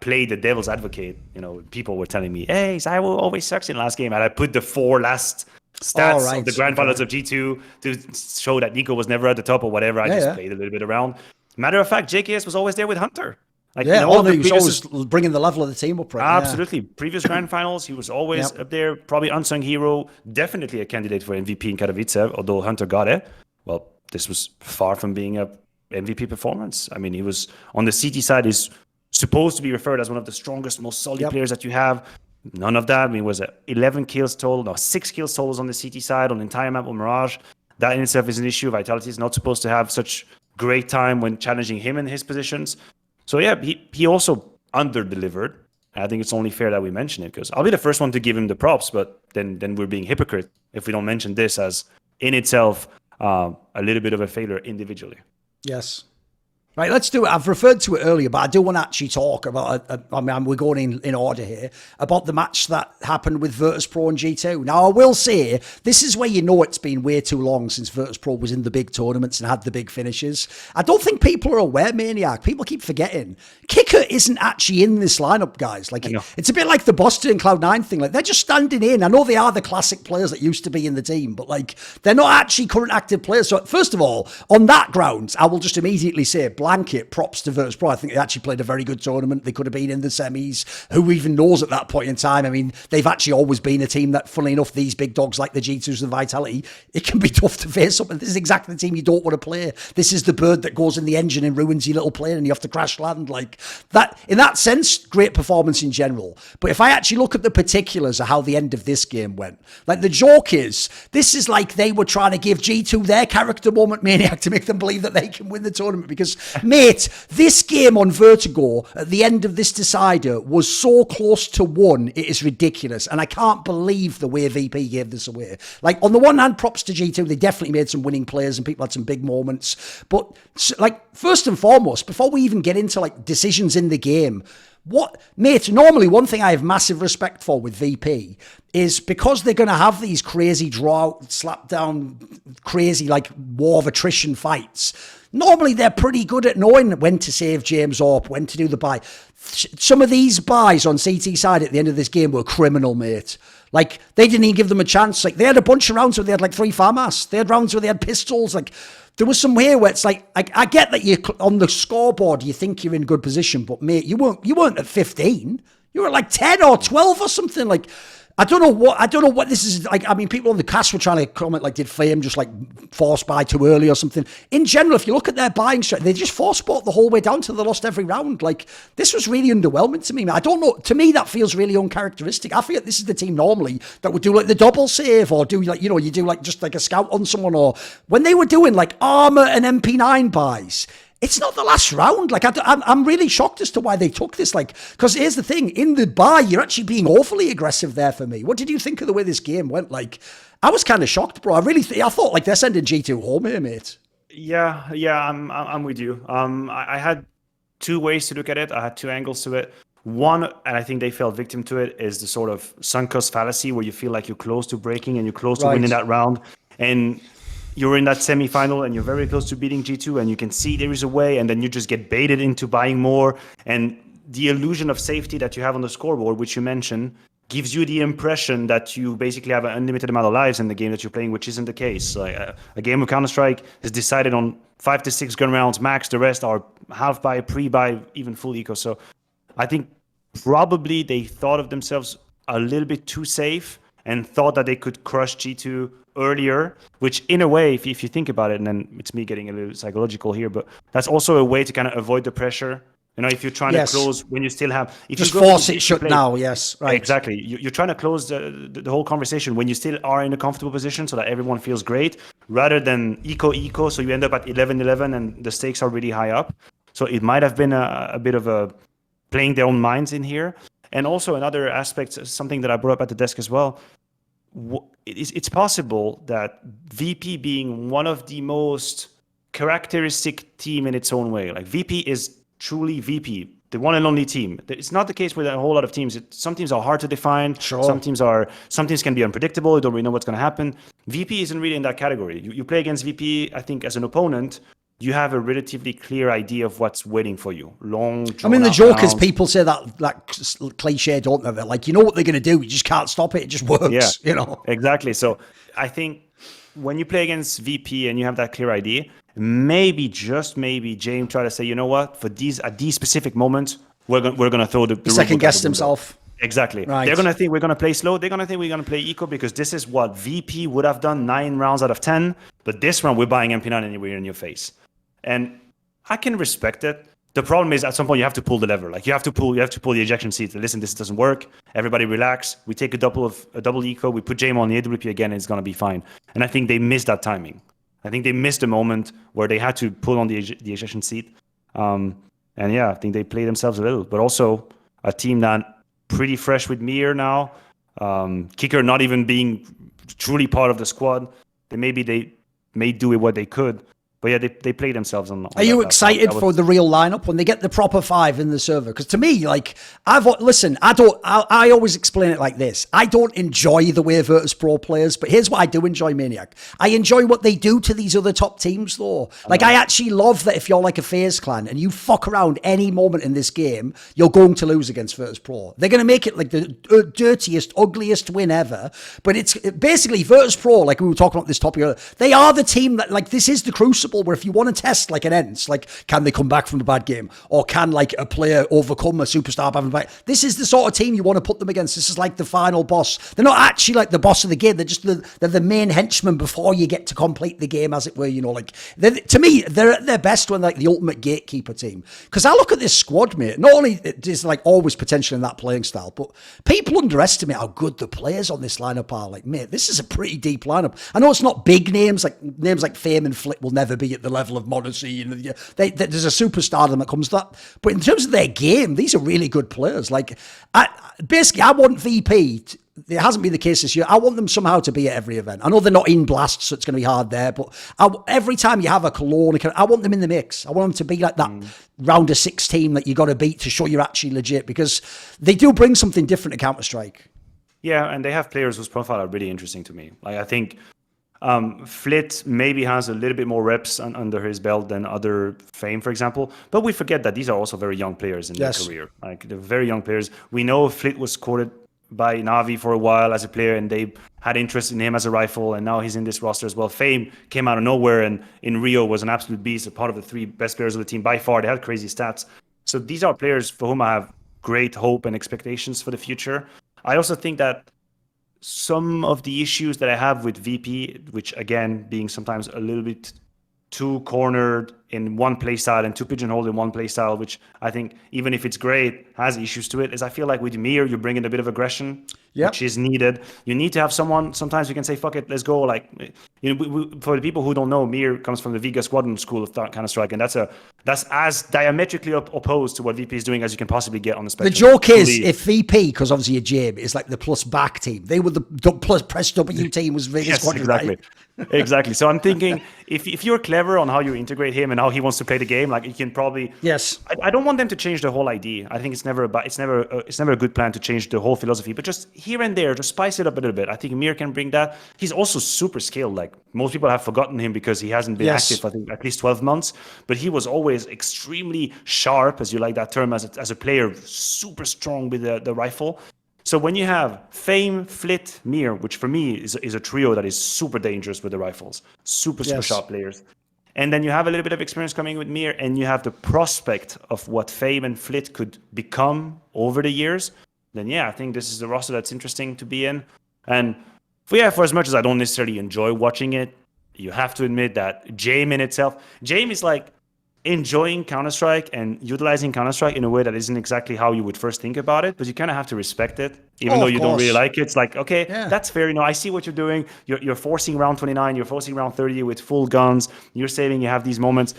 played the devil's advocate. You know, people were telling me, hey, ZywOo always sucks in last game. And I put the 4 last stats of the grand finals of G2 to show that Nico was never at the top or whatever. I just played a little bit around. Matter of fact, JKS was always there with Hunter. Like, he was always bringing the level of the team up. Right? Absolutely. Previous grand finals, he was always up there. Probably unsung hero. Definitely a candidate for MVP in Katowice, although Hunter got it. Well, this was far from being a MVP performance. I mean, he was on the CT side, is supposed to be referred as one of the strongest, most solid players that you have. None of that. I mean, it was 11 kills total. No, 6 kills total on the CT side on the entire map on Mirage. That in itself is an issue. Vitality is not supposed to have such great time when challenging him in his positions. So yeah, he also under-delivered. I think it's only fair that we mention it, because I'll be the first one to give him the props, but then we're being hypocrite if we don't mention this as in itself a little bit of a failure individually. Yes. Right, let's do it. I've referred to it earlier, but I do want to actually talk about, we're going in order here, about the match that happened with Virtus.pro and G2. Now, I will say, this is where you know it's been way too long since Virtus.pro was in the big tournaments and had the big finishes. I don't think people are aware, Maniac. People keep forgetting. Kicker isn't actually in this lineup, guys. Like, it's a bit like the Boston and Cloud9 thing. Like, they're just standing in. I know they are the classic players that used to be in the team, but, like, they're not actually current active players. So, first of all, on that grounds, I will just immediately say, blanket props to Virtus.pro. I think they actually played a very good tournament. They could have been in the semis. Who even knows at that point in time? I mean, they've actually always been a team that, funnily enough, these big dogs like the G2s and Vitality, it can be tough to face up. And this is exactly the team you don't want to play. This is the bird that goes in the engine and ruins your little plane and you have to crash land. Like that, in that sense, great performance in general. But if I actually look at the particulars of how the end of this game went, like the joke is, this is like they were trying to give G2 their character moment, Maniac, to make them believe that they can win the tournament. Because, mate, this game on Vertigo at the end of this decider was so close to 1, it is ridiculous. And I can't believe the way VP gave this away. Like, on the one hand, props to G2, they definitely made some winning plays and people had some big moments. But, like, first and foremost, before we even get into, like, decisions in the game, mate, normally one thing I have massive respect for with VP is because they're going to have these crazy slap down, crazy, like, war of attrition fights. Normally, they're pretty good at knowing when to save James Orp, when to do the buy. Some of these buys on CT side at the end of this game were criminal, mate. Like, they didn't even give them a chance. Like, they had a bunch of rounds where they had, like, 3 FAMAS. They had rounds where they had pistols. Like, there was some here where it's like, I get that you on the scoreboard, you think you're in good position, but mate, you weren't at 15. You were at like 10 or 12 or something. Like, I don't know what this is like. I mean, people on the cast were trying to comment like, did Flame just like force buy too early or something? In general, if you look at their buying strategy, they just force bought the whole way down till they lost every round. Like, this was really underwhelming to me. I don't know. To me, that feels really uncharacteristic. I feel like this is the team normally that would do like the double save or do like, you do like just like a scout on someone, or when they were doing like armor and MP9 buys. It's not the last round. Like, I'm really shocked as to why they took this. Like, because here's the thing. In the buy, you're actually being awfully aggressive there for me. What did you think of the way this game went? Like, I was kind of shocked, bro. I thought, like, they're sending G2 home here, mate. Yeah, I'm with you. I had two ways to look at it. I had two angles to it. One, and I think they fell victim to it, is the sort of sunk cost fallacy where you feel like you're close to breaking and you're close to winning that round. And you're in that semi-final and you're very close to beating G2 and you can see there is a way, and then you just get baited into buying more. And the illusion of safety that you have on the scoreboard, which you mentioned, gives you the impression that you basically have an unlimited amount of lives in the game that you're playing, which isn't the case. Like, a game of Counter-Strike is decided on 5 to 6 gun rounds max. The rest are half buy, pre-buy, even full eco. So I think probably they thought of themselves a little bit too safe and thought that they could crush G2 earlier, which in a way, if you think about it, and then it's me getting a little psychological here, but that's also a way to kind of avoid the pressure. You know, if you're trying to close when you still have... If just you force it shut now, yes. Right. Exactly. You're trying to close the whole conversation when you still are in a comfortable position so that everyone feels great, rather than eco, so you end up at 11-11 and the stakes are really high up. So it might have been a bit of a playing their own minds in here. And also another aspect, something that I brought up at the desk as well, it's possible that VP being one of the most characteristic team in its own way, like VP is truly VP, the one and only team. It's not the case with a whole lot of teams. Some teams are hard to define. Sure. Some teams can be unpredictable. You don't really know what's going to happen. VP isn't really in that category. You play against VP, I think, as an opponent, you have a relatively clear idea of what's waiting for you. I mean, the joke is people say that cliche, don't they? They're like, you know what they're going to do. You just can't stop it. It just works. Yeah, you know? Exactly. So I think when you play against VP and you have that clear idea, maybe, just maybe, James try to say, you know what, at these specific moments, we're going to throw the second guess himself. Exactly. Right. They're going to think we're going to play slow. They're going to think we're going to play eco because this is what VP would have done 9 rounds out of 10. But this round, we're buying MP9 anywhere in your face. And I can respect it. The problem is at some point you have to pull the lever. Like you have to pull the ejection seat. Listen, this doesn't work. Everybody relax. We take a double eco. We put JM on the AWP again, and it's going to be fine. And I think they missed that timing. I think they missed the moment where they had to pull on the ejection seat. And yeah, I think they played themselves a little. But also a team that pretty fresh with Mir now. Kicker not even being truly part of the squad. They may do what they could. But yeah, they play themselves on. Are you excited for the real lineup when they get the proper 5 in the server? Because to me, like, I always explain it like this. I don't enjoy the way Virtus.pro players, but here's what I do enjoy, Maniac. I enjoy what they do to these other top teams, though. Like, I actually love that if you're like a FaZe clan and you fuck around any moment in this game, you're going to lose against Virtus.pro. They're going to make it like the dirtiest, ugliest win ever. But it's basically Virtus.pro, like we were talking about this topic earlier, they are the team that, like, this is the crucible where if you want to test like an ENCE, like can they come back from the bad game, or can like a player overcome a superstar having back? This is the sort of team you want to put them against. This is like the final boss. They're not actually like the boss of the game. They're just they're the main henchman before you get to complete the game, as it were. You know, like to me, they're at their best when they're like the ultimate gatekeeper team. Because I look at this squad, mate. Not only is like always potential in that playing style, but people underestimate how good the players on this lineup are. Like, mate, this is a pretty deep lineup. I know it's not big names like Fame and Flip will never be at the level of m0NESY. And there's a superstar that comes to that. But in terms of their game, these are really good players. Like, I want VP. It hasn't been the case this year. I want them somehow to be at every event. I know they're not in Blast, so it's going to be hard there. But every time you have a Cologne, I want them in the mix. I want them to be like that round of 6 team that you got to beat to show you're actually legit, because they do bring something different to Counter-Strike. Yeah, and they have players whose profile are really interesting to me. Like, I think Flit maybe has a little bit more reps under his belt than other Fame, for example. But we forget that these are also very young players in their career. Like, they're very young players. We know Flit was courted by Na'Vi for a while as a player, and they had interest in him as a rifle, and now he's in this roster as well. Fame came out of nowhere, and in Rio was an absolute beast, a part of the 3 best players of the team by far. They had crazy stats. So these are players for whom I have great hope and expectations for the future. I also think that some of the issues that I have with VP, which again, being sometimes a little bit too cornered in one playstyle and too pigeonholed in one playstyle, which I think, even if it's great, has issues to it, is I feel like with Mir, you bring in a bit of aggression, which is needed. You need to have someone, sometimes you can say, fuck it, let's go. Like, you know, for the people who don't know, Mir comes from the Vega Squadron school of Counter-Strike, and that's as diametrically opposed to what VP is doing as you can possibly get on the spectrum. The joke is, if VP, because obviously a Jim, is like the plus back team, they were the plus press W team was Vega Squadron. Exactly. Right? Exactly. So I'm thinking, if you're clever on how you integrate him and how he wants to play the game, like you can probably. Yes. I don't want them to change the whole idea. I think it's never a good plan to change the whole philosophy, but just here and there, just spice it up a little bit. I think Mir can bring that. He's also super skilled. Like most people have forgotten him because he hasn't been active, I think, at least 12 months. But he was always extremely sharp, as you like that term, as a player, super strong with the rifle. So when you have Fame, Flit, Mir, which for me is a trio that is super dangerous with the rifles, super sharp players. And then you have a little bit of experience coming with Mir, and you have the prospect of what Fame and Flit could become over the years, then I think this is the roster that's interesting to be in. And for as much as I don't necessarily enjoy watching it, you have to admit that Jame in itself, Jame is like enjoying Counter-Strike and utilizing Counter-Strike in a way that isn't exactly how you would first think about it, but you kind of have to respect it, even though you don't really like it. It's like, okay, that's fair. You know, I see what you're doing. You're forcing round 29, you're forcing round 30 with full guns. You're saving, you have these moments.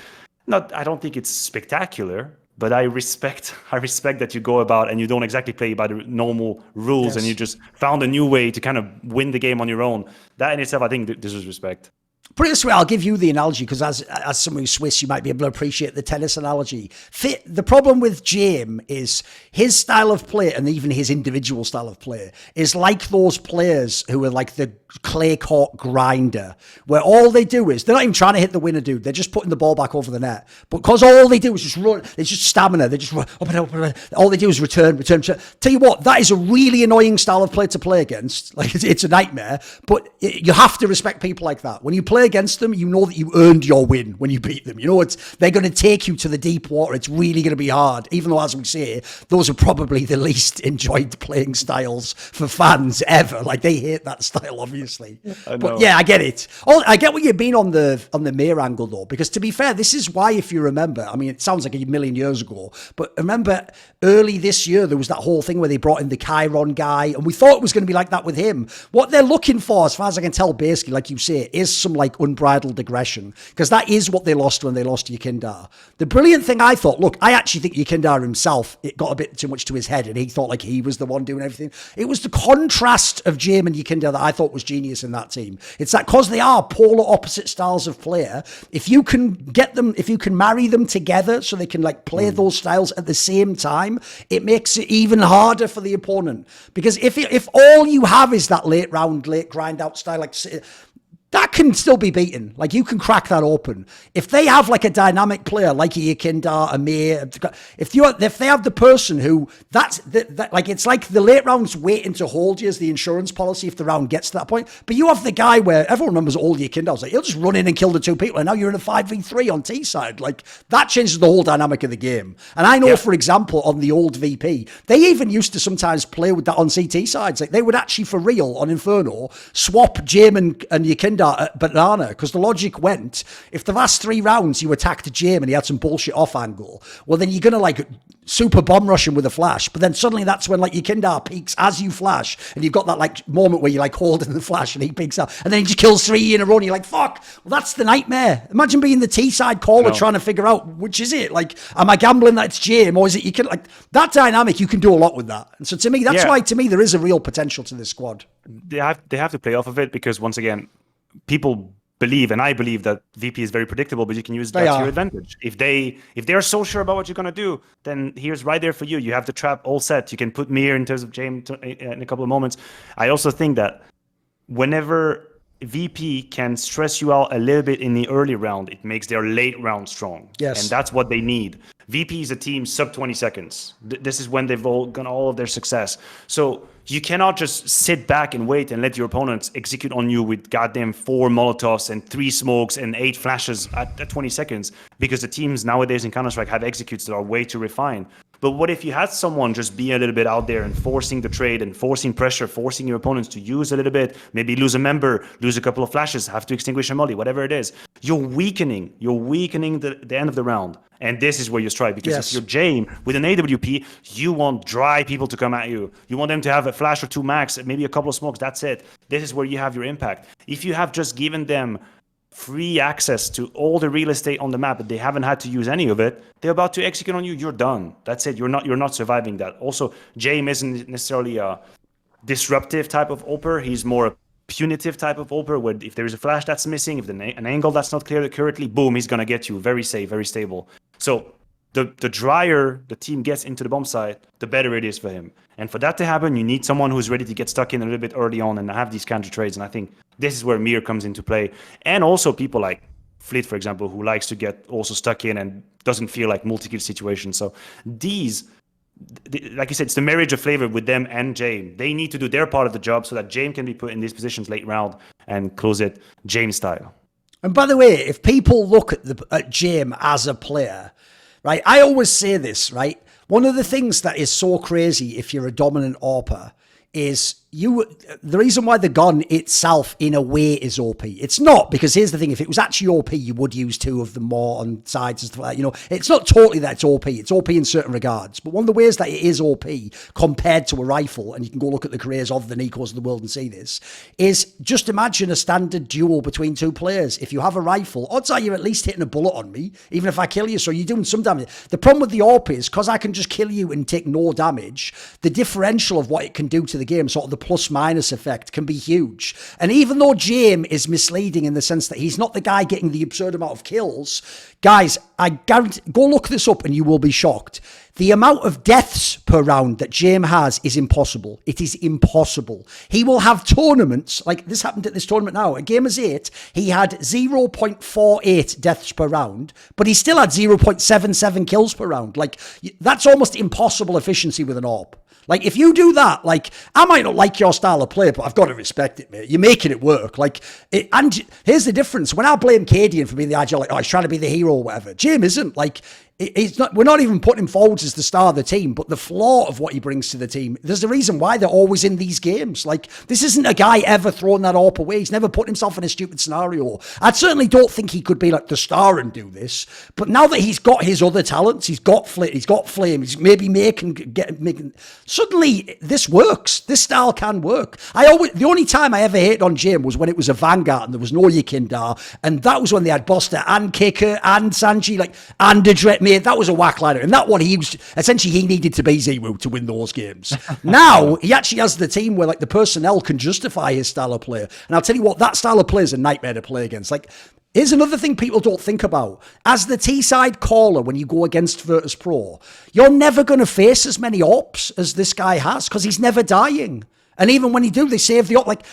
I don't think it's spectacular, but I respect that you go about and you don't exactly play by the normal rules and you just found a new way to kind of win the game on your own. That in itself, I think deserves respect. Put it this way, I'll give you the analogy, because as someone who's Swiss, you might be able to appreciate the tennis analogy. The problem with Jame is his style of play, and even his individual style of play, is like those players who are like the clay court grinder, where all they do is, they're not even trying to hit the winner, dude. They're just putting the ball back over the net. But because all they do is just run, it's just stamina. They just run up and up and up. All they do is return. Tell you what, that is a really annoying style of play to play against. Like, it's a nightmare. But you have to respect people like that. When you play against them, you know that you earned your win when you beat them. You know, they're going to take you to the deep water. It's really going to be hard, even though, as we say, those are probably the least enjoyed playing styles for fans ever. Like, they hate that style, obviously. But yeah, I get it. I get what you mean on the Mir angle, though, because to be fair, this is why, if you remember, I mean, it sounds like a million years ago, but remember early this year, there was that whole thing where they brought in the Chiron guy, and we thought it was going to be like that with him. What they're looking for, as far as I can tell, basically, like you say, is some like unbridled aggression, because that is what they lost when they lost to Yekindar. The brilliant thing, I thought, look, I actually think Yekindar himself, it got a bit too much to his head, and he thought like he was the one doing everything. It was the contrast of Jame and Yekindar that I thought was genius in that team. It's that because they are polar opposite styles of player, if you can get them, if you can marry them together so they can like play those styles at the same time, it makes it even harder for the opponent. Because if all you have is that late grind out style, like, that can still be beaten. Like, you can crack that open. If they have like a dynamic player like a Yekindar, a Mir, if they have the person who like, it's like the late rounds waiting to hold you as the insurance policy if the round gets to that point. But you have the guy where everyone remembers old Yekindar was like, he'll just run in and kill the two people, and now you're in a 5v3 on T side. Like, that changes the whole dynamic of the game. And I know, for example, on the old VP, they even used to sometimes play with that on CT sides. Like, they would actually, for real, on Inferno, swap Jame and Yekindar at Banana, because the logic went, if the last 3 rounds you attacked Jame and he had some bullshit off angle, well, then you're going to like super bomb rush him with a flash. But then suddenly that's when like Yekindar peaks as you flash, and you've got that like moment where you like hold in the flash and he peaks out, and then he just kills 3 in a row and you're like, fuck. Well, that's the nightmare. Imagine being the T-side caller trying to figure out which is it. Like, am I gambling that it's Jame, or is it like that dynamic? You can do a lot with that. And so to me, that's why to me there is a real potential to this squad. They have to play off of it, because once again, people believe, and I believe, that VP is very predictable, but you can use that to your advantage. If they're so sure about what you're gonna do, then here's right there for you. You have the trap all set. You can put Mir in terms of Jame in a couple of moments. I also think that whenever VP can stress you out a little bit in the early round. It makes their late round strong. Yes. And that's what they need. VP is a team sub 20 seconds. This is when they've all gotten all of their success. So you cannot just sit back and wait and let your opponents execute on you with goddamn 4 Molotovs and 3 smokes and 8 flashes at 20 seconds, because the teams nowadays in Counter-Strike have executes that are way too refined. But what if you had someone just be a little bit out there and forcing the trade and forcing pressure, forcing your opponents to use a little bit, maybe lose a member, lose a couple of flashes, have to extinguish a molly, whatever it is. You're weakening the end of the round. And this is where you strike, because if you're Jame with an AWP, you want dry people to come at you. You want them to have a flash or 2 max, maybe a couple of smokes, that's it. This is where you have your impact. If you have just given them free access to all the real estate on the map, but they haven't had to use any of it, they're about to execute on you, you're done. That's it. You're not surviving that. Also, Jame isn't necessarily a disruptive type of oper. He's more a punitive type of oper, where if there's a flash that's missing, if an angle that's not clear accurately, boom, he's gonna get you. Very safe, very stable. So the drier the team gets into the bomb site, the better it is for him. And for that to happen, you need someone who's ready to get stuck in a little bit early on and have these counter trades. And I think this is where Mir comes into play. And also people like Fleet, for example, who likes to get also stuck in and doesn't feel like multi-kill situations. So these, like you said, it's the marriage of flavor with them and Jame. They need to do their part of the job so that Jame can be put in these positions late round and close it Jame style. And by the way, if people look at Jame as a player, right, I always say this, right? One of the things that is so crazy if you're a dominant AWPer is the reason why the gun itself in a way is OP. It's not, because here's the thing, if it was actually OP, you would use 2 of them more on sides and stuff like that. You know, it's not totally that it's OP. It's OP in certain regards. But one of the ways that it is OP compared to a rifle, and you can go look at the careers of the Nikos of the world and see this, is just imagine a standard duel between 2 players. If you have a rifle, odds are you're at least hitting a bullet on me, even if I kill you, so you're doing some damage. The problem with the AWP is, because I can just kill you and take no damage, the differential of what it can do to the game, sort of the plus-minus effect, can be huge. And even though Jame is misleading in the sense that he's not the guy getting the absurd amount of kills, guys, I guarantee, go look this up and you will be shocked. The amount of deaths per round that Jame has is impossible. It is impossible. He will have tournaments, like this happened at this tournament now. At Gamers8, he had 0.48 deaths per round, but he still had 0.77 kills per round. Like, that's almost impossible efficiency with an AWP. Like, if you do that, like, I might not like your style of play, but I've got to respect it, mate. You're making it work. Like, and here's the difference. When I blame Cadian for being the agile, like, oh, he's trying to be the hero or whatever, Jame isn't. Like, it's not, we're not even putting him forwards as the star of the team, but the flaw of what he brings to the team, there's a reason why they're always in these games. Like, this isn't a guy ever throwing that AWP away. He's never put himself in a stupid scenario. I certainly don't think he could be like the star and do this, but now that he's got his other talents, he's got Flit, he's got Flame, he's maybe making, suddenly this works. This style can work. The only time I ever hated on Jame was when it was a Vanguard and there was no Yekindar, and that was when they had Buster and Kicker and Sanji, like, and a Dret. Mate, that was a whack liner. And that one, he needed to be ZywOo to win those games. Now, he actually has the team where, like, the personnel can justify his style of play. And I'll tell you what, that style of play is a nightmare to play against. Like, here's another thing people don't think about. As the T-side caller, when you go against Virtus.pro, you're never going to face as many AWPs as this guy has, because he's never dying. And even when you do, they save the AWP. Like,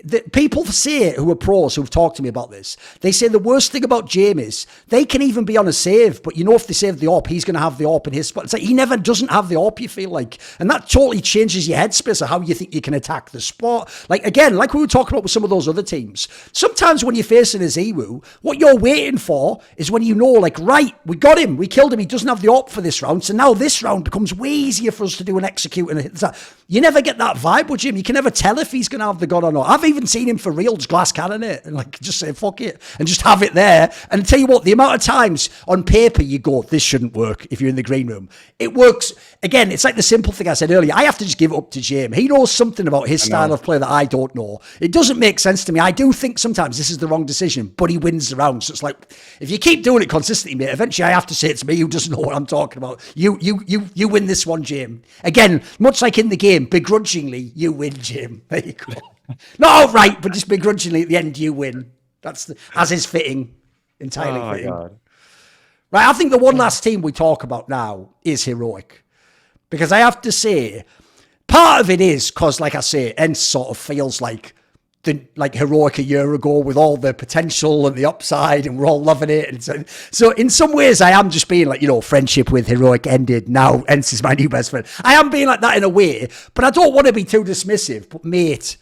the people say, who are pros, who've talked to me about this, they say the worst thing about Jame is they can even be on a save, but you know if they save the AWP, he's going to have the AWP in his spot. It's like he never doesn't have the AWP, you feel like. And that totally changes your headspace of how you think you can attack the spot. Like, again, like we were talking about with some of those other teams, sometimes when you're facing a ZywOo, what you're waiting for is when you know, like, right, we got him, we killed him, he doesn't have the AWP for this round, so now this round becomes way easier for us to do and execute. And you never get that vibe with Jim. You can never tell if he's going to have the gun or not. I've even seen him for real just glass cannon it and, like, just say fuck it and just have it there. And I tell you what, the amount of times on paper you go, this shouldn't work if you're in the green room, it works. Again, it's like the simple thing I said earlier. I have to just give it up to Jame. He knows something about his style of play that I don't know. It doesn't make sense to me. I do think sometimes this is the wrong decision, but he wins the round. So it's like, if you keep doing it consistently, mate, eventually I have to say it's me who doesn't know what I'm talking about. You win this one, Jame. Again, much like in the game, begrudgingly, you win, Jame. There you go. Not outright, but just begrudgingly at the end, you win. That's as is fitting, entirely fitting. God. Right, I think the one last team we talk about now is Heroic. Because I have to say, part of it is because, like I say, ENCE sort of feels like like Heroic a year ago with all the potential and the upside, and we're all loving it. And so in some ways I am just being like, you know, friendship with Heroic ended, now ENCE is my new best friend. I am being like that in a way, but I don't want to be too dismissive. But mate,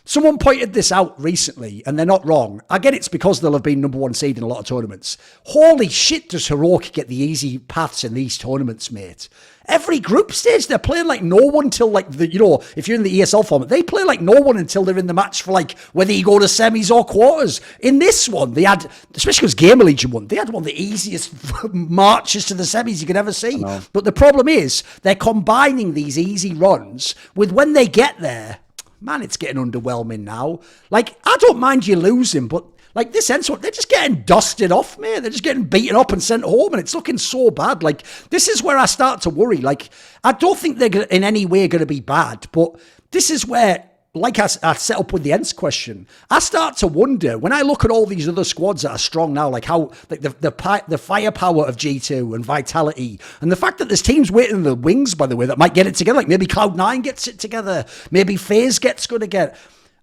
someone pointed this out recently, and they're not wrong. I get it's because they'll have been number 1 seed in a lot of tournaments. Holy shit, does Heroic get the easy paths in these tournaments, mate. Every group stage, they're playing like no one till like the, you know, if you're in the ESL format, they play like no one until they're in the match for like whether you go to semis or quarters. In this one, they had, especially because Gamer Legion won, they had one of the easiest marches to the semis you could ever see. But the problem is, they're combining these easy runs with when they get there, man, it's getting underwhelming now. Like, I don't mind you losing, but like this ENCE, they're just getting dusted off, mate. They're just getting beaten up and sent home, and it's looking so bad. Like, this is where I start to worry. Like, I don't think they're in any way going to be bad, but this is where, like I set up with the ENCE question, I start to wonder, when I look at all these other squads that are strong now, like how like the firepower of G2 and Vitality, and the fact that there's teams waiting in the wings, by the way, that might get it together, like maybe Cloud9 gets it together, maybe FaZe gets good again.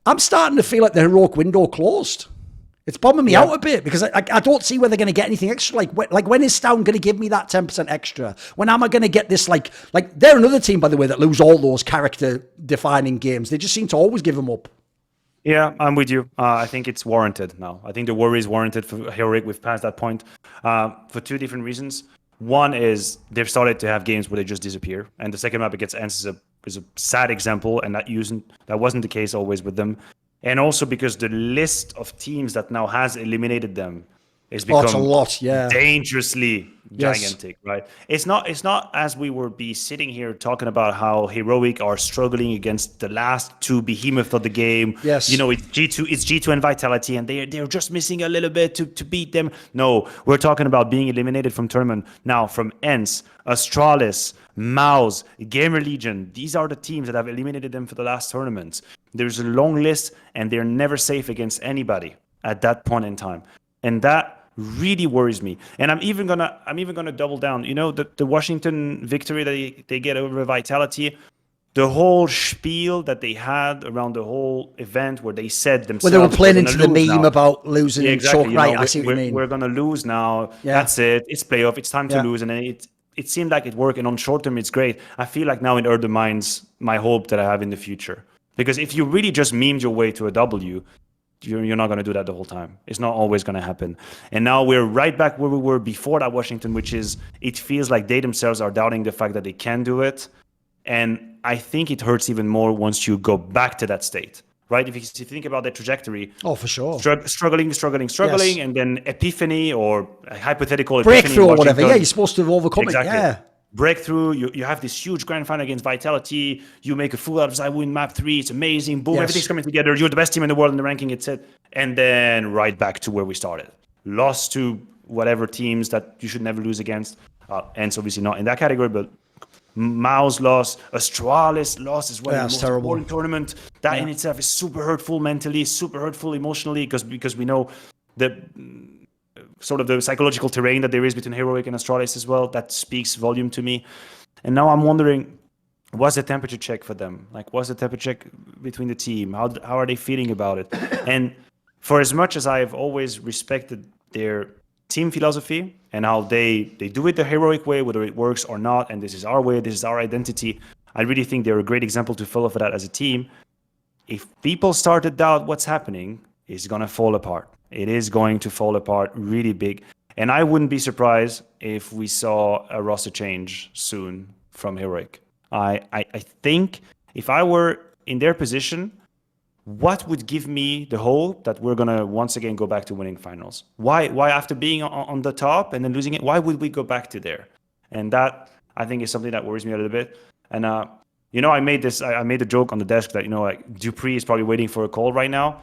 I'm starting to feel like the Heroic window closed. It's bombing me out a bit, because I don't see where they're going to get anything extra. Like when is Stown going to give me that 10% extra? When am I going to get this? Like they're another team, by the way, that lose all those character-defining games. They just seem to always give them up. Yeah, I'm with you. I think it's warranted now. I think the worry is warranted for Heroic. We've passed that point for 2 different reasons. One is they've started to have games where they just disappear, and the second map against ENCE is a sad example, and that wasn't the case always with them. And also because the list of teams that now has eliminated them is become a lot, dangerously gigantic, right? It's not as we were sitting here talking about how Heroic are struggling against the last 2 behemoths of the game. Yes. You know, it's G2 and Vitality, and they're just missing a little bit to beat them. No, we're talking about being eliminated from tournament now from ENCE, Astralis, m0NESY, Gamer Legion. These are the teams that have eliminated them for the last tournaments. There's a long list, and they're never safe against anybody at that point in time, and that really worries me. And I'm even gonna double down. You know, the Washington victory that they get over Vitality, the whole spiel that they had around the whole event, where they said themselves, well, they were playing into the meme about losing. Yeah, exactly. Right, I see what you mean. We're gonna lose now. Yeah. That's it. It's playoff. It's time to lose, and then it seemed like it worked. And on short term, it's great. I feel like now it undermines my hope that I have in the future. Because if you really just memed your way to a W, you're not going to do that the whole time. It's not always going to happen. And now we're right back where we were before that Washington, which is, it feels like they themselves are doubting the fact that they can do it. And I think it hurts even more once you go back to that state, right? If you think about the trajectory. Oh, for sure. Struggling, yes. And then epiphany, or a hypothetical breakthrough or whatever. Yeah, you're supposed to overcome it. Yeah. Breakthrough, you have this huge grand final against Vitality, you make a fool out of ZywOo in map 3, it's amazing, boom, everything's coming together, you're the best team in the world in the ranking, it's it. And then right back to where we started. Lost to whatever teams that you should never lose against. ENCE obviously not in that category, but m0NESY lost, Astralis lost as well. Yeah, it's terrible. Important tournament. That in itself is super hurtful mentally, super hurtful emotionally, because we know that sort of the psychological terrain that there is between Heroic and Astralis as well. That speaks volume to me. And now I'm wondering, what's the temperature check for them? Like, what's the temperature check between the team? How are they feeling about it? And for as much as I've always respected their team philosophy and how they do it the Heroic way, whether it works or not, and this is our way, this is our identity, I really think they're a great example to follow for that as a team. If people start to doubt what's happening, it's going to fall apart. It is going to fall apart really big. And I wouldn't be surprised if we saw a roster change soon from Heroic. I think if I were in their position, what would give me the hope that we're going to once again go back to winning finals? Why after being on the top and then losing it, why would we go back to there? And that, I think, is something that worries me a little bit. And, you know, I made the joke on the desk that, you know, like Dupree is probably waiting for a call right now.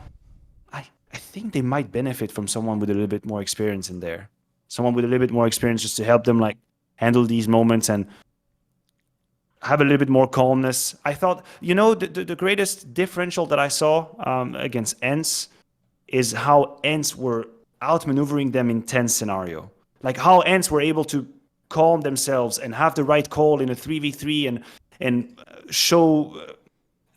I think they might benefit from someone with a little bit more experience in there. Someone with a little bit more experience just to help them like handle these moments and have a little bit more calmness. I thought, you know, the greatest differential that I saw against ENCE is how ENCE were outmaneuvering them in tense scenario. Like how ENCE were able to calm themselves and have the right call in a 3v3 and show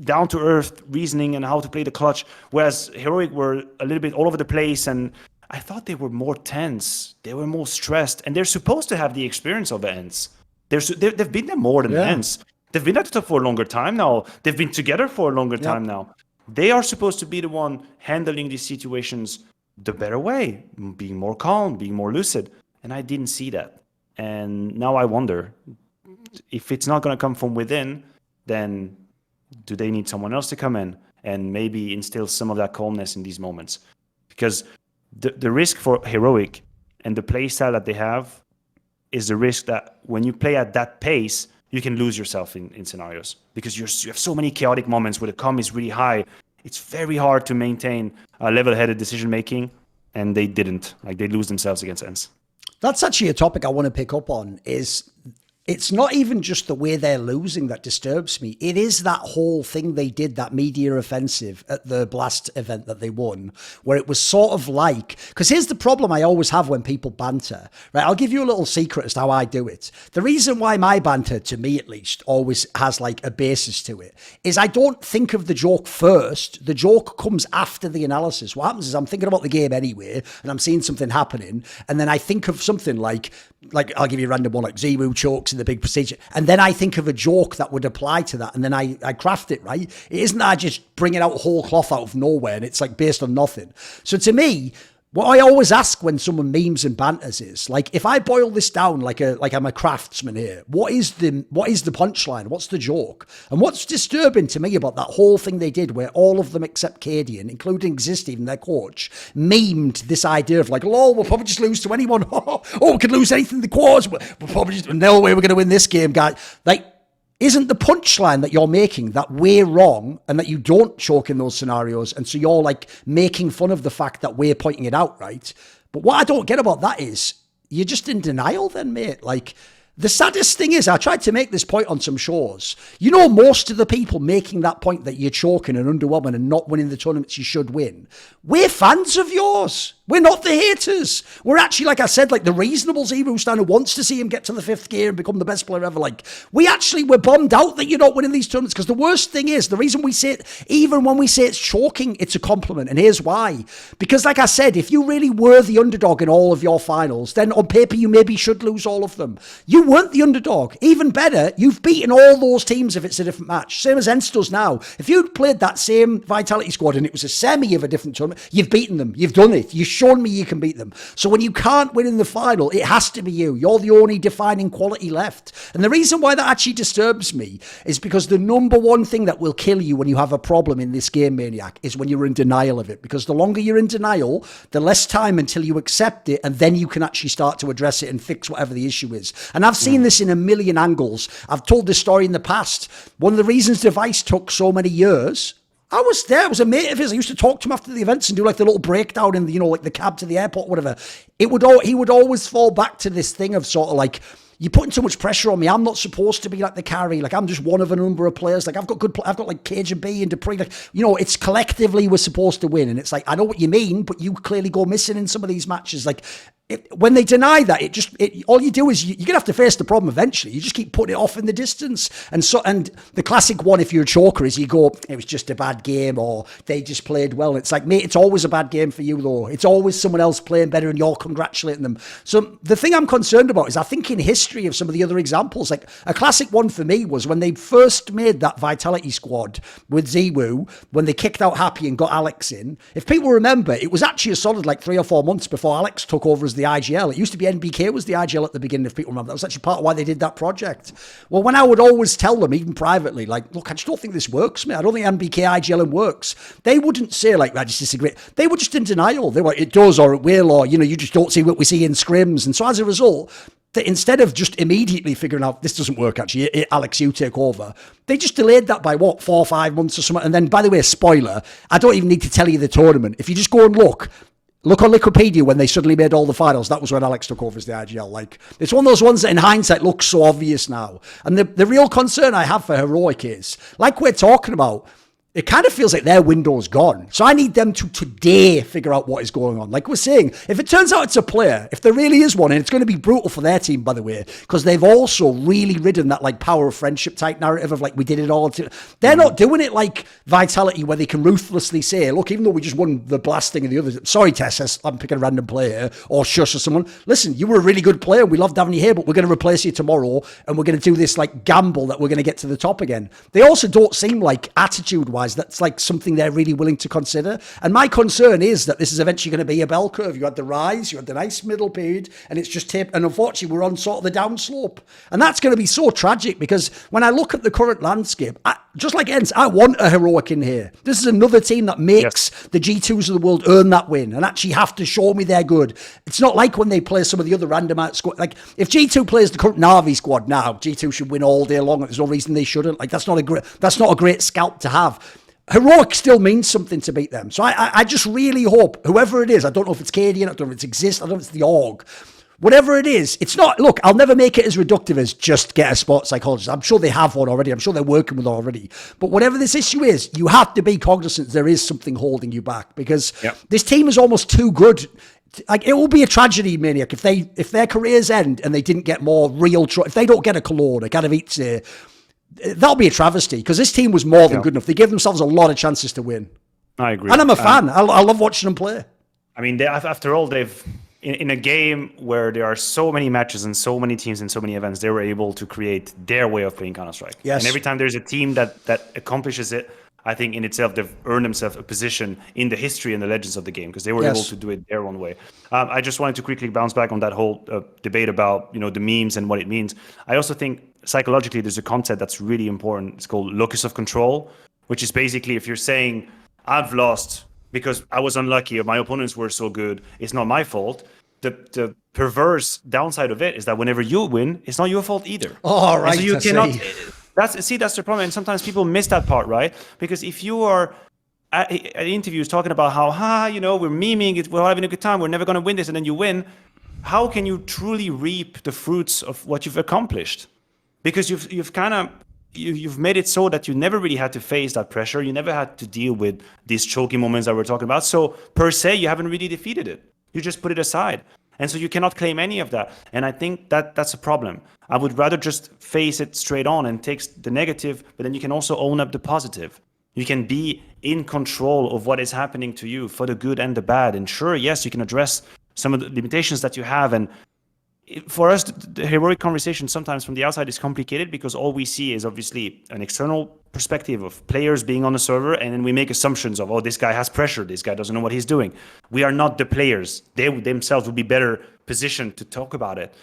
down to earth reasoning and how to play the clutch, whereas Heroic were a little bit all over the place, and I thought they were more tense, they were more stressed, and they're supposed to have the experience of the ENCE. They've been there more than the ENCE. They've been at the top for a longer time now. They've been together for a longer time now. They are supposed to be the one handling these situations the better way, being more calm, being more lucid, and I didn't see that. And now I wonder, if it's not going to come from within, then do they need someone else to come in and maybe instill some of that calmness in these moments? Because the risk for Heroic and the play style that they have is the risk that when you play at that pace, you can lose yourself in scenarios, because you have so many chaotic moments where the comm is really high. It's very hard to maintain a level-headed decision-making, and they didn't. Like, they lose themselves against ENCE. That's actually a topic I want to pick up on. Is it's not even just the way they're losing that disturbs me. It is that whole thing they did, that media offensive at the Blast event that they won, where it was sort of like, because here's the problem I always have when people banter, right? I'll give you a little secret as to how I do it. The reason why my banter, to me at least, always has like a basis to it is I don't think of the joke first. The joke comes after the analysis. What happens is I'm thinking about the game anyway, and I'm seeing something happening, and then I think of something like I'll give you a random one, like ZywOo chokes in the big procedure, and then I think of a joke that would apply to that, and then I craft it, right? It isn't that I just bring it out whole cloth out of nowhere and it's like based on nothing. So to me, what I always ask when someone memes and banters is, like, if I boil this down like I'm a craftsman here, what is the punchline? What's the joke? And what's disturbing to me about that whole thing they did, where all of them except Cadian, including Xist, even their coach, memed this idea of like, lol, we'll probably just lose to anyone. Oh, we could lose anything in the quarters. We'll probably just, no way we're going to win this game, guys. Like, isn't the punchline that you're making that we're wrong and that you don't choke in those scenarios? And so you're like making fun of the fact that we're pointing it out, right? But what I don't get about that is you're just in denial then, mate. Like, the saddest thing is, I tried to make this point on some shows. You know, most of the people making that point that you're choking and underwhelming and not winning the tournaments you should win, we're fans of yours. We're not the haters. We're actually, like I said, like the reasonable ZywOo stan who wants to see him get to the 5th gear and become the best player ever. Like, we're bummed out that you're not winning these tournaments, because the worst thing is, the reason we say it, even when we say it's choking, it's a compliment. And here's why. Because like I said, if you really were the underdog in all of your finals, then on paper you maybe should lose all of them. You weren't the underdog. Even better, you've beaten all those teams if it's a different match. Same as ENCE does now. If you'd played that same Vitality squad and it was a semi of a different tournament, you've beaten them. You've done it. You've shown me you can beat them. So when you can't win in the final, it has to be you. You're the only defining quality left. And the reason why that actually disturbs me is because the number one thing that will kill you when you have a problem in this game, Maniac, is when you're in denial of it. Because the longer you're in denial, the less time until you accept it, and then you can actually start to address it and fix whatever the issue is. And I've seen this in a million angles. I've told this story in the past. One of the reasons Device took so many years, I was there. I was a mate of his. I used to talk to him after the events and do like the little breakdown in the, you know, like the cab to the airport, whatever. He would always fall back to this thing of sort of like, you're putting too much pressure on me. I'm not supposed to be like the carry. Like, I'm just one of a number of players. Like, I've got like Cage and B and Dupree. Like, you know, it's collectively we're supposed to win. And it's like, I know what you mean, but you clearly go missing in some of these matches. Like, when they deny that, all you do is you're going to have to face the problem eventually. You just keep putting it off in the distance. And the classic one, if you're a choker, is you go, it was just a bad game, or they just played well. It's like, mate, it's always a bad game for you, though. It's always someone else playing better and you're congratulating them. So the thing I'm concerned about is, I think in history of some of the other examples, like a classic one for me was when they first made that Vitality squad with ZywOo, when they kicked out Happy and got Alex in. If people remember, it was actually a solid like 3 or 4 months before Alex took over as the IGL. It used to be NBK was the IGL at the beginning, if people remember. That was actually part of why they did that project. Well, when I would always tell them, even privately, like, look, I just don't think this works, mate. I don't think NBK IGL works. They wouldn't say, like, I just disagree. They were just in denial. They were like, it does or it will, or, you know, you just don't see what we see in scrims. And so as a result, instead of just immediately figuring out this doesn't work, actually, Alex, you take over, they just delayed that by 4 or 5 months or something. And then, by the way, spoiler, I don't even need to tell you the tournament. If you just go and look on Wikipedia when they suddenly made all the finals, that was when Alex took over as the IGL. Like, it's one of those ones that in hindsight looks so obvious now. And the real concern I have for Heroic is, like we're talking about, it kind of feels like their window's gone. So I need them to today figure out what is going on. Like we're saying, if it turns out it's a player, if there really is one, and it's going to be brutal for their team, by the way, because they've also really ridden that like power of friendship type narrative of like, we did it all. They're not doing it like Vitality, where they can ruthlessly say, look, even though we just won the blasting of the others, sorry, Tess, I'm picking a random player, or Shush or someone, listen, you were a really good player. We loved having you here, but we're going to replace you tomorrow, and we're going to do this like gamble that we're going to get to the top again. They also don't seem like attitude-wise, that's like something they're really willing to consider. And my concern is that this is eventually going to be a bell curve. You had the rise, you had the nice middle period, and it's just taped. And unfortunately, we're on sort of the downslope. And that's going to be so tragic, because when I look at the current landscape, just like ENCE, I want a heroic in here. This is another team that makes the G2s of the world earn that win and actually have to show me they're good. It's not like when they play some of the other random out squad. Like if G2 plays the current Na'Vi squad now, G2 should win all day long. There's no reason they shouldn't. Like that's not a great scalp to have. Heroic still means something to beat them. So I just really hope, whoever it is, I don't know if it's Cadian, I don't know if it's Exist, I don't know if it's the org, whatever it is, it's not, look, I'll never make it as reductive as just get a sports psychologist. I'm sure they have one already. I'm sure they're working with already. But whatever this issue is, you have to be cognizant there is something holding you back, because this team is almost too good. Like, it will be a tragedy, Maniac, if their careers end and they didn't get more real, if they don't get a Cologne, a Katowice, that'll be a travesty, because this team was more than good enough. They gave themselves a lot of chances to win. I agree. And I'm a fan. I love watching them play. I mean, after all, they've, in a game where there are so many matches and so many teams and so many events, they were able to create their way of playing Counter-Strike. Yes. And every time there's a team that accomplishes it, I think in itself, they've earned themselves a position in the history and the legends of the game, because they were able to do it their own way. I just wanted to quickly bounce back on that whole debate about, the memes and what it means. I also think psychologically, there's a concept that's really important. It's called locus of control, which is basically if you're saying, I've lost because I was unlucky or my opponents were so good, it's not my fault. The perverse downside of it is that whenever you win, it's not your fault either. Oh, right. And so you cannot. That's the problem. And sometimes people miss that part, right? Because if you are at interviews talking about how, we're memeing, we're having a good time, we're never going to win this, and then you win, how can you truly reap the fruits of what you've accomplished? Because you've made it so that you never really had to face that pressure. You never had to deal with these choking moments that we're talking about. So per se, you haven't really defeated it. You just put it aside. And so you cannot claim any of that. And I think that's a problem. I would rather just face it straight on and take the negative, but then you can also own up the positive. You can be in control of what is happening to you for the good and the bad. And sure, yes, you can address some of the limitations that you have. And for us, the heroic conversation sometimes from the outside is complicated, because all we see is obviously an external perspective of players being on the server, and then we make assumptions of, oh, this guy has pressure, this guy doesn't know what he's doing. We are not the players. They themselves would be better positioned to talk about it.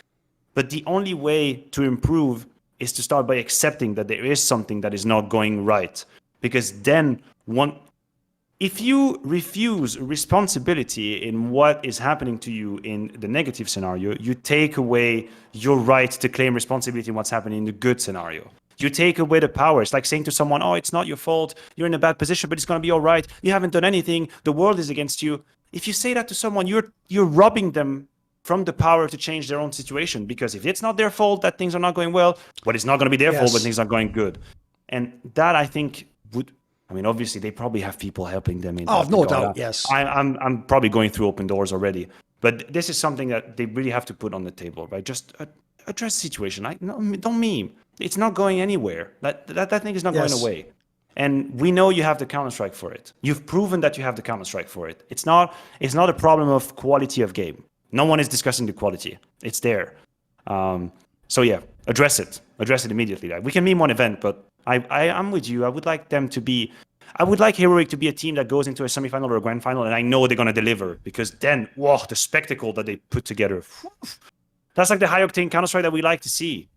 But the only way to improve is to start by accepting that there is something that is not going right. Because then if you refuse responsibility in what is happening to you in the negative scenario, you take away your right to claim responsibility in what's happening in the good scenario. You take away the power. It's like saying to someone, oh, it's not your fault. You're in a bad position, but it's going to be all right. You haven't done anything. The world is against you. If you say that to someone, you're robbing them from the power to change their own situation. Because if it's not their fault that things are not going well, well, it's not going to be their fault when things are going good. And that, I think, obviously, they probably have people helping them. Oh, no doubt, yes. I'm probably going through open doors already. But this is something that they really have to put on the table, right? Just address the situation. Don't meme. It's not going anywhere. That thing is not going away. And we know you have the Counter-Strike for it. You've proven that you have the Counter-Strike for it. It's not a problem of quality of game. No one is discussing the quality. It's there. So yeah, address it. Address it immediately. Like, we can meme one event, but I'm with you. I would like Heroic to be a team that goes into a semifinal or a grand final, and I know they're going to deliver, because then, the spectacle that they put together. That's like the high octane Counter-Strike that we like to see.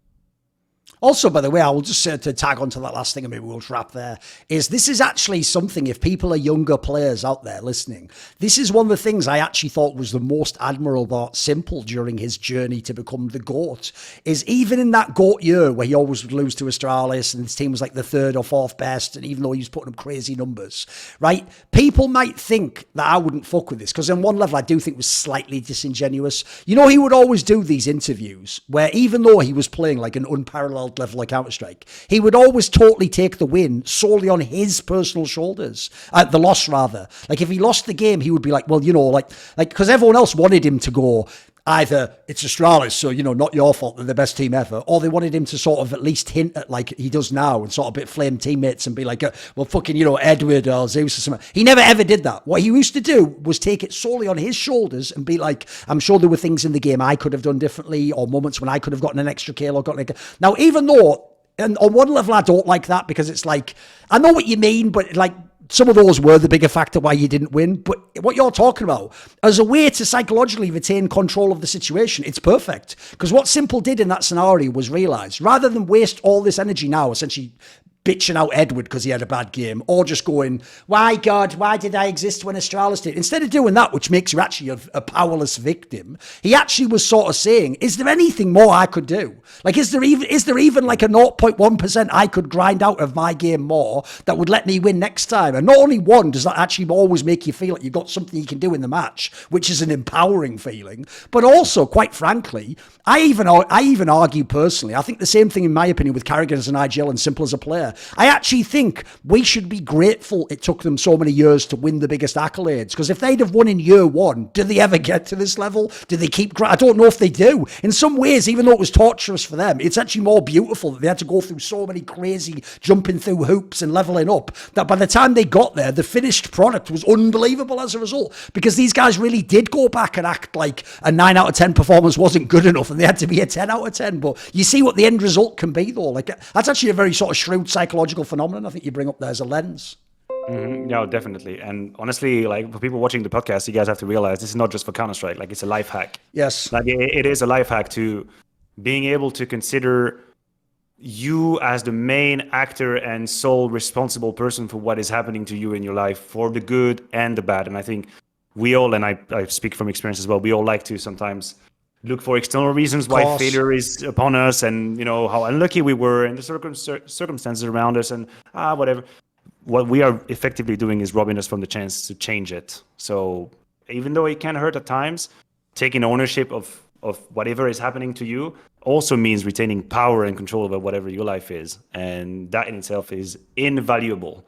Also, by the way, I will just say, to tag on to that last thing, and maybe we'll wrap there, is this is actually something, if people are younger players out there listening, this is one of the things I actually thought was the most admirable, simple during his journey to become the GOAT, is even in that GOAT year where he always would lose to Astralis and his team was like the third or fourth best, and even though he was putting up crazy numbers, right? People might think that I wouldn't fuck with this, because on one level I do think it was slightly disingenuous. He would always do these interviews where even though he was playing like an unparalleled unparalleled level of Counter-Strike, he would always totally take the win solely on his personal shoulders. The loss, rather. Like, if he lost the game, he would be like, well, you know, like, because everyone else wanted him to go, either it's Astralis, so, you know, not your fault, they're the best team ever, or they wanted him to sort of at least hint at, like he does now, and sort of bit flame teammates and be like, well, fucking, you know, Edward or Zeus or something. He never ever did that. What he used to do was take it solely on his shoulders and be like, I'm sure there were things in the game I could have done differently, or moments when I could have gotten an extra kill or gotten Now, even though, and on one level I don't like that, because it's like, I know what you mean, but like, some of those were the bigger factor why you didn't win. But what you're talking about, as a way to psychologically retain control of the situation, it's perfect. Because what Simple did in that scenario was realize, rather than waste all this energy now, essentially bitching out Edward because he had a bad game, or just going, why God, why did I exist when Astralis did? Instead of doing that, which makes you actually a powerless victim, he actually was sort of saying, is there anything more I could do? Like, is there even like a 0.1% I could grind out of my game more that would let me win next time? And not only one, does that actually always make you feel like you've got something you can do in the match, which is an empowering feeling, but also, quite frankly, I even argue personally, I think the same thing in my opinion with Carrigan as an IGL and Simple as a player. I actually think we should be grateful it took them so many years to win the biggest accolades, because if they'd have won in year one, did they ever get to this level? Did they keep... I don't know if they do. In some ways, even though it was torturous for them, it's actually more beautiful that they had to go through so many crazy jumping through hoops and leveling up, that by the time they got there, the finished product was unbelievable as a result, because these guys really did go back and act like a 9 out of 10 performance wasn't good enough and they had to be a 10 out of 10. But you see what the end result can be, though. Like, that's actually a very sort of shrewd psychological phenomenon I think you bring up there as a lens. Mm-hmm. Yeah, definitely. And honestly, like, for people watching the podcast, you guys have to realize this is not just for Counter-Strike. Like, it's a life hack. Yes. Like, it is a life hack to being able to consider you as the main actor and sole responsible person for what is happening to you in your life, for the good and the bad. And I think we all, and I speak from experience as well, we all like to sometimes look for external reasons why failure is upon us, and, you know, how unlucky we were and the circumstances around us, and whatever. What we are effectively doing is robbing us from the chance to change it. So even though it can hurt at times, taking ownership of whatever is happening to you also means retaining power and control over whatever your life is. And that in itself is invaluable.